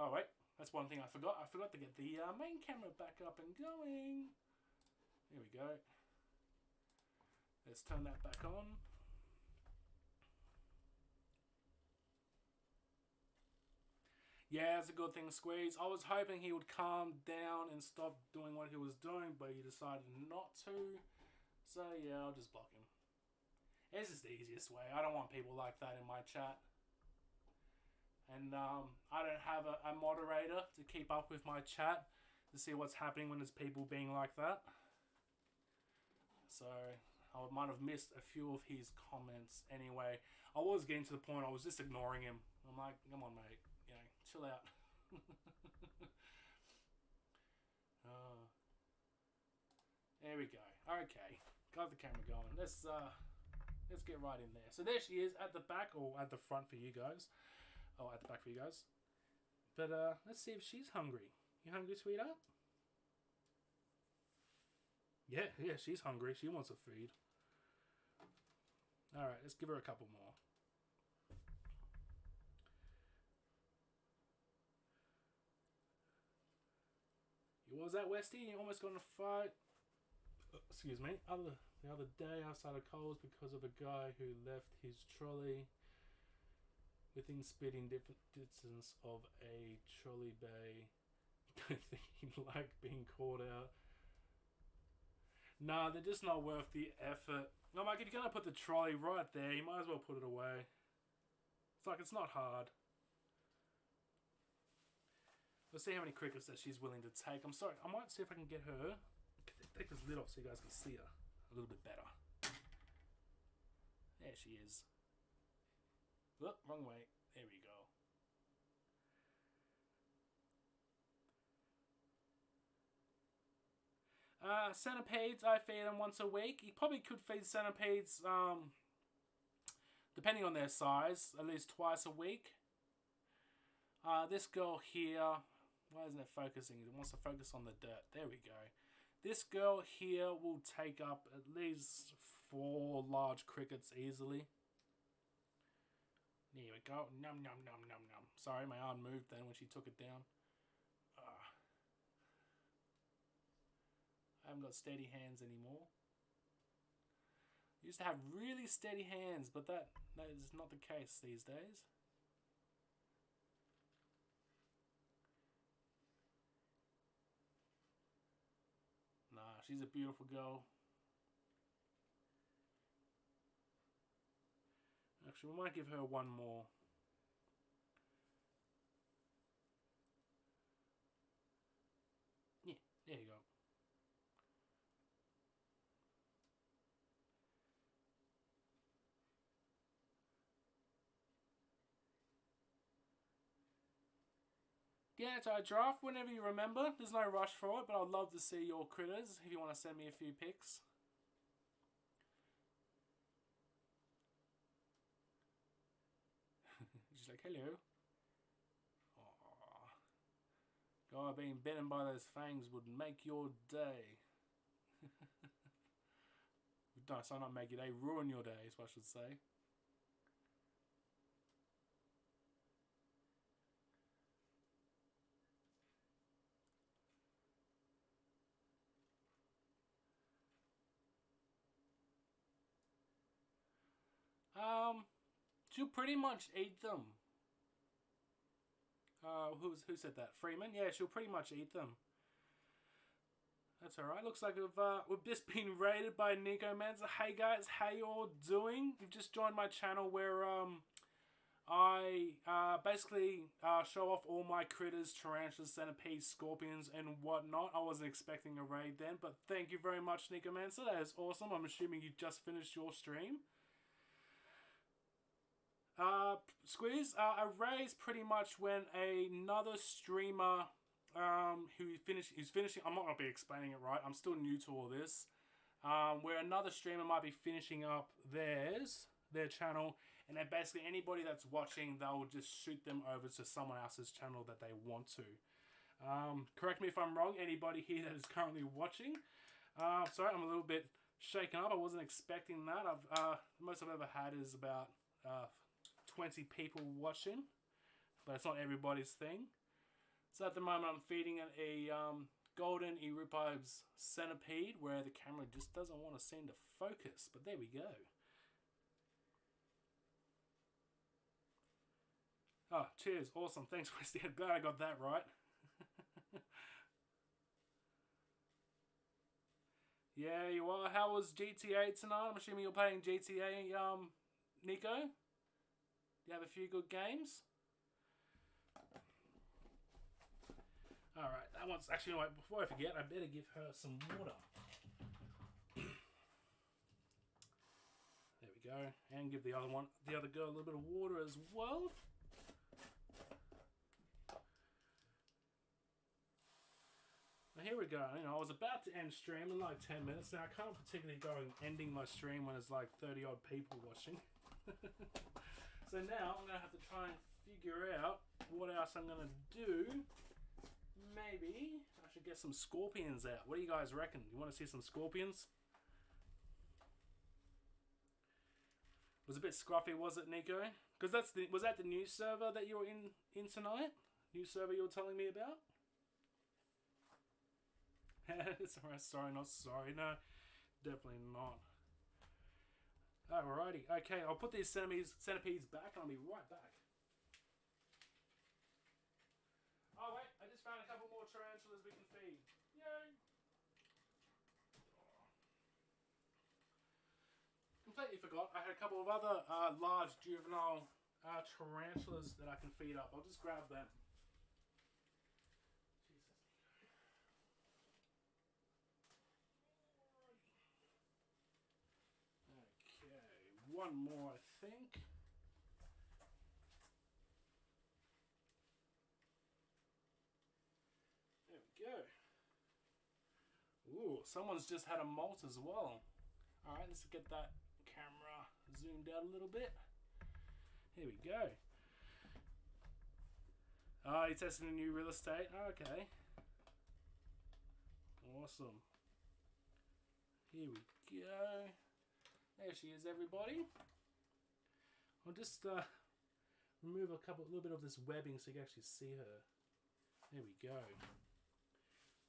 Oh wait, that's one thing I forgot. I forgot to get the main camera back up and going. There we go. Let's turn that back on. Yeah, it's a good thing, Squeeze. I was hoping he would calm down and stop doing what he was doing, but he decided not to. So yeah, I'll just block him. It's just the easiest way. I don't want people like that in my chat. And I don't have a moderator to keep up with my chat to see what's happening when there's people being like that. So I might have missed a few of his comments anyway. I was getting to the point I was just ignoring him. I'm like, come on, mate. Chill out. There we go. Okay. Got the camera going. Let's let's get right in there. So there she is at the back, or at the front for you guys. Oh, at the back for you guys. But let's see if she's hungry. You hungry, sweetheart? Yeah, she's hungry. She wants a feed. Alright, let's give her a couple more. What was that, Westy? You almost got in a fight. Excuse me. The other day outside of Coles because of a guy who left his trolley within spitting distance of a trolley bay. Don't think he liked being called out. Nah, they're just not worth the effort. I'm like, if you're gonna put the trolley right there, you might as well put it away. It's like, it's not hard. Let's see how many crickets that she's willing to take. I'm sorry, I might see if I can get her. Take this lid off so you guys can see her a little bit better. There she is. Look, wrong way. There we go. Centipedes, I feed them once a week. You probably could feed centipedes, depending on their size, at least twice a week. This girl here, why isn't it focusing? It wants to focus on the dirt. There we go. This girl here will take up at least 4 large crickets easily. There we go. Num, num, num, num, num. Sorry, my arm moved then when she took it down. I haven't got steady hands anymore. I used to have really steady hands, but that is not the case these days. Nah, she's a beautiful girl. Actually, we might give her one more. Yeah, there you go. Yeah, so I draft whenever you remember. There's no rush for it, but I'd love to see your critters if you want to send me a few pics. She's like, hello. Aww. God, being bitten by those fangs would make your day. No, so not make your day, ruin your day, is what I should say. She'll pretty much eat them. Who said that? Freeman? Yeah, she'll pretty much eat them. That's alright. Looks like we've just been raided by Nico Manza. Hey guys, how you all doing? You've just joined my channel where I basically show off all my critters, tarantulas, centipedes, scorpions, and whatnot. I wasn't expecting a raid then, but thank you very much, Nico Manza. That is awesome. I'm assuming you just finished your stream. Squeeze, a raid's pretty much when another streamer who's finishing, I'm not going to be explaining it right, I'm still new to all this, where another streamer might be finishing up their channel, and then basically anybody that's watching, they'll just shoot them over to someone else's channel that they want to. Correct me if I'm wrong, anybody here that is currently watching. Sorry, I'm a little bit shaken up. I wasn't expecting that. The most I've ever had is about 20 people watching, but it's not everybody's thing. So at the moment I'm feeding a golden Euripibes centipede where the camera just doesn't want to seem to focus, but there we go. Oh, cheers. Awesome. Thanks, Westy. I'm glad I got that right. Yeah, you are. How was GTA tonight? I'm assuming you're playing GTA, Nico? You have a few good games? Alright, that one's actually, wait, before I forget, I better give her some water. There we go. And give the other girl a little bit of water as well. here we go. You know, I was about to end stream in like 10 minutes. Now, I can't particularly go and ending my stream when there's like 30-odd people watching. So now, I'm going to have to try and figure out what else I'm going to do. Maybe I should get some scorpions out. What do you guys reckon? You want to see some scorpions? It was a bit scruffy, was it, Nico? Because was that the new server that you were in tonight? New server you were telling me about? Sorry, not sorry. No, definitely not. Alrighty. Okay, I'll put these centipedes back and I'll be right back. Oh wait, I just found a couple more tarantulas we can feed. Yay! Completely forgot. I had a couple of other large juvenile tarantulas that I can feed up. I'll just grab them. One more, I think. There we go. Ooh, someone's just had a molt as well. Alright, let's get that camera zoomed out a little bit. Here we go. Oh, you're testing a new real estate? Okay. Awesome. Here we go. There she is, everybody. I'll just remove a little bit of this webbing so you can actually see her. There we go.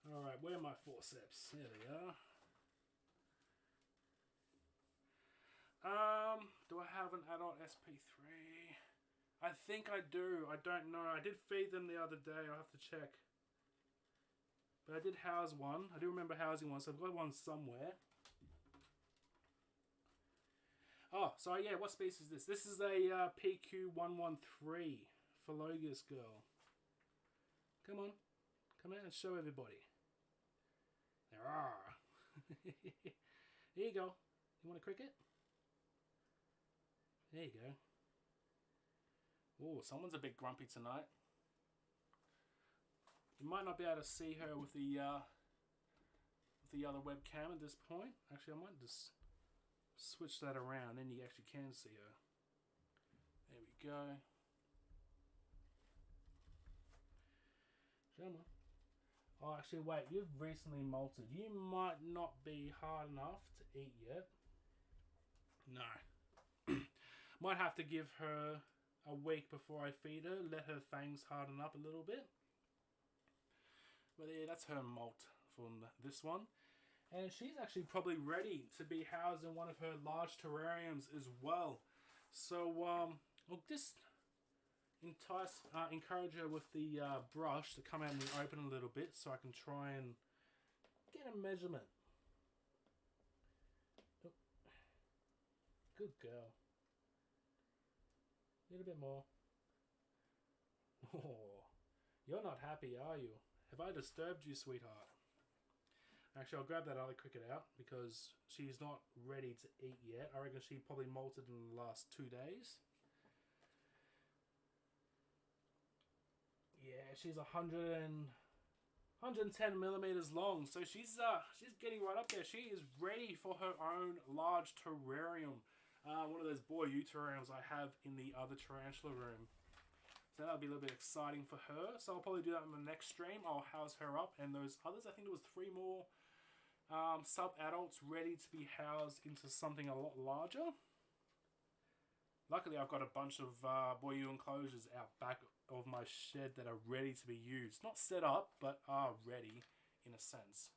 Alright, where are my forceps? There they are. Do I have an adult SP3? I think I do. I don't know. I did feed them the other day. I'll have to check. But I did house one. I do remember housing one, so I've got one somewhere. Oh, sorry, yeah, what species is this? This is a PQ113 Floagus girl. Come on. Come out and show everybody. There are. Here you go. You want a cricket? There you go. Oh, someone's a bit grumpy tonight. You might not be able to see her with the other webcam at this point. Actually, I might just switch that around, then you actually can see her. There we go. Come on. Oh, actually, wait. You've recently molted. You might not be hard enough to eat yet. No. Might have to give her a week before I feed her. Let her fangs harden up a little bit. But yeah, that's her molt from this one. And she's actually probably ready to be housed in one of her large terrariums as well. So, we'll just encourage her with the brush to come out in the open a little bit so I can try and get a measurement. Oh. Good girl. A little bit more. Oh, you're not happy, are you? Have I disturbed you, sweetheart? Actually, I'll grab that other cricket out because she's not ready to eat yet. I reckon she probably molted in the last 2 days. Yeah, she's 110 millimeters long, so she's getting right up there. She is ready for her own large terrarium. One of those Boyu terrariums I have in the other tarantula room. So that'll be a little bit exciting for her. So I'll probably do that in the next stream. I'll house her up, and those others, I think there was 3 more sub-adults ready to be housed into something a lot larger. Luckily, I've got a bunch of Boyu enclosures out back of my shed that are ready to be used. Not set up, but are ready in a sense.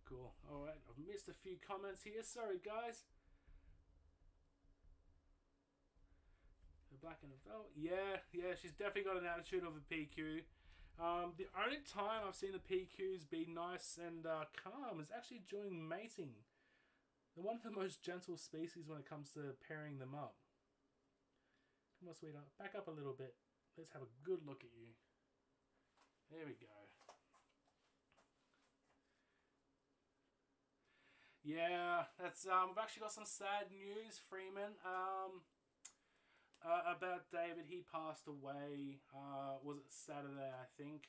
Cool. Alright, I've missed a few comments here. Sorry, guys. The black and the velvet. Yeah, she's definitely got an attitude of a PQ. The only time I've seen the PQs be nice and calm is actually during mating. They're one of the most gentle species when it comes to pairing them up. Come on, sweetheart. Back up a little bit. Let's have a good look at you. There we go. Yeah, that's we've actually got some sad news, Freeman. About David, he passed away. Was it Saturday? I think.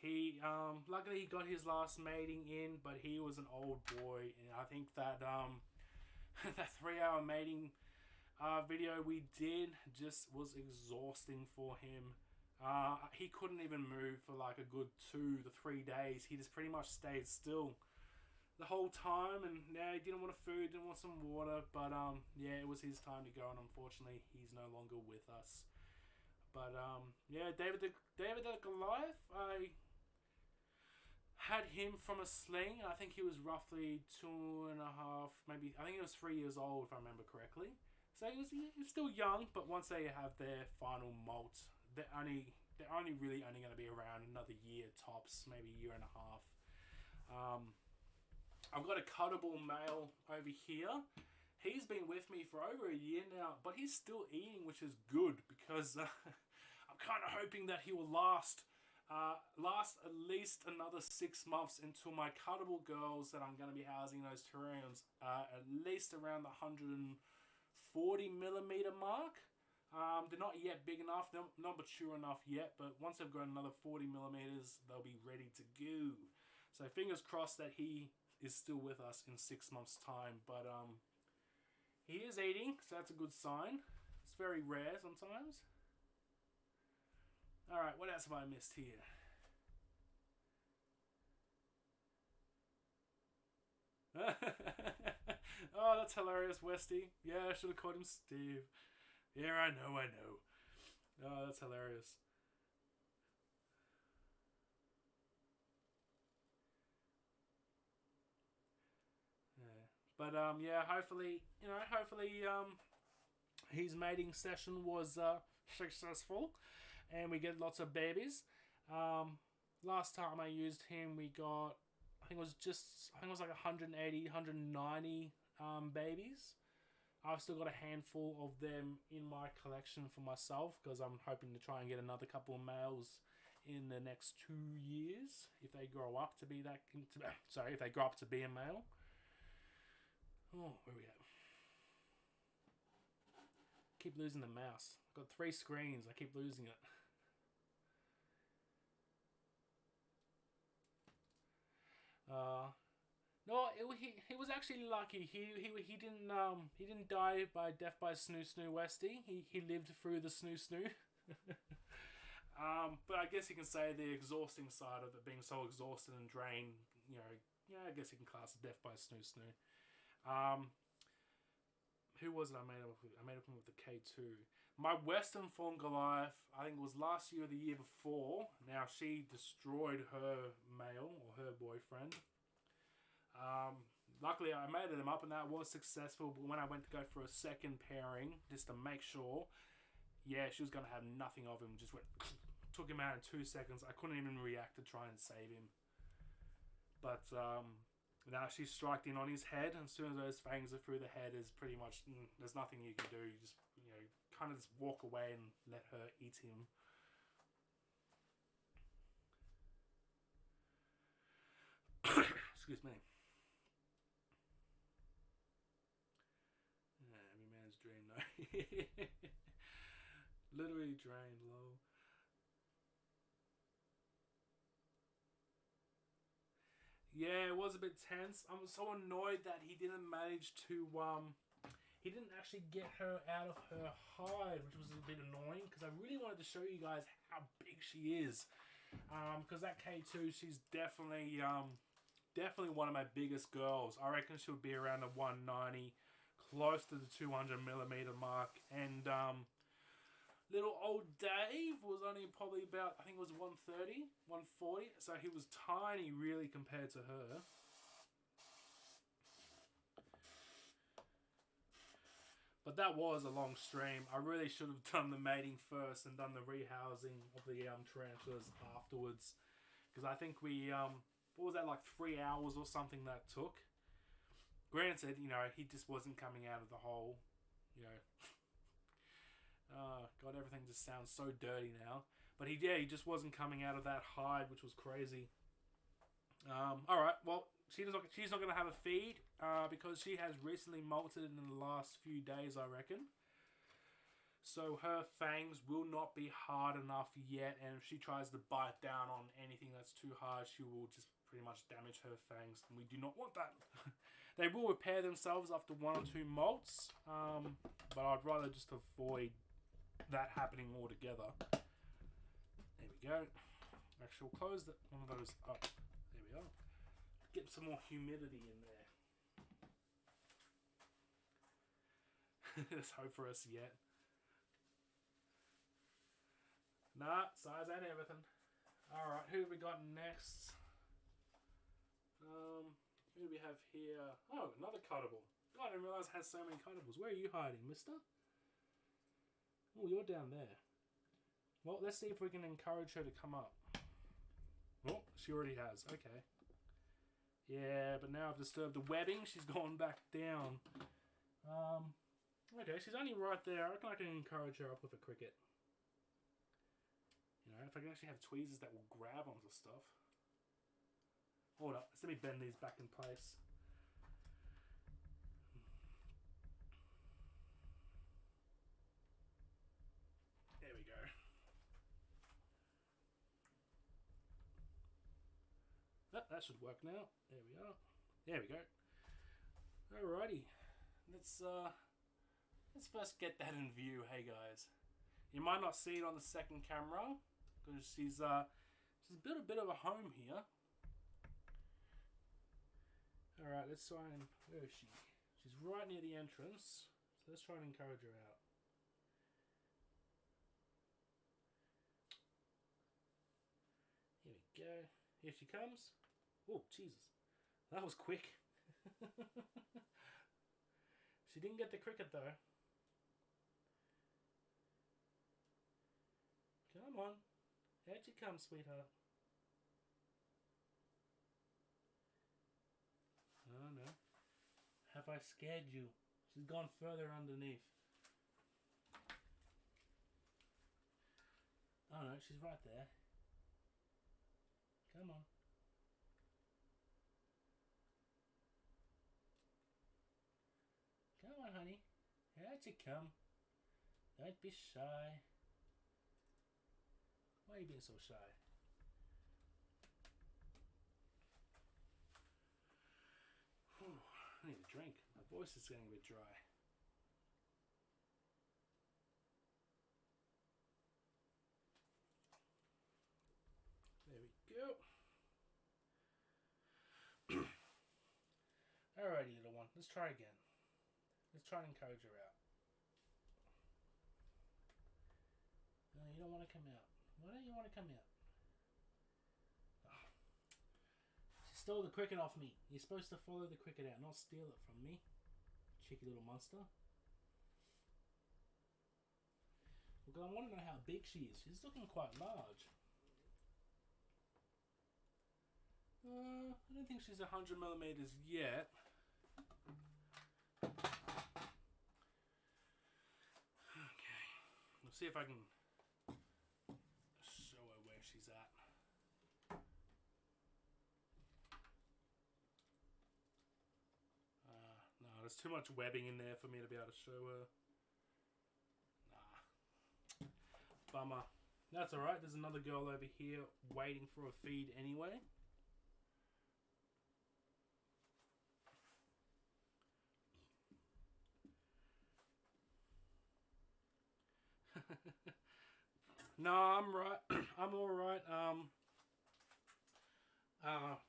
He luckily he got his last mating in, but he was an old boy, and I think that that 3 hour mating video we did just was exhausting for him. He couldn't even move for like a good 2 to 3 days. He just pretty much stayed still the whole time, and yeah, he didn't want food, didn't want some water, but yeah, it was his time to go, and unfortunately, he's no longer with us. But yeah, David the Goliath, I had him from a sling. I think he was roughly 2.5, maybe. I think he was 3 years old, if I remember correctly. So he was still young, but once they have their final molt, they're only really going to be around another year tops, maybe a year and a half. I've got a cuttable male over here. He's been with me for over a year now, but he's still eating, which is good because I'm kind of hoping that he will last at least another 6 months until my cuttable girls that I'm going to be housing in those terrariums are at least around the 140 millimeter mark. They're not yet big enough, they're not mature enough yet, but once they've grown another 40 millimeters, they'll be ready to go. So fingers crossed that he is still with us in 6 months' time. But he is eating, so that's a good sign. It's very rare sometimes. Alright, what else have I missed here? Oh, that's hilarious, Westy. Yeah, I should have called him Steve. Yeah, I know. Oh, that's hilarious. But yeah, hopefully, his mating session was successful, and we get lots of babies. Last time I used him, we got, I think it was like 180, 190 babies. I've still got a handful of them in my collection for myself because I'm hoping to try and get another couple of males in the next 2 years if they grow up to be if they grow up to be a male. Oh, where are we at? Keep losing the mouse. I've got 3 screens. I keep losing it. No, he was actually lucky. He didn't die by death by snoo Westy. He lived through the snoo. But I guess you can say the exhausting side of it, being so exhausted and drained. I guess you can class it death by snoo. Who was it I made up with? I made up with the K2. My Western Fawn Goliath, I think it was last year or the year before. Now, she destroyed her male, or her boyfriend. Luckily, I mated him up, and that was successful. But when I went to go for a second pairing, just to make sure, yeah, she was going to have nothing of him. Just took him out in 2 seconds. I couldn't even react to try and save him. But now she struck in on his head, and as soon as those fangs are through the head, is pretty much there's nothing you can do. You just kind of just walk away and let her eat him. Excuse me. Yeah, every man's dream, no. Literally drained low. Yeah, it was a bit tense. I'm so annoyed that he didn't manage to he didn't actually get her out of her hide, which was a bit annoying because I really wanted to show you guys how big she is. Because that K2, she's definitely one of my biggest girls. I reckon she'll be around the 190, close to the 200 millimeter mark. And little old Dave was only probably about, I think it was 130, 140. So he was tiny really compared to her. But that was a long stream. I really should have done the mating first and done the rehousing of the tarantulas afterwards. Because I think we, what was that, like 3 hours or something that took? Granted, he just wasn't coming out of the hole. God, everything just sounds so dirty now. But he just wasn't coming out of that hide, which was crazy. Alright, well, she's not going to have a feed because she has recently molted in the last few days, I reckon. So her fangs will not be hard enough yet, and if she tries to bite down on anything that's too hard, she will just pretty much damage her fangs, and we do not want that. They will repair themselves after 1 or 2 molts, but I'd rather just avoid that happening altogether. There we go. Actually, we'll close one of those up. There we go. Get some more humidity in there. There's hope for us yet. Nah, size ain't everything. Alright, who have we got next? Who do we have here? Oh, another cuttable. God, I didn't realise it has so many cuttables. Where are you hiding, mister? Oh, you're down there. Well, let's see if we can encourage her to come up. Oh, she already has. Okay. Yeah, but now I've disturbed the webbing. She's gone back down. Okay, she's only right there. I reckon I can encourage her up with a cricket. You know, if I can actually have tweezers that will grab onto stuff. Hold up, let me bend these back in place. There we go. Oh, that should work now. There we are. There we go. Alrighty. Let's first get that in view, hey guys. You might not see it on the second camera, because she's built a bit of a home here. Alright, let's try and... Where is she? She's right near the entrance. So let's try and encourage her out. Here we go. Here she comes. Oh, Jesus. That was quick. She didn't get the cricket though. Come on. How'd you come, sweetheart? Oh no. Have I scared you? She's gone further underneath. Oh no, she's right there. Come on. Come on, honey. How'd you come? Don't be shy. Why are you being so shy? Whew, I need a drink. My voice is getting a bit dry. There we go. Alrighty, little one. Let's try again. Let's try and encourage her out. No, you don't want to come out. Why don't you want to come out? Oh. She stole the cricket off me. You're supposed to follow the cricket out, not steal it from me. Cheeky little monster. Because I want to know how big she is. She's looking quite large. I don't think she's 100 millimeters yet. Okay. We'll see if I can show her where she's at. No, there's too much webbing in there for me to be able to show her. Nah. Bummer. That's alright, there's another girl over here waiting for a feed anyway. No, I'm right. I'm alright.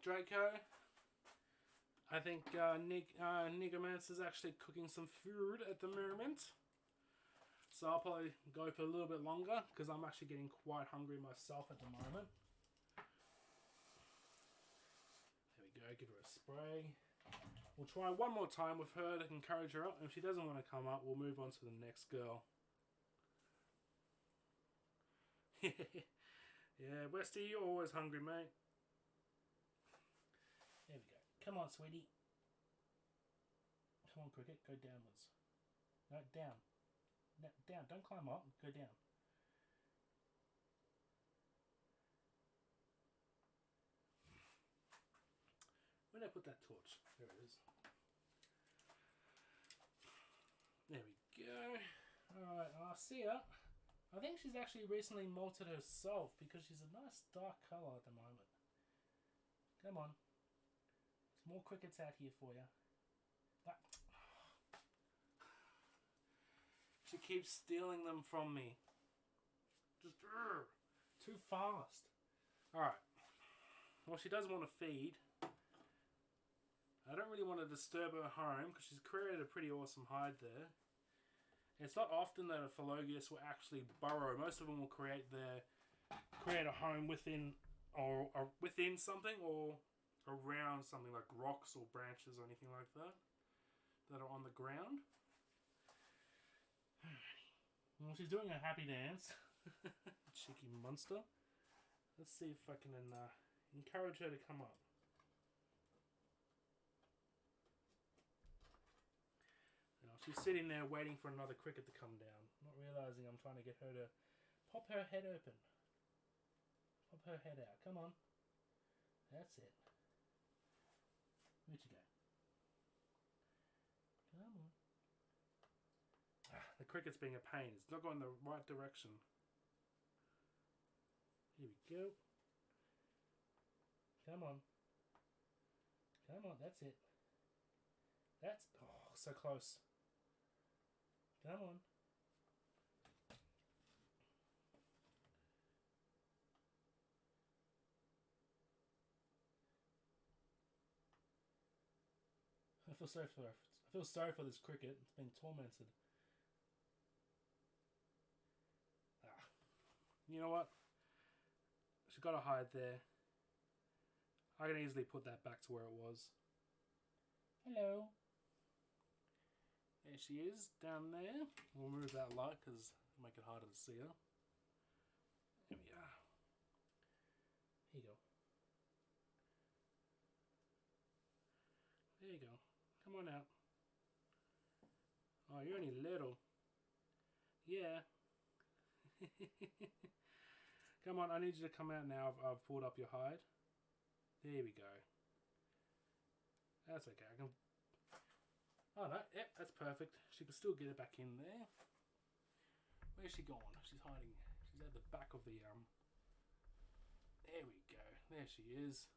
Draco, I think Nigomancer's actually cooking some food at the moment. So I'll probably go for a little bit longer because I'm actually getting quite hungry myself at the moment. There we go, give her a spray. We'll try one more time with her to encourage her up. And if she doesn't want to come up, we'll move on to the next girl. Yeah, Westy, you're always hungry, mate. There we go. Come on, sweetie. Come on, cricket. Go downwards. No, down. No, down. Don't climb up. Go down. Where did I put that torch? There it is. There we go. Alright, see ya. I think she's actually recently molted herself because she's a nice dark colour at the moment. Come on. There's more crickets out here for you. That... She keeps stealing them from me. Just too fast. Alright. Well, she does want to feed. I don't really want to disturb her home because she's created a pretty awesome hide there. It's not often that a Floagus will actually burrow. Most of them will create a home within or within something or around something like rocks or branches or anything like that are on the ground. Well, she's doing a happy dance. Cheeky monster. Let's see if I can encourage her to come up. She's sitting there waiting for another cricket to come down, not realising I'm trying to get her to pop her head open. Pop her head out. Come on. That's it. Where'd you go? Come on. The cricket's being a pain. It's not going the right direction. Here we go. Come on. Come on, that's it. That's... Oh, so close. Come on. I feel sorry for this cricket. It's being tormented. You know what? She's got to hide there. I can easily put that back to where it was. Hello. There she is, down there. We'll move that light because it'll make it harder to see her. There we are. Here you go. There you go. Come on out. Oh, you're only little. Yeah. Come on, I need you to come out now. I've pulled up your hide. There we go. That's okay. I can... Oh no, yep, that's perfect. She can still get it back in there. Where's she gone? She's hiding. She's at the back of the There we go. There she is.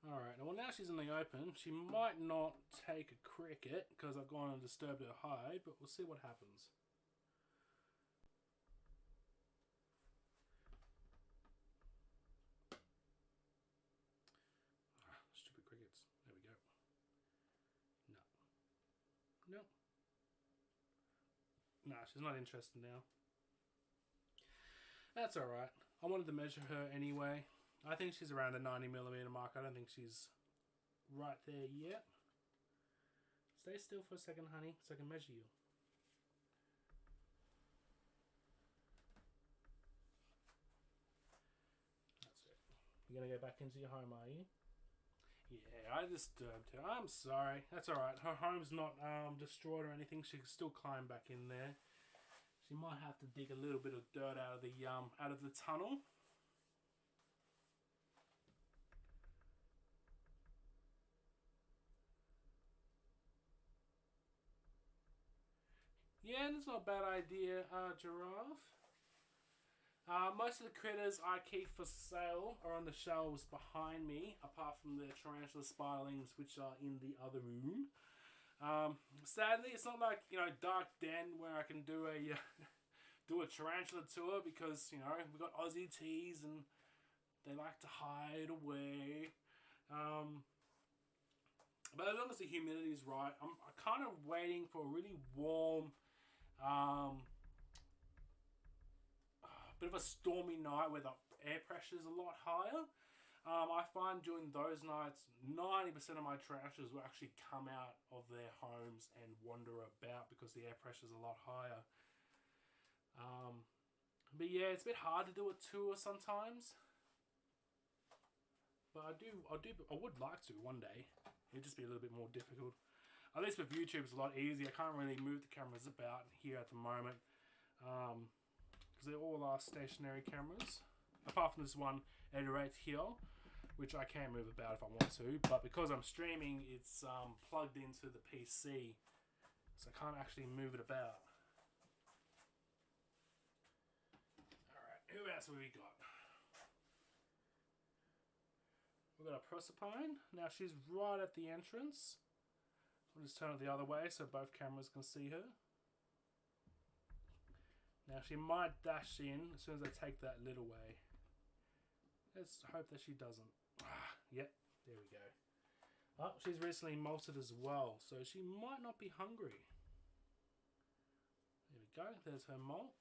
Alright, well now she's in the open. She might not take a cricket because I've gone and disturbed her hide, but we'll see what happens. Stupid crickets. There we go. No. Nah, she's not interested now. That's alright. I wanted to measure her anyway. I think she's around the 90mm mark. I don't think she's right there yet. Stay still for a second, honey, so I can measure you. That's it. You're going to go back into your home, are you? Yeah, I disturbed her. I'm sorry. That's alright. Her home's not destroyed or anything. She can still climb back in there. She might have to dig a little bit of dirt out of the tunnel. Yeah, that's not a bad idea, Giraffe. Most of the critters I keep for sale are on the shelves behind me, apart from the tarantula spiderlings, which are in the other room. Sadly, it's not like, Dark Den where I can do a do a tarantula tour because, we've got Aussie teas and they like to hide away. But as long as the humidity is right, I'm kind of waiting for a really warm, bit of a stormy night where the air pressure is a lot higher. I find during those nights, 90% of my tarantulas will actually come out of their homes and wander about because the air pressure is a lot higher. But yeah, it's a bit hard to do a tour sometimes. But I would like to one day. It'd just be a little bit more difficult. At least with YouTube, it's a lot easier. I can't really move the cameras about here at the moment. Because they all are stationary cameras. Apart from this one, 808 here, which I can move about if I want to, but because I'm streaming, it's plugged into the PC, so I can't actually move it about. Alright, who else have we got? We've got a Proserpine. Now she's right at the entrance. We'll just turn it the other way so both cameras can see her. Now she might dash in as soon as I take that lid away. Let's hope that she doesn't. Yep, there we go. Oh, she's recently molted as well, so she might not be hungry. There we go, there's her molt.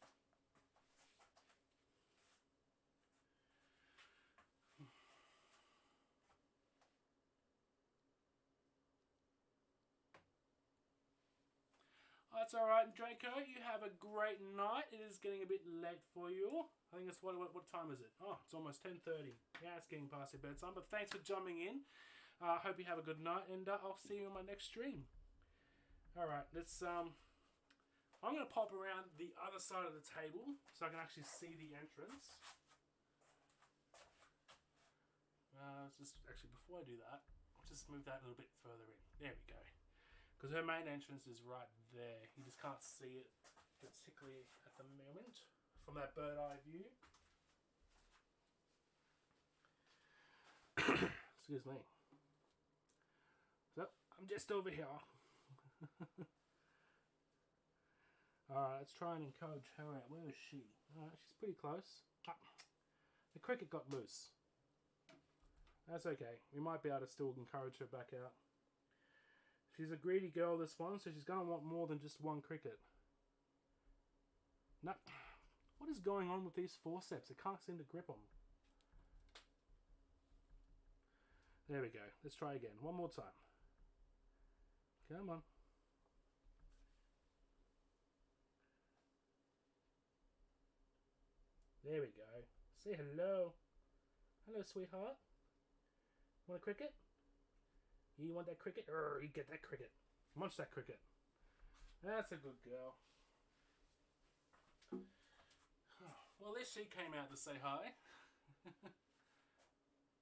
That's alright, Draco. You have a great night. It is getting a bit late for you. I think it's what time is it? Oh, it's almost 10:30. Yeah, it's getting past your bedtime. But thanks for jumping in. I hope you have a good night, and I'll see you in my next stream. Alright, let's I'm gonna pop around the other side of the table so I can actually see the entrance. Just actually before I do that, I'll just move that a little bit further in. There we go. Because her main entrance is right there. You just can't see it particularly at the moment from that bird eye view. Excuse me. So, I'm just over here. Alright, let's try and encourage her out. Where is she? Alright, she's pretty close. The cricket got loose. That's okay. We might be able to still encourage her back out. She's a greedy girl, this one, so she's going to want more than just one cricket. No. What is going on with these forceps? I can't seem to grip them. There we go. Let's try again. One more time. Come on. There we go. Say hello. Hello, sweetheart. Want a cricket? You want that cricket? You get that cricket. Munch that cricket. That's a good girl. Well, at least she came out to say hi.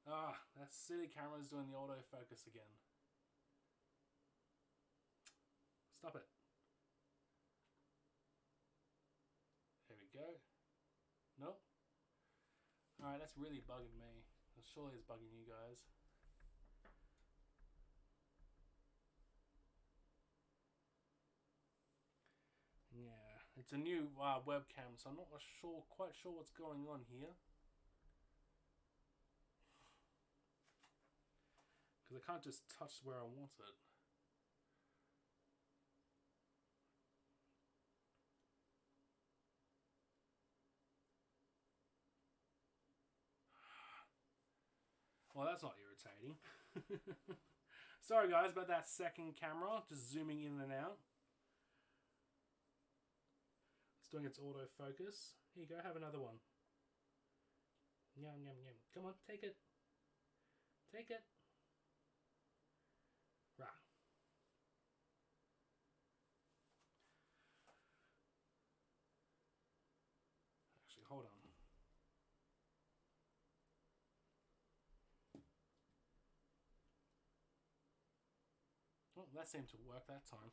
That silly camera's doing the autofocus again. Stop it. There we go. Nope. Alright, that's really bugging me. Surely it's bugging you guys. Yeah, it's a new webcam, so I'm not quite sure what's going on here. Because I can't just touch where I want it. Well, that's not irritating. Sorry guys about that second camera, just zooming in and out. It's doing its autofocus. Here you go, have another one. Yum, yum, yum. Come on, take it. Take it. Rah. Actually, hold on. Oh, that seemed to work that time.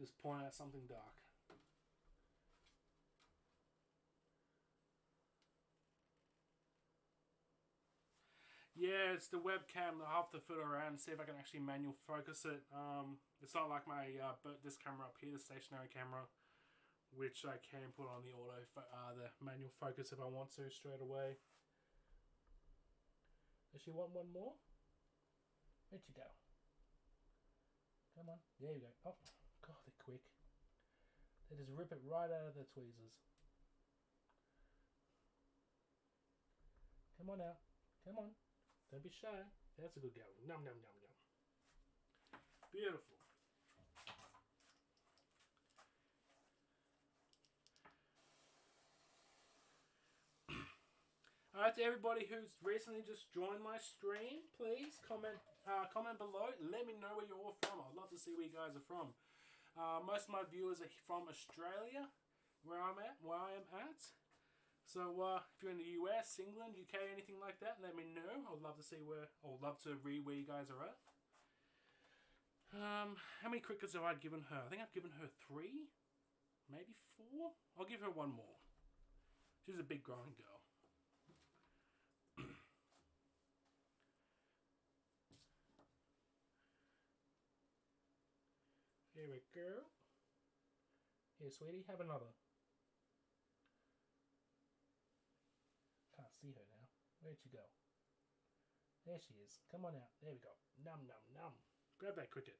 Just point out something dark. Yeah, it's the webcam. I'll have to fiddle around and see if I can actually manual focus it. It's not like my this camera up here, the stationary camera, which I can put on the the manual focus if I want to straight away. Does she want one more? Where'd you go? Come on, there you go. Oh, God, they're quick. They just rip it right out of the tweezers. Come on out. Come on. Don't be shy. That's a good girl. Nom, nom, nom, nom. Beautiful. Alright, to everybody who's recently just joined my stream, please comment below. Let me know where you're all from. I'd love to see where you guys are from. Most of my viewers are from Australia, where I am at. So if you're in the US, England, UK, anything like that, let me know. I'd love to see love to read where you guys are at. How many crickets have I given her? I think I've given her 3, maybe 4. I'll give her 1 more. She's a big growing girl. Here we go. Here, sweetie, have another. Can't see her now. Where'd she go? There she is. Come on out. There we go. Num, num, num. Grab that cricket.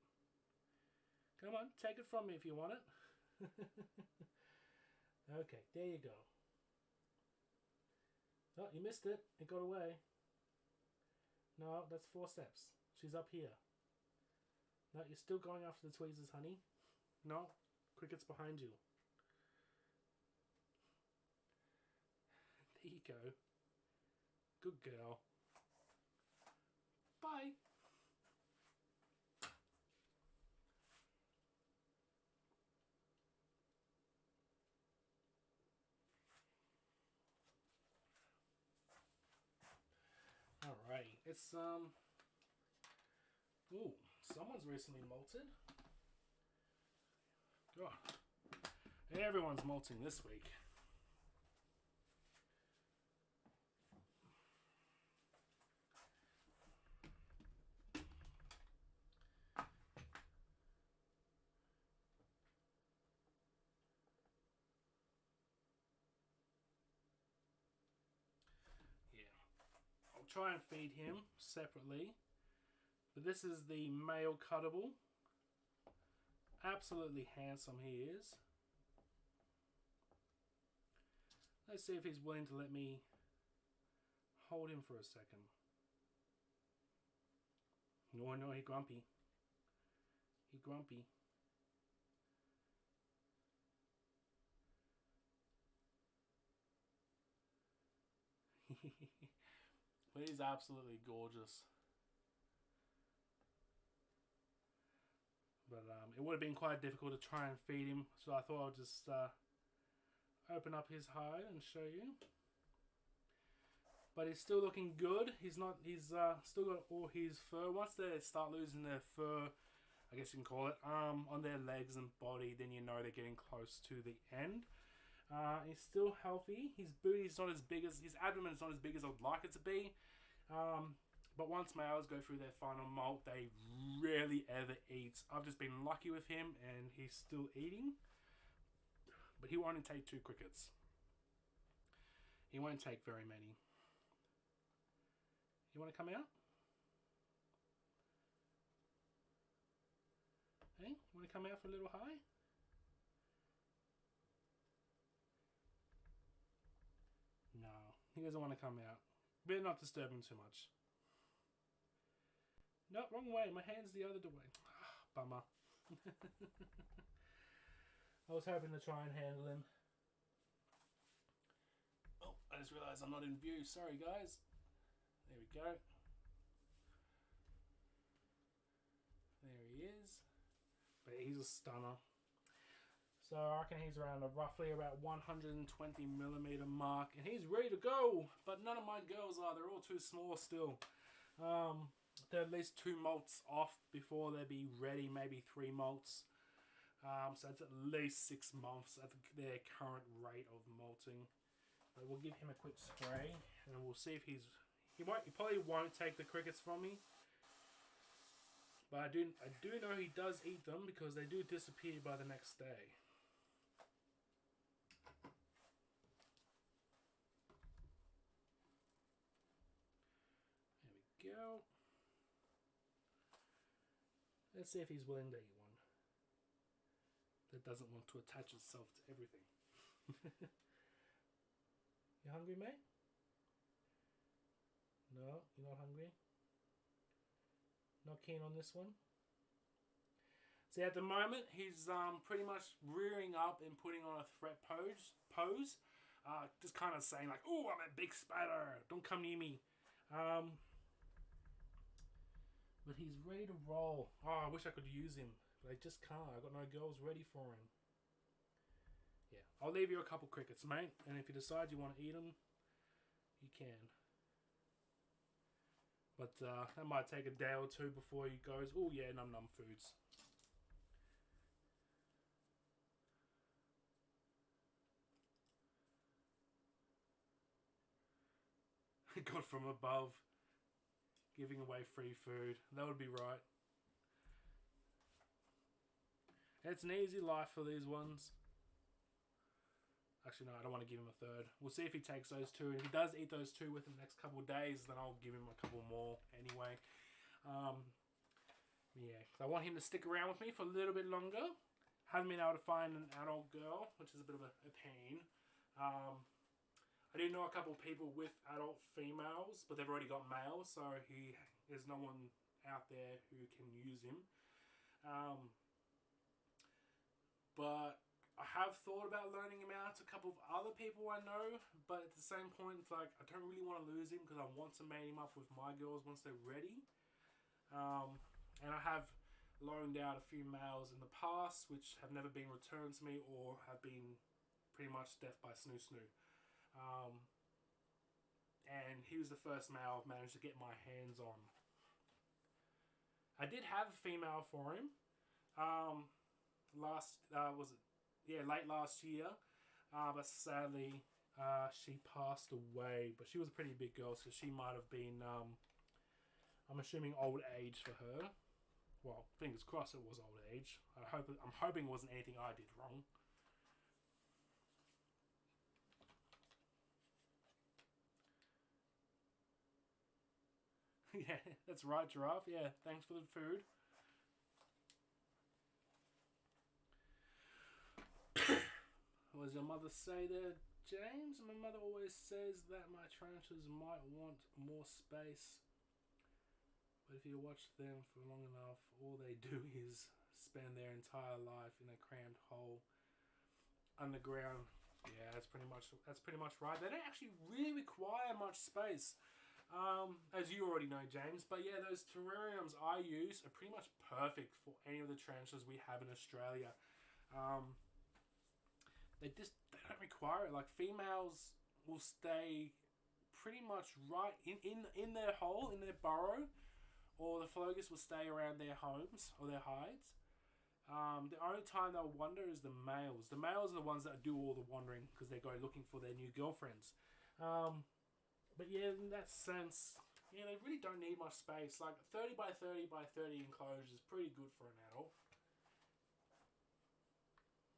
Come on, take it from me if you want it. Okay, there you go. Oh, you missed it. It got away. No, that's 4 steps. She's up here. No, you're still going after the tweezers, honey. No, cricket's behind you. There you go. Good girl. Bye. Alrighty, it's ooh, someone's recently molted. God, everyone's molting this week. Try and feed him separately, but this is the male cuttable. Absolutely handsome he is. Let's see if he's willing to let me hold him for a second. No, he grumpy. He grumpy. But he's absolutely gorgeous. But it would have been quite difficult to try and feed him, so I thought I'll just open up his hide and show you. But he's still looking good. He's still got all his fur. Once they start losing their fur, I guess you can call it, on their legs and body, then you know they're getting close to the end. He's still healthy. His booty's not as big as, his abdomen's not as big as I'd like it to be. But once males go through their final molt, they rarely ever eat. I've just been lucky with him, and he's still eating. But he won't take 2 crickets. He won't take very many. You want to come out? Hey, want to come out for a little high? No, he doesn't want to come out. Better not disturb him too much. No, wrong way. My hand's the other way. Bummer. I was hoping to try and handle him. Oh, I just realised I'm not in view. Sorry, guys. There we go. There he is. But he's a stunner. So I reckon he's around roughly about 120mm mark, and he's ready to go. But none of my girls are. They're all too small still. They're at least 2 molts off before they'll be ready. Maybe 3 molts. So it's at least 6 months at their current rate of molting. But we'll give him a quick spray, and we'll see if he probably won't take the crickets from me. But I do know he does eat them, because they do disappear by the next day. There we go. Let's see if he's willing to eat one that doesn't want to attach itself to everything. You hungry, mate? No, you're not hungry? Not keen on this one? See, at the moment, he's pretty much rearing up and putting on a threat pose. Just kind of saying like, "Oh, I'm a big spider. Don't come near me." But he's ready to roll. Oh, I wish I could use him, but I just can't. I've got no girls ready for him. yeah, I'll leave you a couple crickets, mate. And if you decide you want to eat them, you can. But that might take a day or two before he goes, oh yeah, num num foods. God from above, giving away free food. That would be right. It's an easy life for these ones. Actually, no, I don't want to give him a third. We'll see if he takes those two. If he does eat those two within the next couple of days, then I'll give him a couple more anyway. Yeah, I want him to stick around with me for a little bit longer. Haven't been able to find an adult girl, which is a bit of a pain. I do know a couple of people with adult females, but they've already got males, so there's no one out there who can use him. But I have thought about loaning him out to a couple of other people I know, but at the same point, it's like, I don't really want to lose him because I want to mate him up with my girls once they're ready. And I have loaned out a few males in the past, which have never been returned to me or have been pretty much death by snoo snoo. And he was the first male I've managed to get my hands on. I did have a female for him. Late last year, but sadly she passed away. But she was a pretty big girl, so she might have been I'm assuming old age for her. Well, fingers crossed it was old age. I'm hoping it wasn't anything I did wrong. Yeah, that's right, Giraffe. Yeah, thanks for the food. What does your mother say there, James? My mother always says that my tarantulas might want more space. But if you watch them for long enough, all they do is spend their entire life in a cramped hole underground. Yeah, that's pretty much right. They don't actually really require much space, as you already know, James. But yeah, those terrariums I use are pretty much perfect for any of the tarantulas we have in Australia. They don't require it. Like, females will stay pretty much right in their hole, in their burrow, or the Floagus will stay around their homes or their hides. The only time they'll wander is the males. The males are the ones that do all the wandering because they go looking for their new girlfriends. But yeah, in that sense, yeah, they really don't need much space. Like 30 by 30 by 30 enclosure is pretty good for an adult.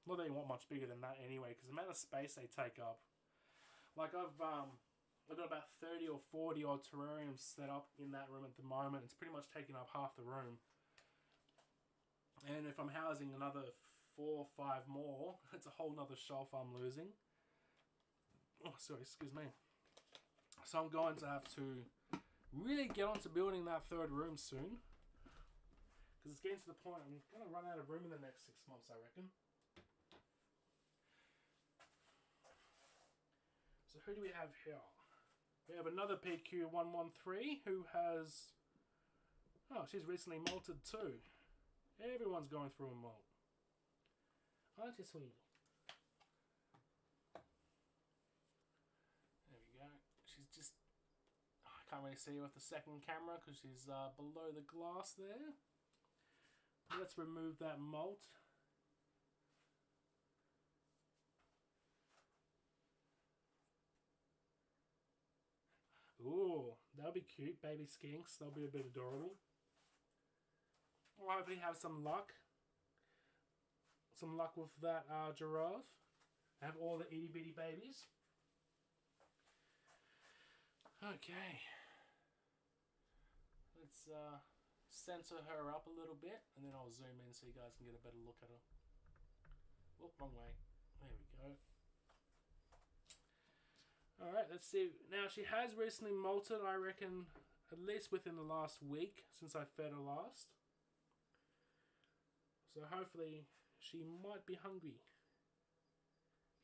Not that you want much bigger than that anyway, because the amount of space they take up. Like I've got about 30 or 40 odd terrariums set up in that room at the moment. It's pretty much taking up half the room. And if I'm housing another 4 or 5 more, it's a whole nother shelf I'm losing. Oh, sorry, excuse me. So I'm going to have to really get on to building that third room soon. Because it's getting to the point I'm going to run out of room in the next 6 months, I reckon. So who do we have here? We have another PQ113 who has... Oh, she's recently molted too. Everyone's going through a molt. Aren't you, sweetie? There we go. She's just... I can't really see her with the second camera because she's below the glass there. Let's remove that molt. Ooh, that'll be cute. Baby skinks. They'll be a bit adorable. We'll hopefully have some luck. Some luck with that giraffe. Have all the itty bitty babies. Okay. Let's center her up a little bit, and then I'll zoom in so you guys can get a better look at her. Oh, wrong way. There we go. Alright, let's see. Now, she has recently molted, I reckon, at least within the last week since I fed her last. So hopefully she might be hungry.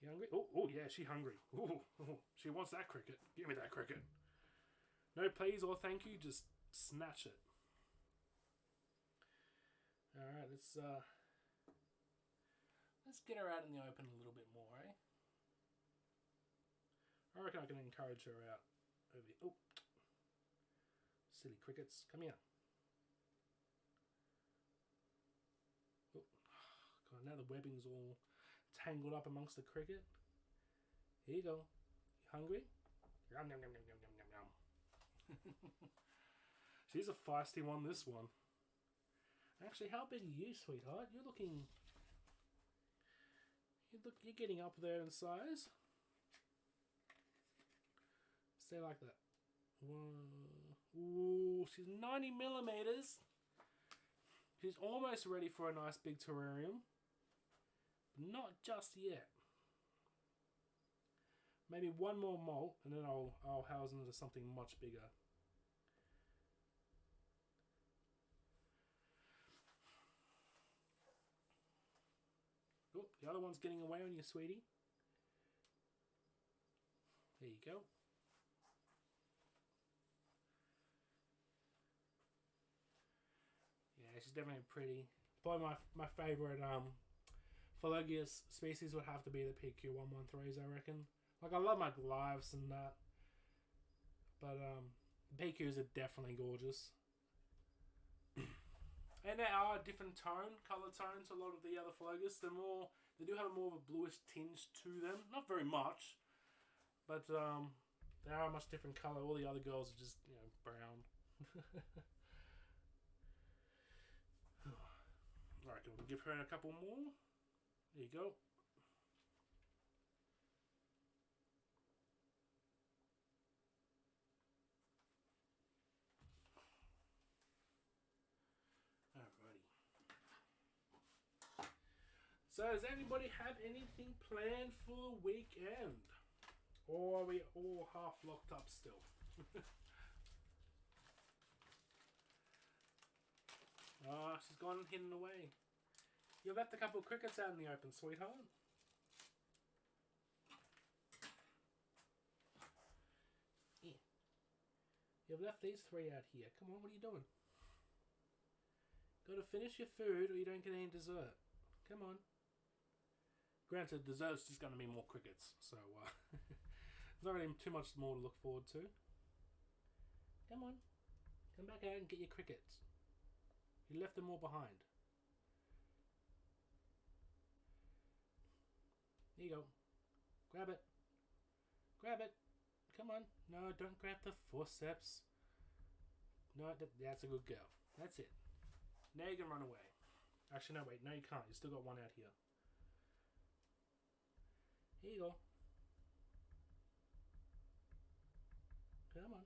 You hungry? Oh, yeah, she's hungry. Oh, she wants that cricket. Give me that cricket. No please or thank you, just snatch it. Alright, let's Let's get her out in the open a little bit more, eh? I reckon I can encourage her out over here. Oh, silly crickets, come here. Oh, God, now the webbing's all tangled up amongst the cricket. Here you go. You hungry? Yum, yum, yum, yum, yum, yum, yum, yum. She's a feisty one, this one. Actually, how big are you, sweetheart? You're looking... You're getting up there in size. Stay like that. Ooh, she's 90 millimeters. She's almost ready for a nice big terrarium. But not just yet. Maybe one more molt, and then I'll house it into something much bigger. Oh, the other one's getting away on you, sweetie. There you go. Yeah, she's definitely pretty. Probably my favourite Floagus species would have to be the PQ113s, I reckon. Like, I love my Goliaths and that. But PQs are definitely gorgeous. And they are a different colour tone to a lot of the other Floagus. They do have more of a bluish tinge to them. Not very much. But they are a much different colour. All the other girls are just, brown. Alright, we'll give her a couple more. There you go. So does anybody have anything planned for the weekend? Or are we all half locked up still? Oh, she's gone hidden away. You left a couple of crickets out in the open, sweetheart. Yeah. You've left these three out here. Come on, what are you doing? Got to finish your food or you don't get any dessert. Come on. Granted, dessert's just going to be more crickets, so there's not really too much more to look forward to. Come on. Come back out and get your crickets. You left them all behind. There you go. Grab it. Grab it. Come on. No, don't grab the forceps. No, that's a good girl. That's it. Now you can run away. Actually, no, wait. No, you can't. You still got one out here. Here you go. Come on.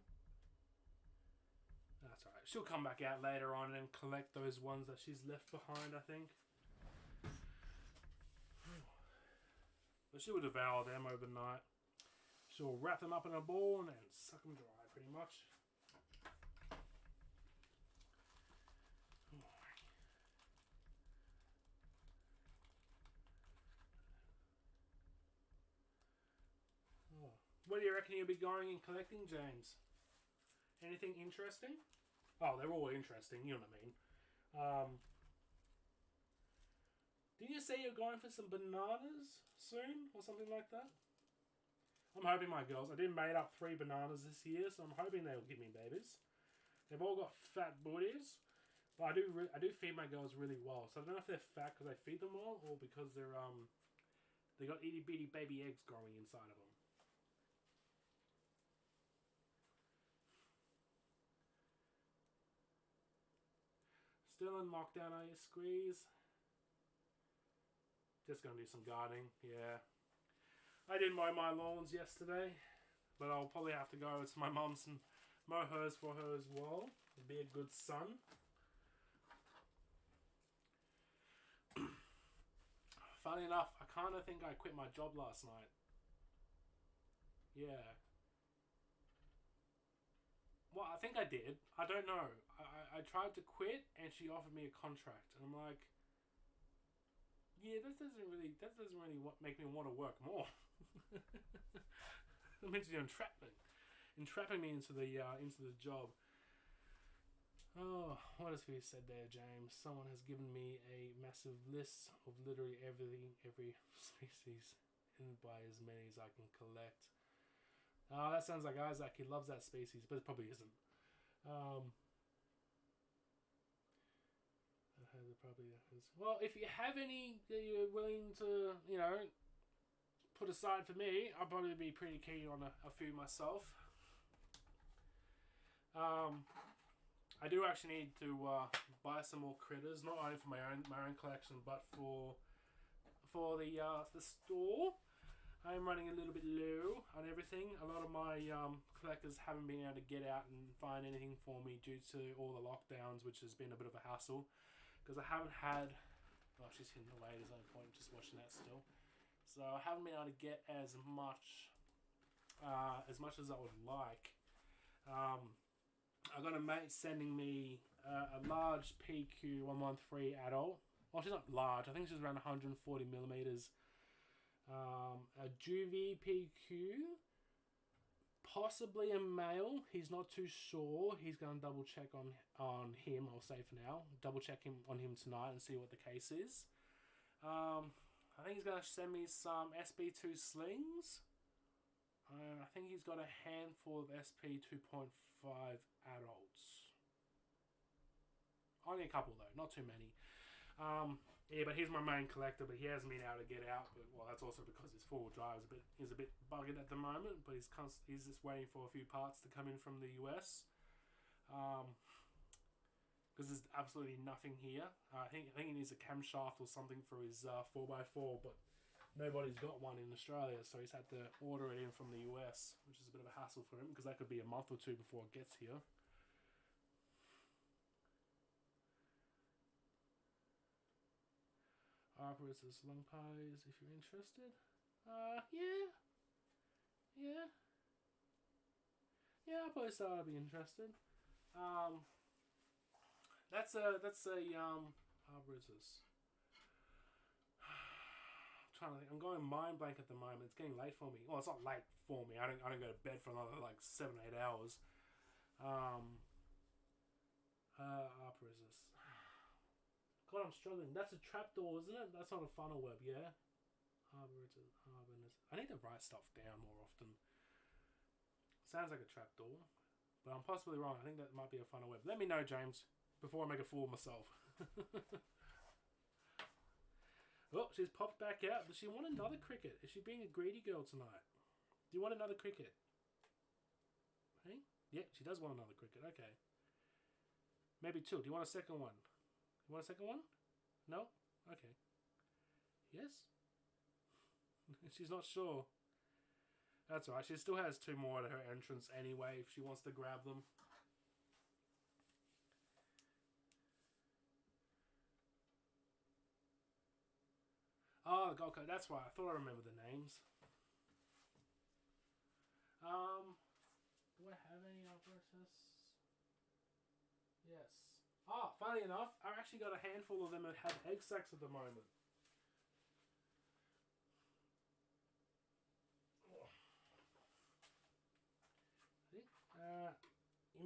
That's alright. She'll come back out later on and collect those ones that she's left behind, I think. But she'll devour them overnight. She'll wrap them up in a ball and then suck them dry, pretty much. What do you reckon you'll be going and collecting, James? Anything interesting? Oh, they're all interesting, you know what I mean. Did you say you're going for some bananas soon? Or something like that? I'm hoping my girls... I did made up 3 bananas this year, so I'm hoping they'll give me babies. They've all got fat booties. But I do feed my girls really well. So I don't know if they're fat because I feed them well, or because they're they got itty bitty baby eggs growing inside of them. Still in lockdown, are you, Squeeze? Just gonna do some gardening, yeah. I did mow my lawns yesterday, but I'll probably have to go to my mum's and mow hers for her as well. Be a good son. Funny enough, I kind of think I quit my job last night. Yeah. Well, I think I did. I don't know. I tried to quit and she offered me a contract. And I'm like, yeah, that doesn't really make me want to work more. That means you're entrapping me into the job. Oh, what has we said there, James? Someone has given me a massive list of literally everything, every species, and by as many as I can collect. Oh, that sounds like Isaac. He loves that species, but it probably isn't. It probably is. Well, if you have any that you're willing to, put aside for me, I'll probably be pretty keen on a few myself. I do actually need to buy some more critters, not only for my own collection, but for the store. I'm running a little bit low on everything. A lot of my collectors haven't been able to get out and find anything for me due to all the lockdowns, which has been a bit of a hassle. Because I haven't had... Oh, she's hidden away. There's no point just watching that still. So I haven't been able to get as much as I would like. I got a mate sending me a large PQ113 adult. Well, she's not large. I think she's around 140 millimeters. A juvie PQ, possibly a male. He's not too sure. He's going to double check on him. I'll say for now, double check on him tonight and see what the case is. I think he's going to send me some SP2 slings. I think he's got a handful of SP 2.5 adults. Only a couple though, not too many. Yeah, but he's my main collector, but he hasn't been able to get out. But, well, that's also because his four-wheel drive is a bit buggered at the moment. But he's just waiting for a few parts to come in from the US. Because there's absolutely nothing here. I think he needs a camshaft or something for his 4x4, but nobody's got one in Australia, so he's had to order it in from the US, which is a bit of a hassle for him because that could be a month or two before it gets here. Arboretus long pies, if you're interested. Yeah, I probably thought I'd be interested. That's a arboretus. Trying to think. I'm going mind blank at the moment. It's getting late for me. Well, it's not late for me. I don't go to bed for another like 7-8 hours. Arboretus. God, I'm struggling. That's a trapdoor, isn't it? That's not a funnel web, yeah? Arboretus. I need to write stuff down more often. Sounds like a trapdoor, but I'm possibly wrong. I think that might be a funnel web. Let me know, James, before I make a fool of myself. Oh, she's popped back out. Does she want another cricket? Is she being a greedy girl tonight? Do you want another cricket? Hey? Yeah, she does want another cricket. Okay. Maybe two. Do you want a second one? You want a second one? No? Okay. Yes? She's not sure. That's alright. She still has two more at her entrance anyway if she wants to grab them. Oh, okay. That's right. I thought I remembered the names. Do I have any arboretus? Yes. Funny enough, I've actually got a handful of them that have egg sacs at the moment.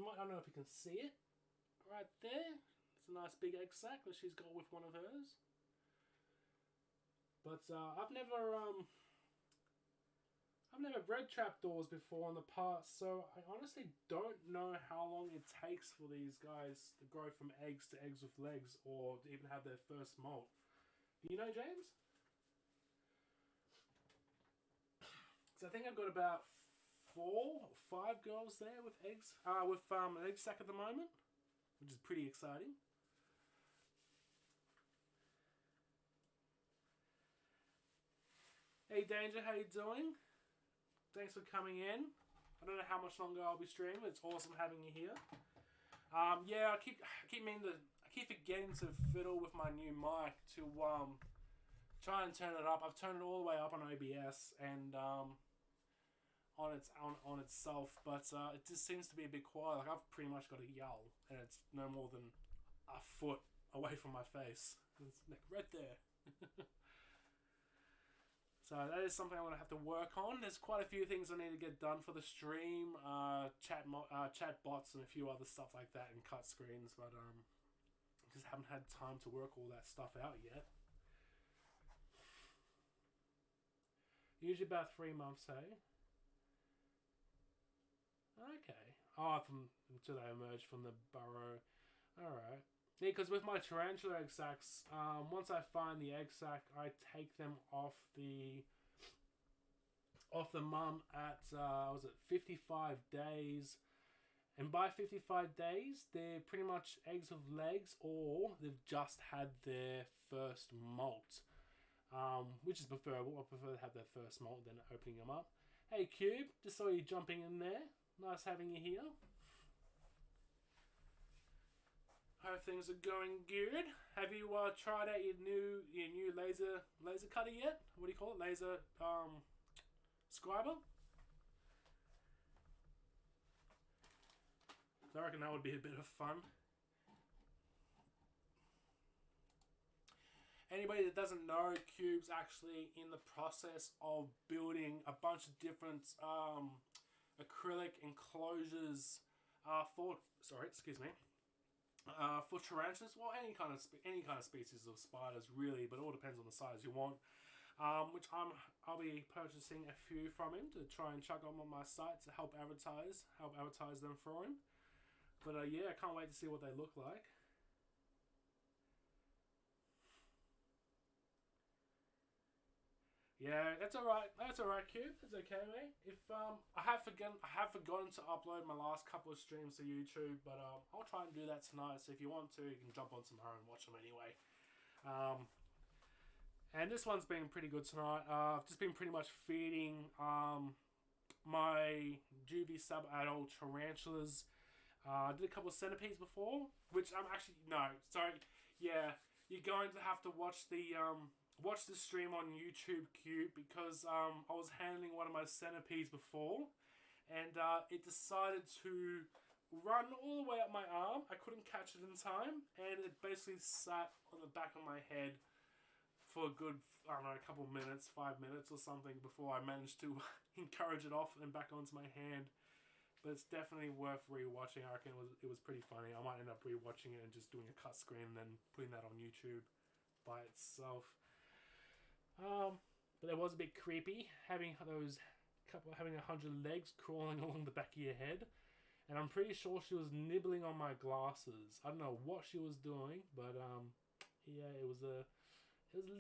I don't know if you can see it. Right there. It's a nice big egg sac that she's got with one of hers. But I've never bred trapdoors before in the past, so I honestly don't know how long it takes for these guys to grow from eggs to eggs with legs, or to even have their first molt. Do you know, James? So I think I've got about 4 or 5 girls there with eggs, with an egg sac at the moment, which is pretty exciting. Hey Danger, how you doing? Thanks for coming in. I don't know how much longer I'll be streaming. It's awesome having you here. Yeah, I keep forgetting to fiddle with my new mic to try and turn it up. I've turned it all the way up on OBS and on itself, but it just seems to be a bit quiet. Like I've pretty much got to yell, and it's no more than a foot away from my face. It's like right there. So that is something I'm going to have to work on. There's quite a few things I need to get done for the stream. Chat bots and a few other stuff like that and cut screens. But just haven't had time to work all that stuff out yet. Usually about 3 months, hey? Okay. Oh, until they emerge from the burrow. Alright. Yeah, because with my tarantula egg sacs, once I find the egg sac, I take them off the mum at, 55 days. And by 55 days, they're pretty much eggs with legs, or they've just had their first molt. Which is preferable. I prefer to have their first molt than opening them up. Hey Cube, just saw you jumping in there. Nice having you here. Hope things are going good. Have you tried out your new laser cutter yet? What do you call it? Laser scriber? I reckon that would be a bit of fun. Anybody that doesn't know, Cube's actually in the process of building a bunch of different acrylic enclosures for tarantulas. Well, any kind of species of spiders, really, but it all depends on the size you want. Which I'll be purchasing a few from him to try and chuck them on my site to help advertise them for him. But yeah, I can't wait to see what they look like. Yeah, that's alright. That's alright, Cube. It's okay, mate. If I have forgotten to upload my last couple of streams to YouTube, but I'll try and do that tonight. So if you want to, you can jump on tomorrow and watch them anyway. And this one's been pretty good tonight. I've just been pretty much feeding my juvie sub-adult tarantulas. I did a couple of centipedes before, which I'm actually yeah. You're going to have to watch the stream on YouTube, Cube, because I was handling one of my centipedes before, and it decided to run all the way up my arm. I couldn't catch it in time, and it basically sat on the back of my head for a good, I don't know, a couple minutes, 5 minutes or something, before I managed to encourage it off and back onto my hand. But it's definitely worth rewatching. I reckon it was pretty funny. I might end up rewatching it and just doing a cut screen and then putting that on YouTube by itself. But it was a bit creepy having 100 legs crawling along the back of your head, and I'm pretty sure she was nibbling on my glasses. I don't know what she was doing, but yeah, it was a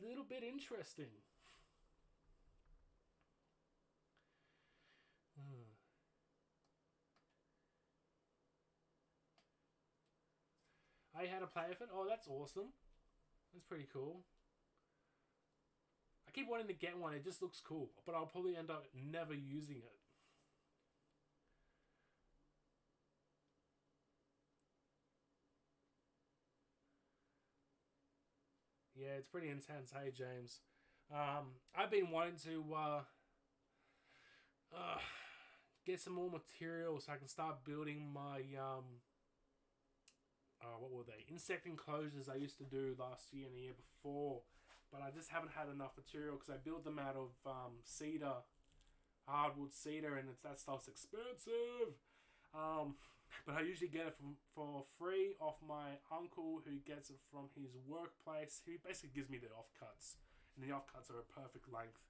little bit interesting. I had a play with it. Oh, that's awesome. That's pretty cool. I keep wanting to get one. It just looks cool, but I'll probably end up never using it. Yeah, it's pretty intense. Hey, James. I've been wanting to get some more material so I can start building my what were they? Insect enclosures I used to do last year and the year before. But I just haven't had enough material because I build them out of cedar, hardwood cedar, and that stuff's expensive. But I usually get it for free off my uncle, who gets it from his workplace. He basically gives me the offcuts, and the offcuts are a perfect length.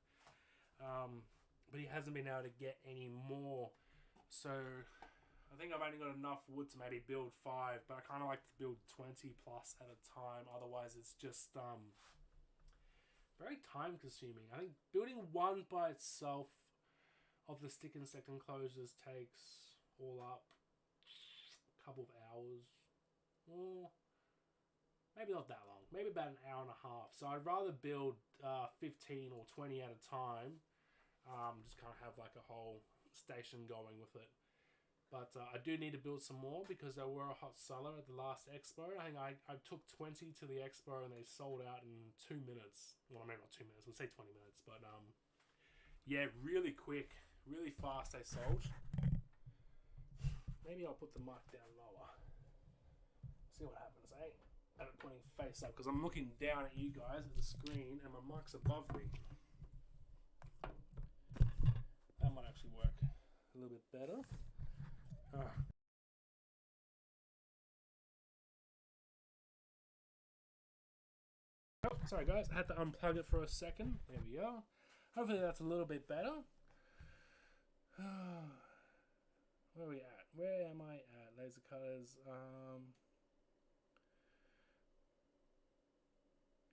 But he hasn't been able to get any more, so I think I've only got enough wood to maybe build 5, but I kind of like to build 20 plus at a time. Otherwise, it's just very time consuming. I think building one by itself of the stick insect enclosures takes all up a couple of hours. Or maybe not that long. Maybe about an hour and a half. So I'd rather build 15 or 20 at a time. Just kind of have like a whole station going with it. But I do need to build some more because they were a hot seller at the last expo. I think I took 20 to the expo and they sold out in 2 minutes. Well, maybe not 2 minutes. We'll say 20 minutes. But yeah, really quick, really fast they sold. Maybe I'll put the mic down lower. See what happens, eh? I'm putting face up because I'm looking down at you guys at the screen and my mic's above me. actually work a little bit better. Oh, sorry guys, I had to unplug it for a second. There we go. Hopefully that's a little bit better. Where are we at? Where am I at? Laser cutters.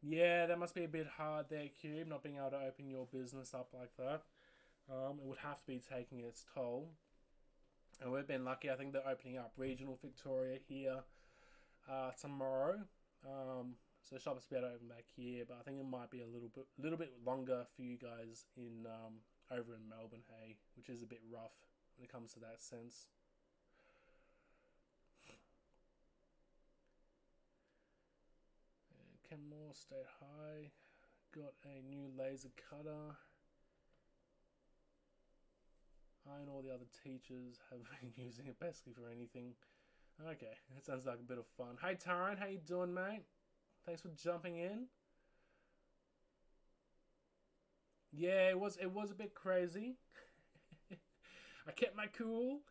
Yeah, that must be a bit hard there, Cube, not being able to open your business up like that. It would have to be taking its toll. And we've been lucky. I think they're opening up regional Victoria here tomorrow. So the shop has to be able to open back here, but I think it might be a little bit longer for you guys in over in Melbourne, hey, which is a bit rough when it comes to that sense. Kenmore, stay high. Got a new laser cutter. I and all the other teachers have been using it basically for anything. Okay, that sounds like a bit of fun. Hey Taran, how you doing, mate? Thanks for jumping in. Yeah, it was a bit crazy. I kept my cool.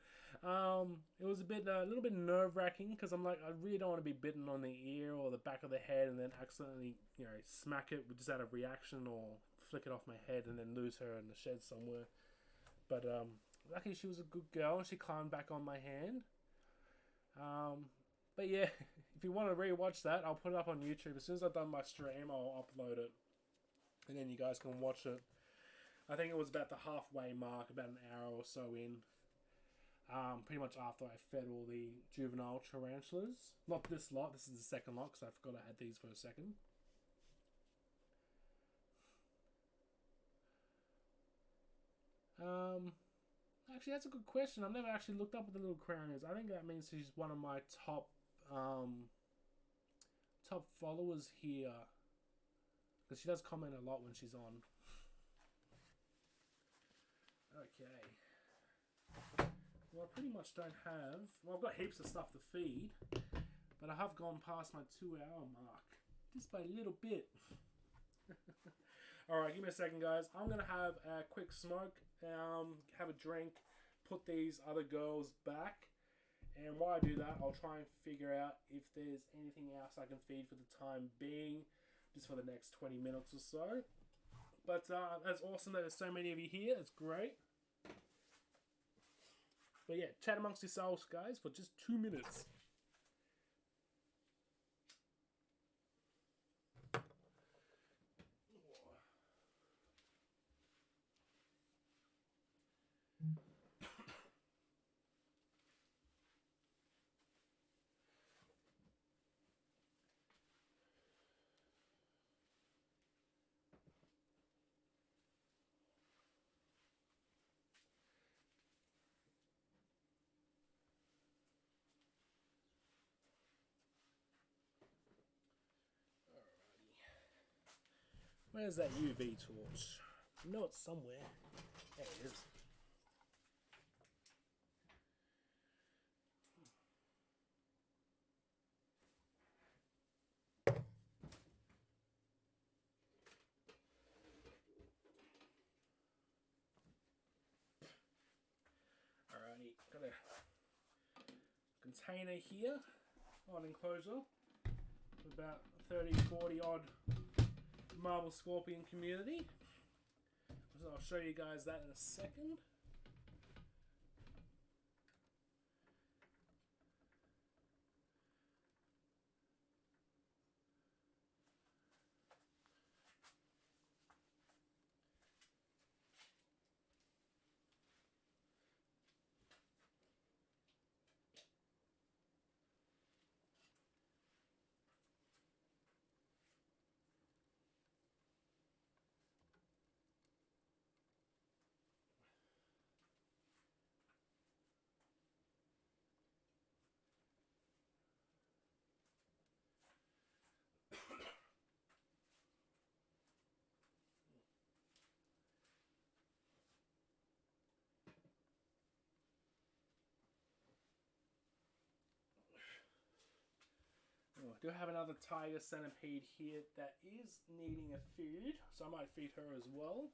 It was a little bit nerve-wracking because I'm like, I really don't want to be bitten on the ear or the back of the head and then accidentally, smack it just out of reaction or flick it off my head and then lose her in the shed somewhere. But luckily she was a good girl and she climbed back on my hand. But yeah, if you want to rewatch that, I'll put it up on YouTube. As soon as I've done my stream, I'll upload it. And then you guys can watch it. I think it was about the halfway mark, about an hour or so in. Pretty much after I fed all the juvenile tarantulas. Not this lot, this is the second lot because I forgot I had these for a second. Actually, that's a good question. I've never actually looked up what the little crown is. I think that means she's one of my top followers here. Because she does comment a lot when she's on. Okay. Well, I pretty much don't have... Well, I've got heaps of stuff to feed. But I have gone past my 2-hour mark. Just by a little bit. Alright, give me a second, guys. I'm going to have a quick smoke. Have a drink. Put these other girls back. And while I do that, I'll try and figure out if there's anything else I can feed for the time being. Just for the next 20 minutes or so. But that's awesome that there's so many of you here. It's great. But yeah, chat amongst yourselves, guys, for just 2 minutes. Where's that UV torch? I know it's somewhere. There it is. Alrighty, got a container here on enclosure. About 30-40 odd marble scorpion community. So I'll show you guys that in a second. I do have another tiger centipede here that is needing a food, so I might feed her as well.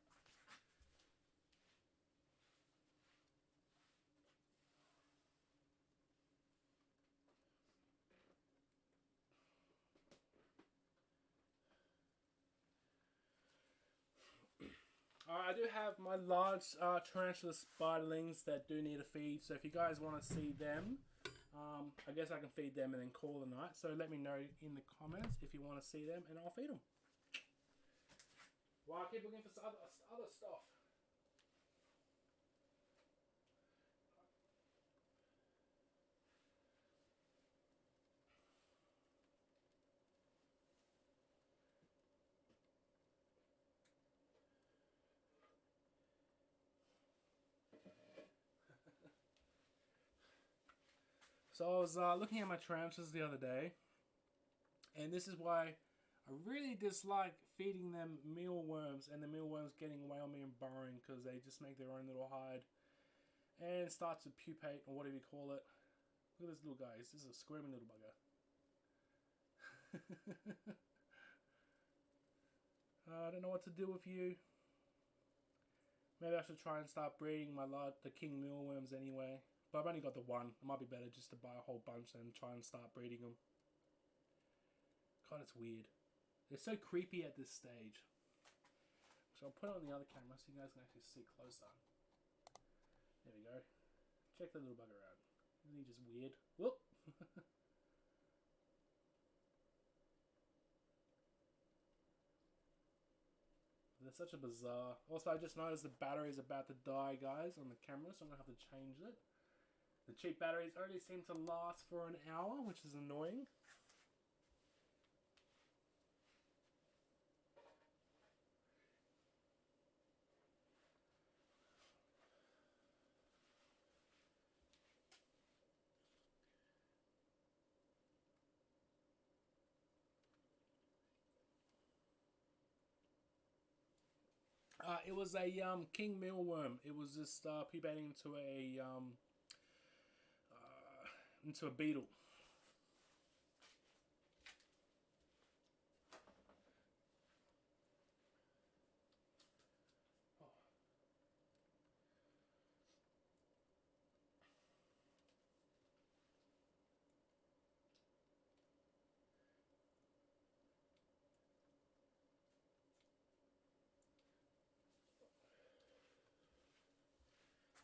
I do have my large tarantula spiderlings that do need a feed. So if you guys want to see them, I guess I can feed them and then call the night. So let me know in the comments if you want to see them and I'll feed them. While I keep looking for other stuff. So I was looking at my tarantulas the other day, and this is why I really dislike feeding them mealworms and the mealworms getting away on me and burrowing, because they just make their own little hide and start to pupate or whatever you call it. Look at this little guy. This is a screaming little bugger. I don't know what to do with you. Maybe I should try and start breeding the king mealworms anyway. But I've only got the one. It might be better just to buy a whole bunch and try and start breeding them. God, it's weird. They're so creepy at this stage. So I'll put it on the other camera so you guys can actually see closer. There we go. Check the little bugger out. Isn't he just weird? Whoop! They're such a bizarre... Also, I just noticed the battery is about to die, guys, on the camera, so I'm going to have to change it. The cheap batteries only seem to last for an hour, which is annoying. It was a king mealworm. It was just pupating into a beetle.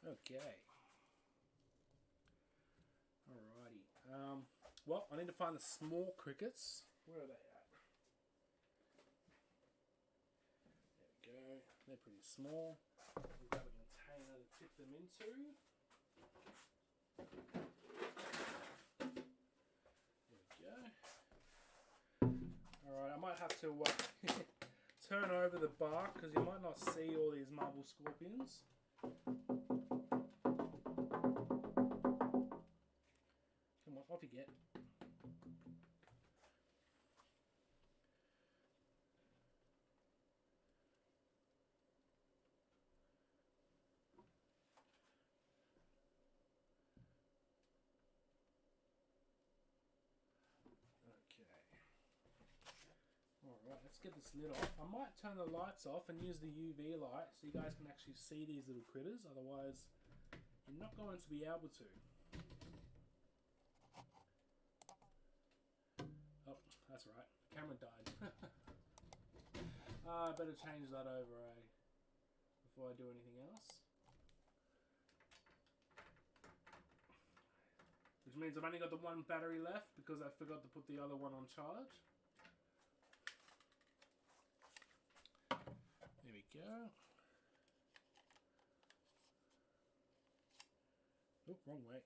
Okay. Alrighty. Well, I need to find the small crickets. Where are they at? There we go. They're pretty small. We've got a container to tip them into. There we go. Alright, I might have to turn over the bark because you might not see all these marble scorpions. Off you get. Okay. Alright, let's get this lid off. I might turn the lights off and use the UV light so you guys can actually see these little critters, otherwise you're not going to be able to. That's right, the camera died. I better change that over before I do anything else. Which means I've only got the one battery left because I forgot to put the other one on charge. There we go. Oh, wrong way.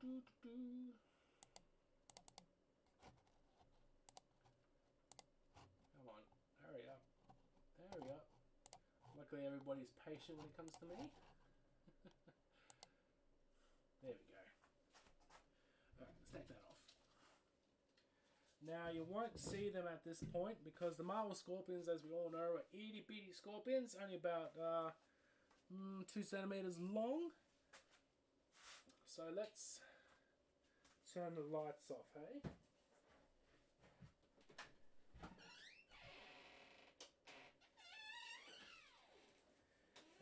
Come on, hurry up. There we go. Luckily everybody's patient when it comes to me. There we go. Alright, let's take that off. Now you won't see them at this point because the marble scorpions, as we all know, are itty bitty scorpions, only about 2 centimeters long. So let's turn the lights off, hey?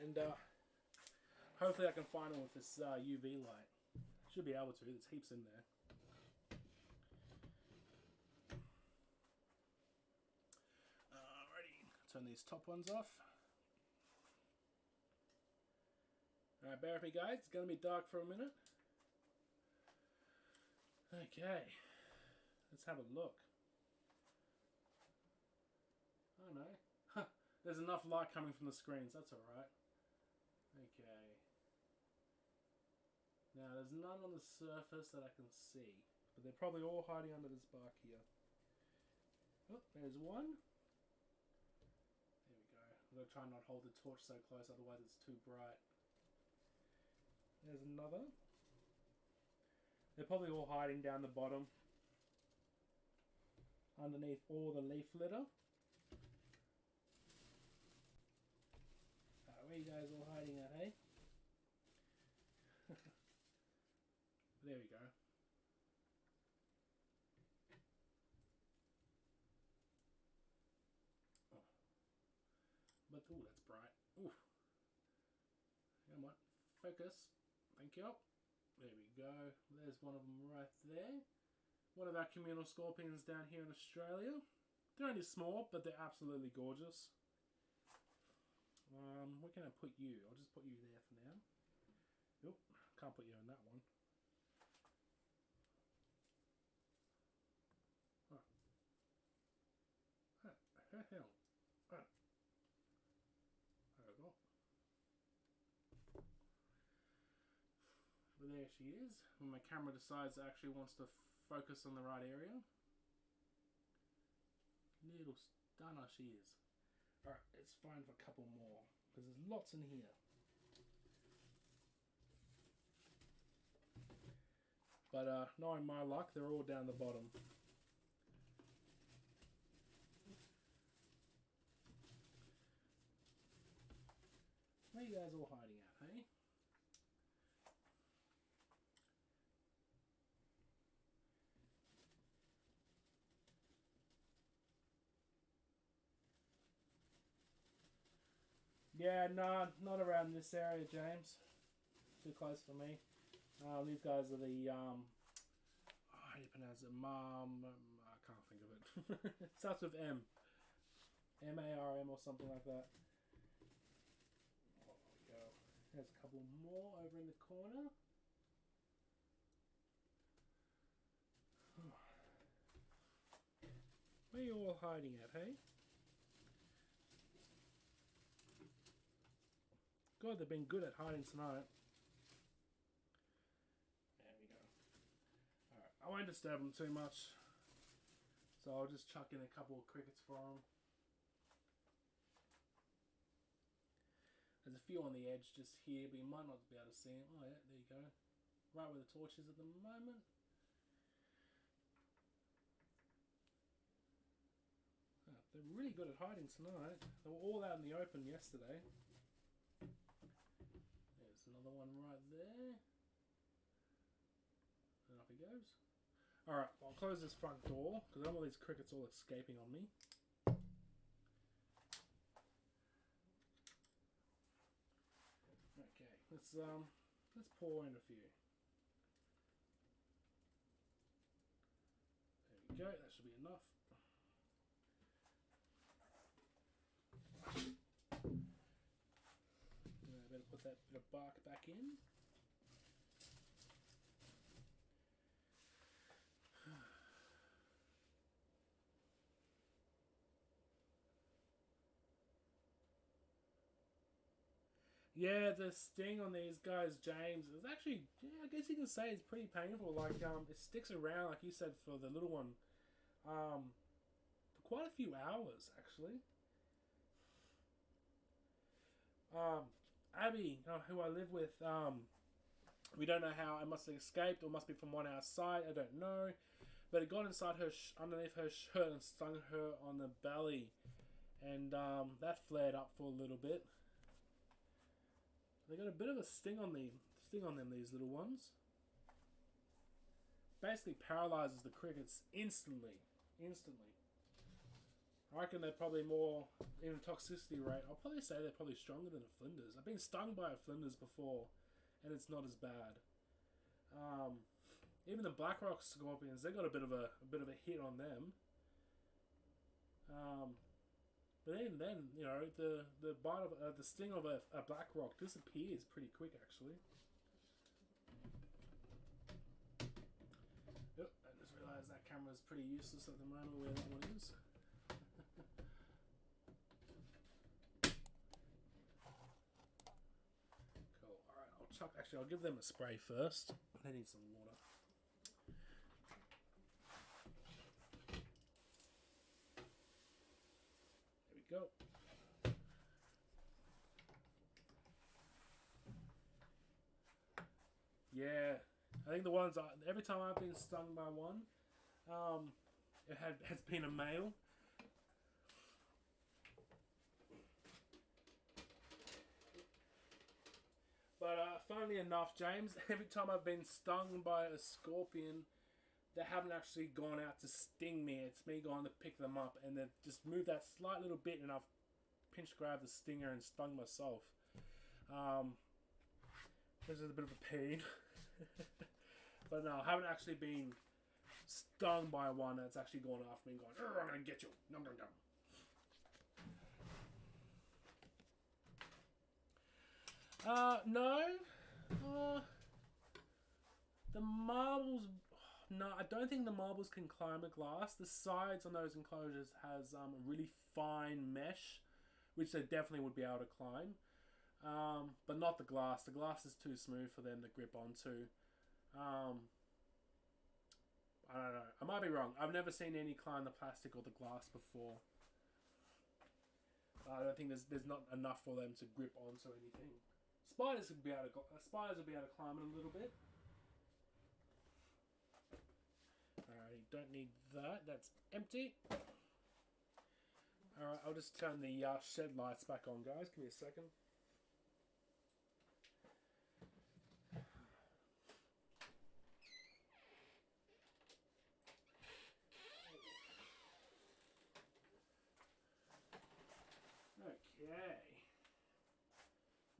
And hopefully I can find them with this UV light. Should be able to, there's heaps in there. Alrighty, turn these top ones off. Alright, bear with me guys, it's going to be dark for a minute. Okay, let's have a look. Oh no, there's enough light coming from the screens, that's alright. Okay. Now there's none on the surface that I can see, but they're probably all hiding under this bark here. Oh, there's one. There we go. I'm going to try and not hold the torch so close, otherwise it's too bright. There's another. They're probably all hiding down the bottom, underneath all the leaf litter. Where you guys all hiding at, hey? There we go. Oh. But, ooh, that's bright. Ooh. Come on. Focus. Thank you. There we go. There's one of them right there. One of our communal scorpions down here in Australia. They're only small, but they're absolutely gorgeous. Where can I put you? I'll just put you there for now. Nope, can't put you in that one. Oh. Hell. Oh. There we go. But there she is. When my camera decides it actually wants to focus on the right area. Little stunner she is. Alright, let's find a couple more, because there's lots in here. But knowing my luck, they're all down the bottom. Where are you guys all hiding at, hey? Yeah, no, not around this area, James. Too close for me. These guys are the, how do you pronounce it? I can't think of it. It starts with M. M-A-R-M or something like that. Oh, there we go. There's a couple more over in the corner. Where are you all hiding at, hey? God, they've been good at hiding tonight. There we go. Alright, I won't disturb them too much. So I'll just chuck in a couple of crickets for them. There's a few on the edge just here, but you might not be able to see them. Oh yeah, there you go. Right where the torch is at the moment. Oh, they're really good at hiding tonight. They were all out in the open yesterday. Another one right there. And off he goes. Alright, I'll close this front door because I don't want these crickets all escaping on me. Okay, let's pour in a few. There we go, that should be enough. Put that bit of bark back in. Yeah, the sting on these guys, James, is actually, yeah, I guess you can say it's pretty painful. Like, it sticks around, like you said, for the little one, for quite a few hours, actually. Abby, who I live with, we don't know how it must have escaped or must be from one outside, I don't know. But it got inside her, underneath her shirt and stung her on the belly. And that flared up for a little bit. They got a bit of a sting on them, these little ones. Basically paralyzes the crickets instantly. I reckon they're probably more, in toxicity rate, I'll probably say they're probably stronger than a Flinders. I've been stung by a Flinders before, and it's not as bad. Even the Blackrock Scorpions, they got a bit of a hit on them. But even then, you know, the bite of the sting of a Blackrock disappears pretty quick, actually. Yep, I just realised that camera's pretty useless at the moment where that one is. Cool. Alright, I'll give them a spray first. They need some water. There we go. Yeah. I think the ones every time I've been stung by one, it has been a male. But funnily enough, James, every time I've been stung by a scorpion, they haven't actually gone out to sting me. It's me going to pick them up, and they've just moved that slight little bit, and I've pinch grabbed the stinger and stung myself. This is a bit of a pain. But no, I haven't actually been stung by one that's actually gone after me and gone, I'm going to get you. Nom, nom, nom. No. The marbles... No, I don't think the marbles can climb a glass. The sides on those enclosures has a really fine mesh, which they definitely would be able to climb. But not the glass. The glass is too smooth for them to grip onto. I don't know. I might be wrong. I've never seen any climb the plastic or the glass before. I don't think there's not enough for them to grip onto anything. Spiders would be able to climb it a little bit. Alright, don't need that. That's empty. Alright, I'll just turn the shed lights back on, guys. Give me a second. Okay.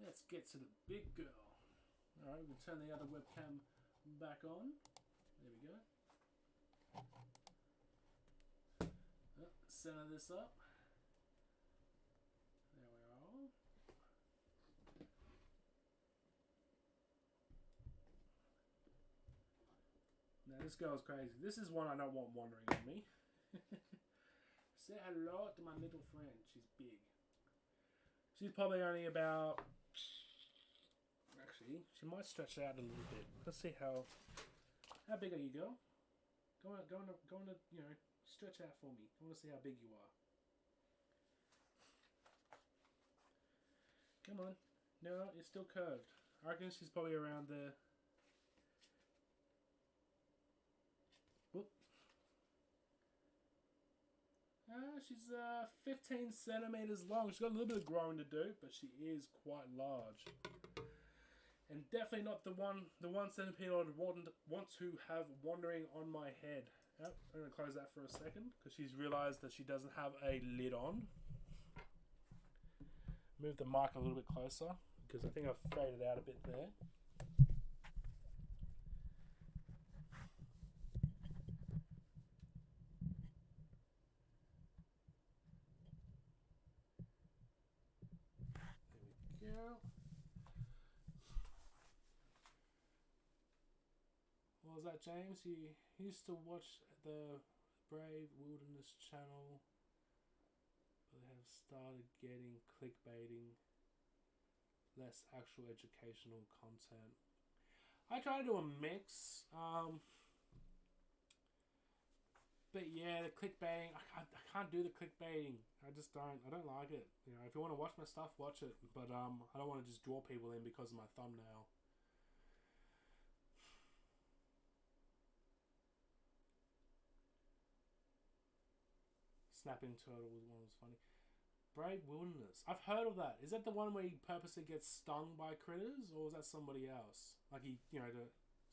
Let's get to the big girl. Alright, we can turn the other webcam back on. There we go. Center this up. There we are. Now this girl's crazy. This is one I don't want wandering on me. Say hello to my little friend. She's big. She's probably only about... Actually, she might stretch out a little bit. Let's see how big are you, girl? Go on, you know, stretch out for me. I want to see how big you are. Come on. No, you're still curved. I reckon she's probably around there. Whoop. She's 15 centimeters long. She's got a little bit of growing to do, but she is quite large. And definitely not the one centipede I would want to have wandering on my head. Yep, I'm going to close that for a second because she's realised that she doesn't have a lid on. Move the mic a little bit closer because I think I've faded out a bit there. There we go. What was that, James? You used to watch the Brave Wilderness channel, but they have started getting clickbaiting, less actual educational content. I try to do a mix, but yeah, the clickbaiting, I can't do the clickbaiting. I don't like it. You know, if you want to watch my stuff, watch it, but I don't want to just draw people in because of my thumbnail. Snapping turtle was one that was funny. Brave Wilderness. I've heard of that. Is that the one where he purposely gets stung by critters, or is that somebody else? Like he, you know, to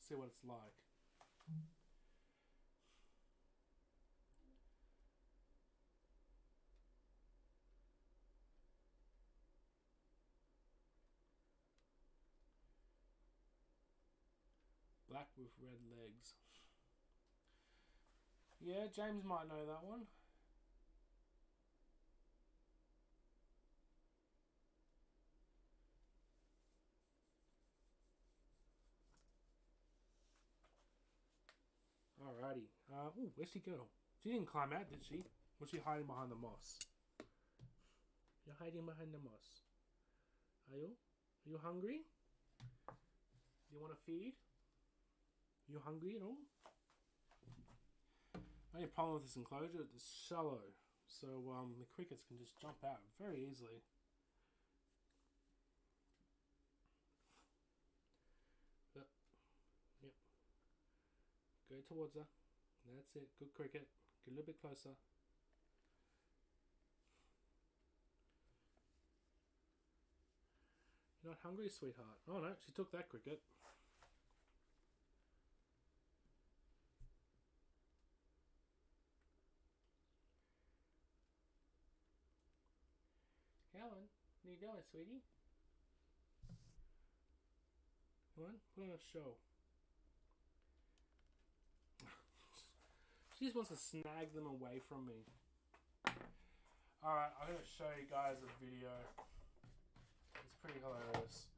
see what it's like. black with red legs. Yeah, James might know that one. Alrighty. Ooh, where'd she go? She didn't climb out, did she? Was she hiding behind the moss? You're hiding behind the moss. Are you? Are you hungry? Do you want to feed? Are you hungry at all? Only problem with this enclosure, it's shallow. So the crickets can just jump out very easily. Yep. Yep. Go towards her. That's it. Good cricket. Get a little bit closer. You're not hungry, sweetheart? Oh no, she took that cricket. Helen, what are you doing, sweetie? Come on, put on a show. She just wants to snag them away from me. Alright, I'm going to show you guys a video. It's pretty hilarious.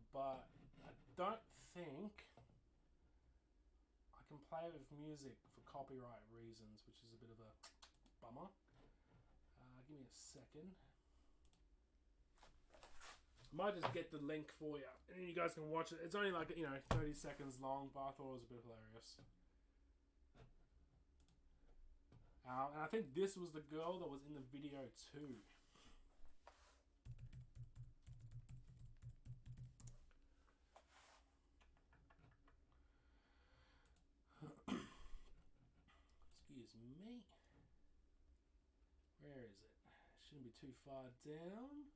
But I don't think I can play with music for copyright reasons, which is a bit of a bummer. Give me a second. I might just get the link for you, and then you guys can watch it. It's only like, 30 seconds long, but I thought it was a bit hilarious. And I think this was the girl that was in the video too. Excuse me. Where is it? Shouldn't be too far down.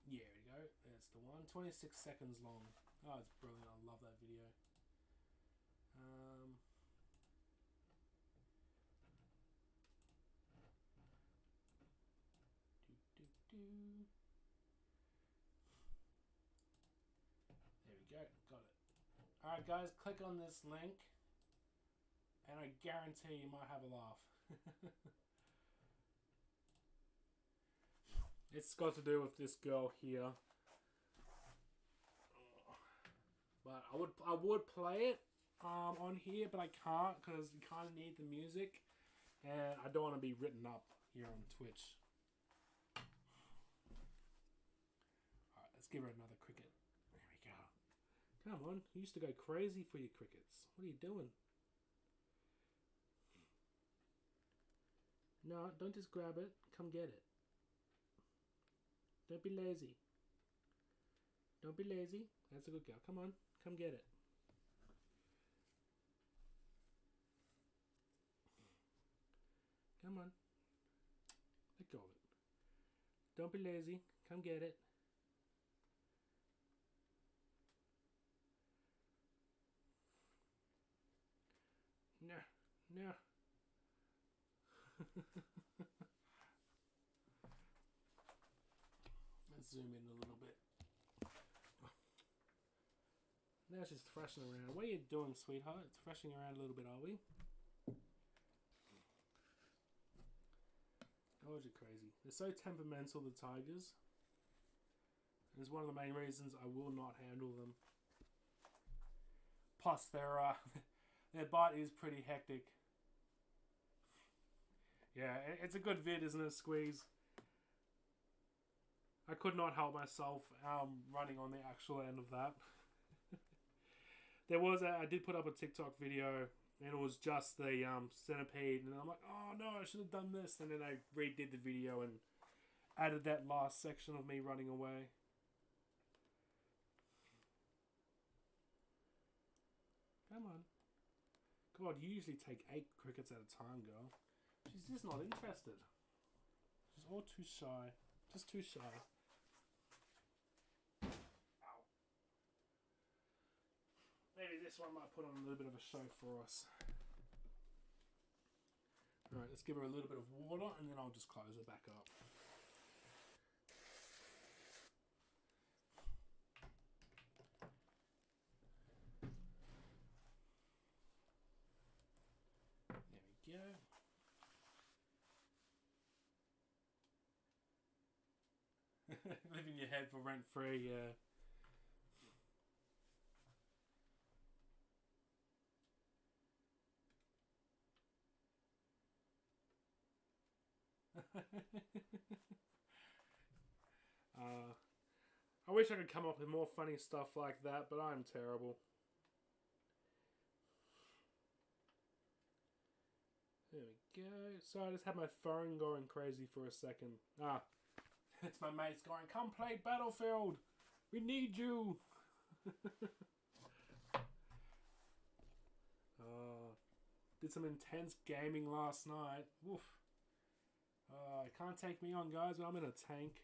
Yeah, there we go. That's the one. 26 seconds long. Oh, it's brilliant. I love that video. There we go. Got it. Alright, guys. Click on this link. And I guarantee you might have a laugh. It's got to do with this girl here. But I would play it on here, but I can't because you kind of need the music. And I don't want to be written up here on Twitch. Alright, let's give her another cricket. There we go. Come on, you used to go crazy for your crickets. What are you doing? No, don't just grab it. Come get it. Don't be lazy. Don't be lazy. That's a good girl. Come on. Come get it. Come on. Let go of it. Don't be lazy. Come get it. No. No. Let's zoom in a little bit. Now she's thrashing around. What are you doing, sweetheart? Thrashing around a little bit, are we? Oh, you're crazy. They're so temperamental, the tigers. And it's one of the main reasons I will not handle them. Plus, their bite is pretty hectic. Yeah, it's a good vid, isn't it, Squeeze? I could not help myself running on the actual end of that. I did put up a TikTok video, and it was just the centipede, and I'm like, oh no, I should have done this, and then I redid the video and added that last section of me running away. Come on. God, you usually take 8 crickets at a time, girl. She's just not interested. She's all too shy. Just too shy. Ow. Maybe this one might put on a little bit of a show for us. Alright, let's give her a little bit of water and then I'll just close her back up. go. Living your head for rent free, yeah. I wish I could come up with more funny stuff like that, but I'm terrible. There we go. So I just had my phone going crazy for a second. It's my mates going, come play Battlefield. We need you. Did some intense gaming last night. Oof. Can't take me on, guys, but I'm in a tank.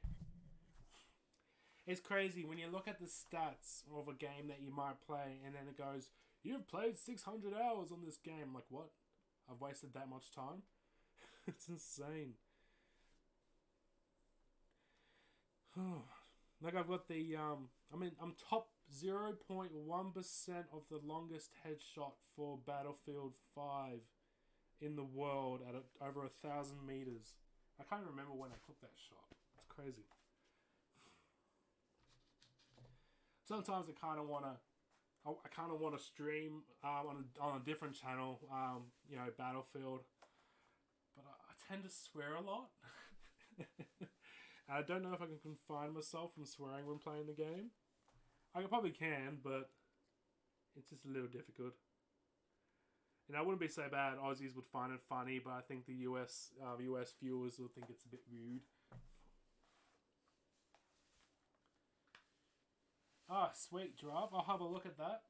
It's crazy when you look at the stats of a game that you might play, and then it goes, you've played 600 hours on this game. I'm like, what? I've wasted that much time? It's insane. Like I've got the, I'm top 0.1% of the longest headshot for Battlefield 5 in the world at over 1,000 meters. I can't remember when I took that shot. It's crazy. Sometimes I kind of want to stream on a different channel, Battlefield, but I tend to swear a lot. I don't know if I can confine myself from swearing when playing the game. I probably can, but it's just a little difficult. I wouldn't be so bad. Aussies would find it funny, but I think the US viewers will think it's a bit rude. Ah, sweet giraffe. I'll have a look at that.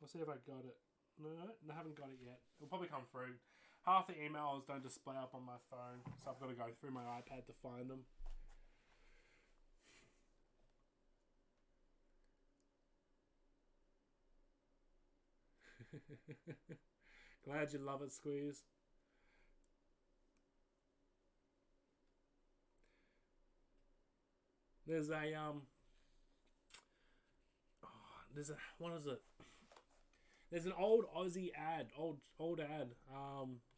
I'll see if I got it. No, I haven't got it yet. It'll probably come through. Half the emails don't display up on my phone, so I've got to go through my iPad to find them. Glad you love it, Squeeze. There's what is it? There's an old Aussie ad, old ad,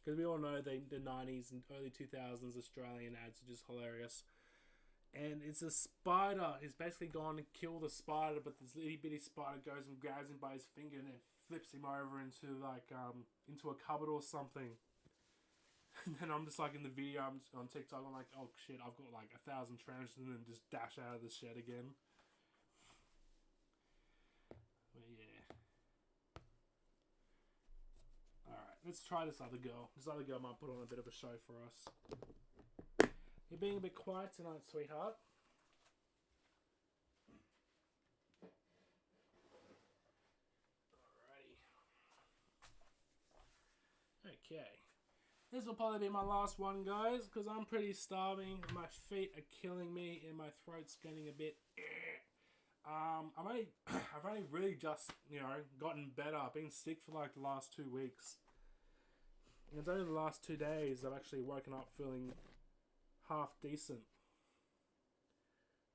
because we all know the 90s and early 2000s Australian ads are just hilarious. And it's a spider. He's basically gone to kill the spider, but this itty bitty spider goes and grabs him by his finger and then flips him over into into a cupboard or something. And then I'm just like in the video, I'm on TikTok, I'm like, oh shit, I've got like 1,000 trenches, and then just dash out of the shed again. But yeah. Alright, let's try this other girl. This other girl might put on a bit of a show for us. You're being a bit quiet tonight, sweetheart. Alrighty. Okay. This will probably be my last one, guys, because I'm pretty starving. My feet are killing me, and my throat's getting a bit. I've only really just gotten better. I've been sick for like the last 2 weeks. And it's only the last 2 days I've actually woken up feeling half decent.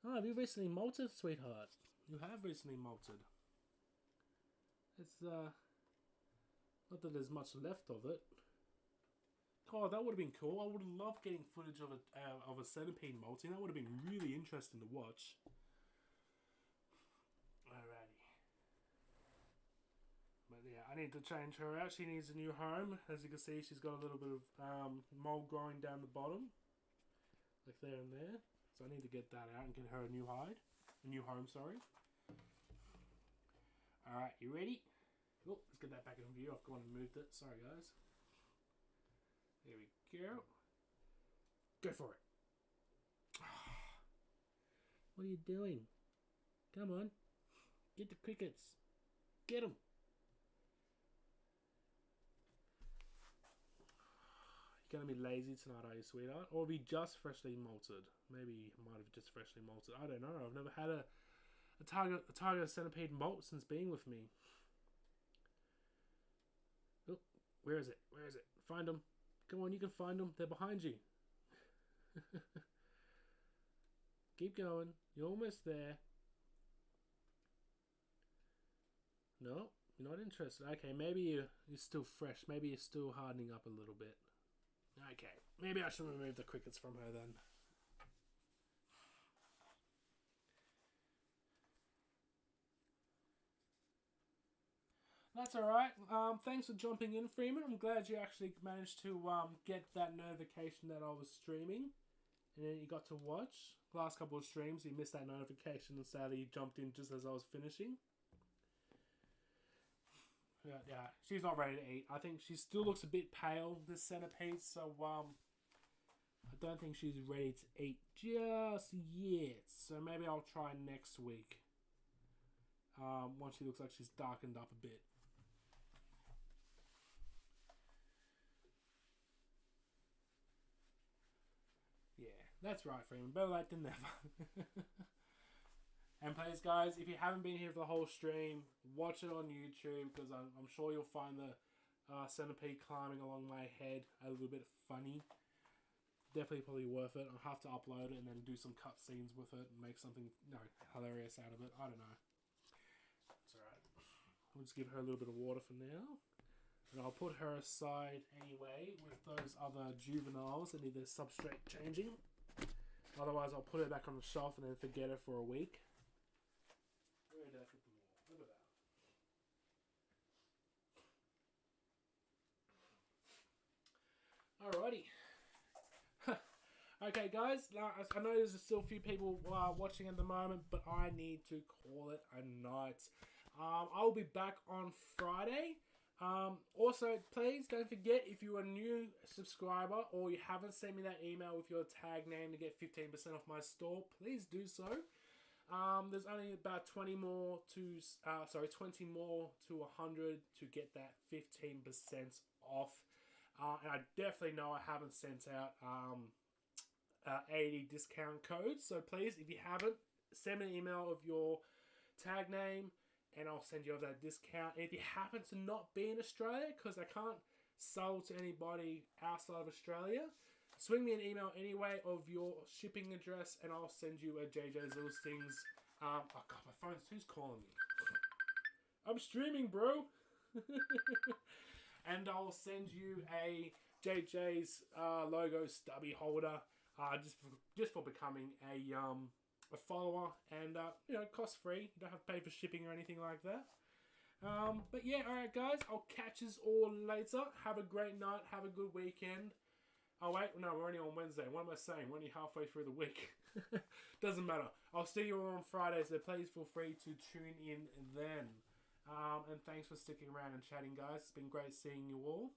Oh, have you recently molted, sweetheart? You have recently molted. It's not that there's much left of it. Oh, that would have been cool. I would have loved getting footage of a centipede molting. That would have been really interesting to watch. Alrighty. But yeah, I need to change her out. She needs a new home. As you can see, she's got a little bit of mold growing down the bottom. Like there and there. So I need to get that out and get her a new hide. A new home, sorry. Alright, you ready? Oh, let's get that back in view. I've gone and moved it. Sorry, guys. There we go. Go for it. What are you doing? Come on. Get the crickets. Get them. You're going to be lazy tonight, are you, sweetheart? Or be just freshly malted. Maybe you might have just freshly malted. I don't know. I've never had a tiger centipede molt since being with me. Oh, where is it? Where is it? Find them. Come on, you can find them. They're behind you. Keep going. You're almost there. No, You're not interested. Okay, maybe you're still fresh. Maybe you're still hardening up a little bit. Okay, maybe I should remove the crickets from her then. That's alright. Thanks for jumping in, Freeman. I'm glad you actually managed to get that notification that I was streaming. And then you got to watch. Last couple of streams, you missed that notification and sadly you jumped in just as I was finishing. Yeah, she's not ready to eat. I think she still looks a bit pale, this centipede, so I don't think she's ready to eat just yet. So maybe I'll try next week. Once she looks like she's darkened up a bit. Yeah, that's right, Freeman. Better late than never. And please, guys, if you haven't been here for the whole stream, watch it on YouTube, because I'm sure you'll find the centipede climbing along my head a little bit funny. Definitely probably worth it. I'll have to upload it and then do some cut scenes with it and make something hilarious out of it. I don't know. It's alright. I'll just give her a little bit of water for now. And I'll put her aside anyway with those other juveniles that need their substrate changing. Otherwise, I'll put her back on the shelf and then forget her for a week. Where did I put them all? Look at that. Alrighty. Okay, guys. I know there's still a few people watching at the moment, but I need to call it a night. I'll be back on Friday. Also, please don't forget, if you're a new subscriber or you haven't sent me that email with your tag name to get 15% off my store, please do so. There's only about 20 more to 100 to get that 15% off. And I definitely know I haven't sent out 80 discount codes. So please, if you haven't, send me an email of your tag name and I'll send you over that discount. And if you happen to not be in Australia, because I can't sell to anybody outside of Australia, swing me an email anyway of your shipping address and I'll send you a JJ's listings. Oh god, my phone's, who's calling me? I'm streaming, bro. And I'll send you a JJ's logo stubby holder, just for becoming a follower, and cost free. You don't have to pay for shipping or anything like that. But yeah, alright guys, I'll catch us all later. Have a great night, have a good weekend. Oh wait, no, we're only on Wednesday. What am I saying? We're only halfway through the week. Doesn't matter. I'll see you all on Friday, so please feel free to tune in then. And thanks for sticking around and chatting, guys. It's been great seeing you all.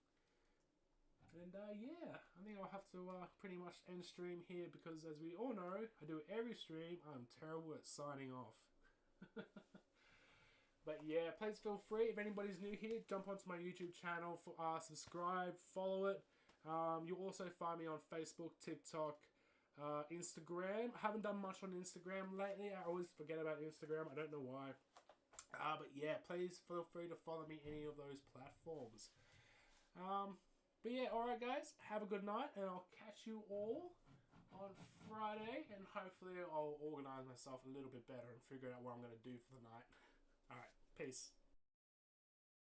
And yeah, I think I'll have to pretty much end stream here, because as we all know, I do every stream, I'm terrible at signing off. But yeah, please feel free, if anybody's new here, jump onto my YouTube channel, subscribe, follow it. You'll also find me on Facebook, TikTok, Instagram. I haven't done much on Instagram lately. I always forget about Instagram. I don't know why. But yeah, please feel free to follow me any of those platforms. But yeah, alright guys, have a good night, and I'll catch you all on Friday, and hopefully I'll organise myself a little bit better and figure out what I'm going to do for the night. Alright, peace.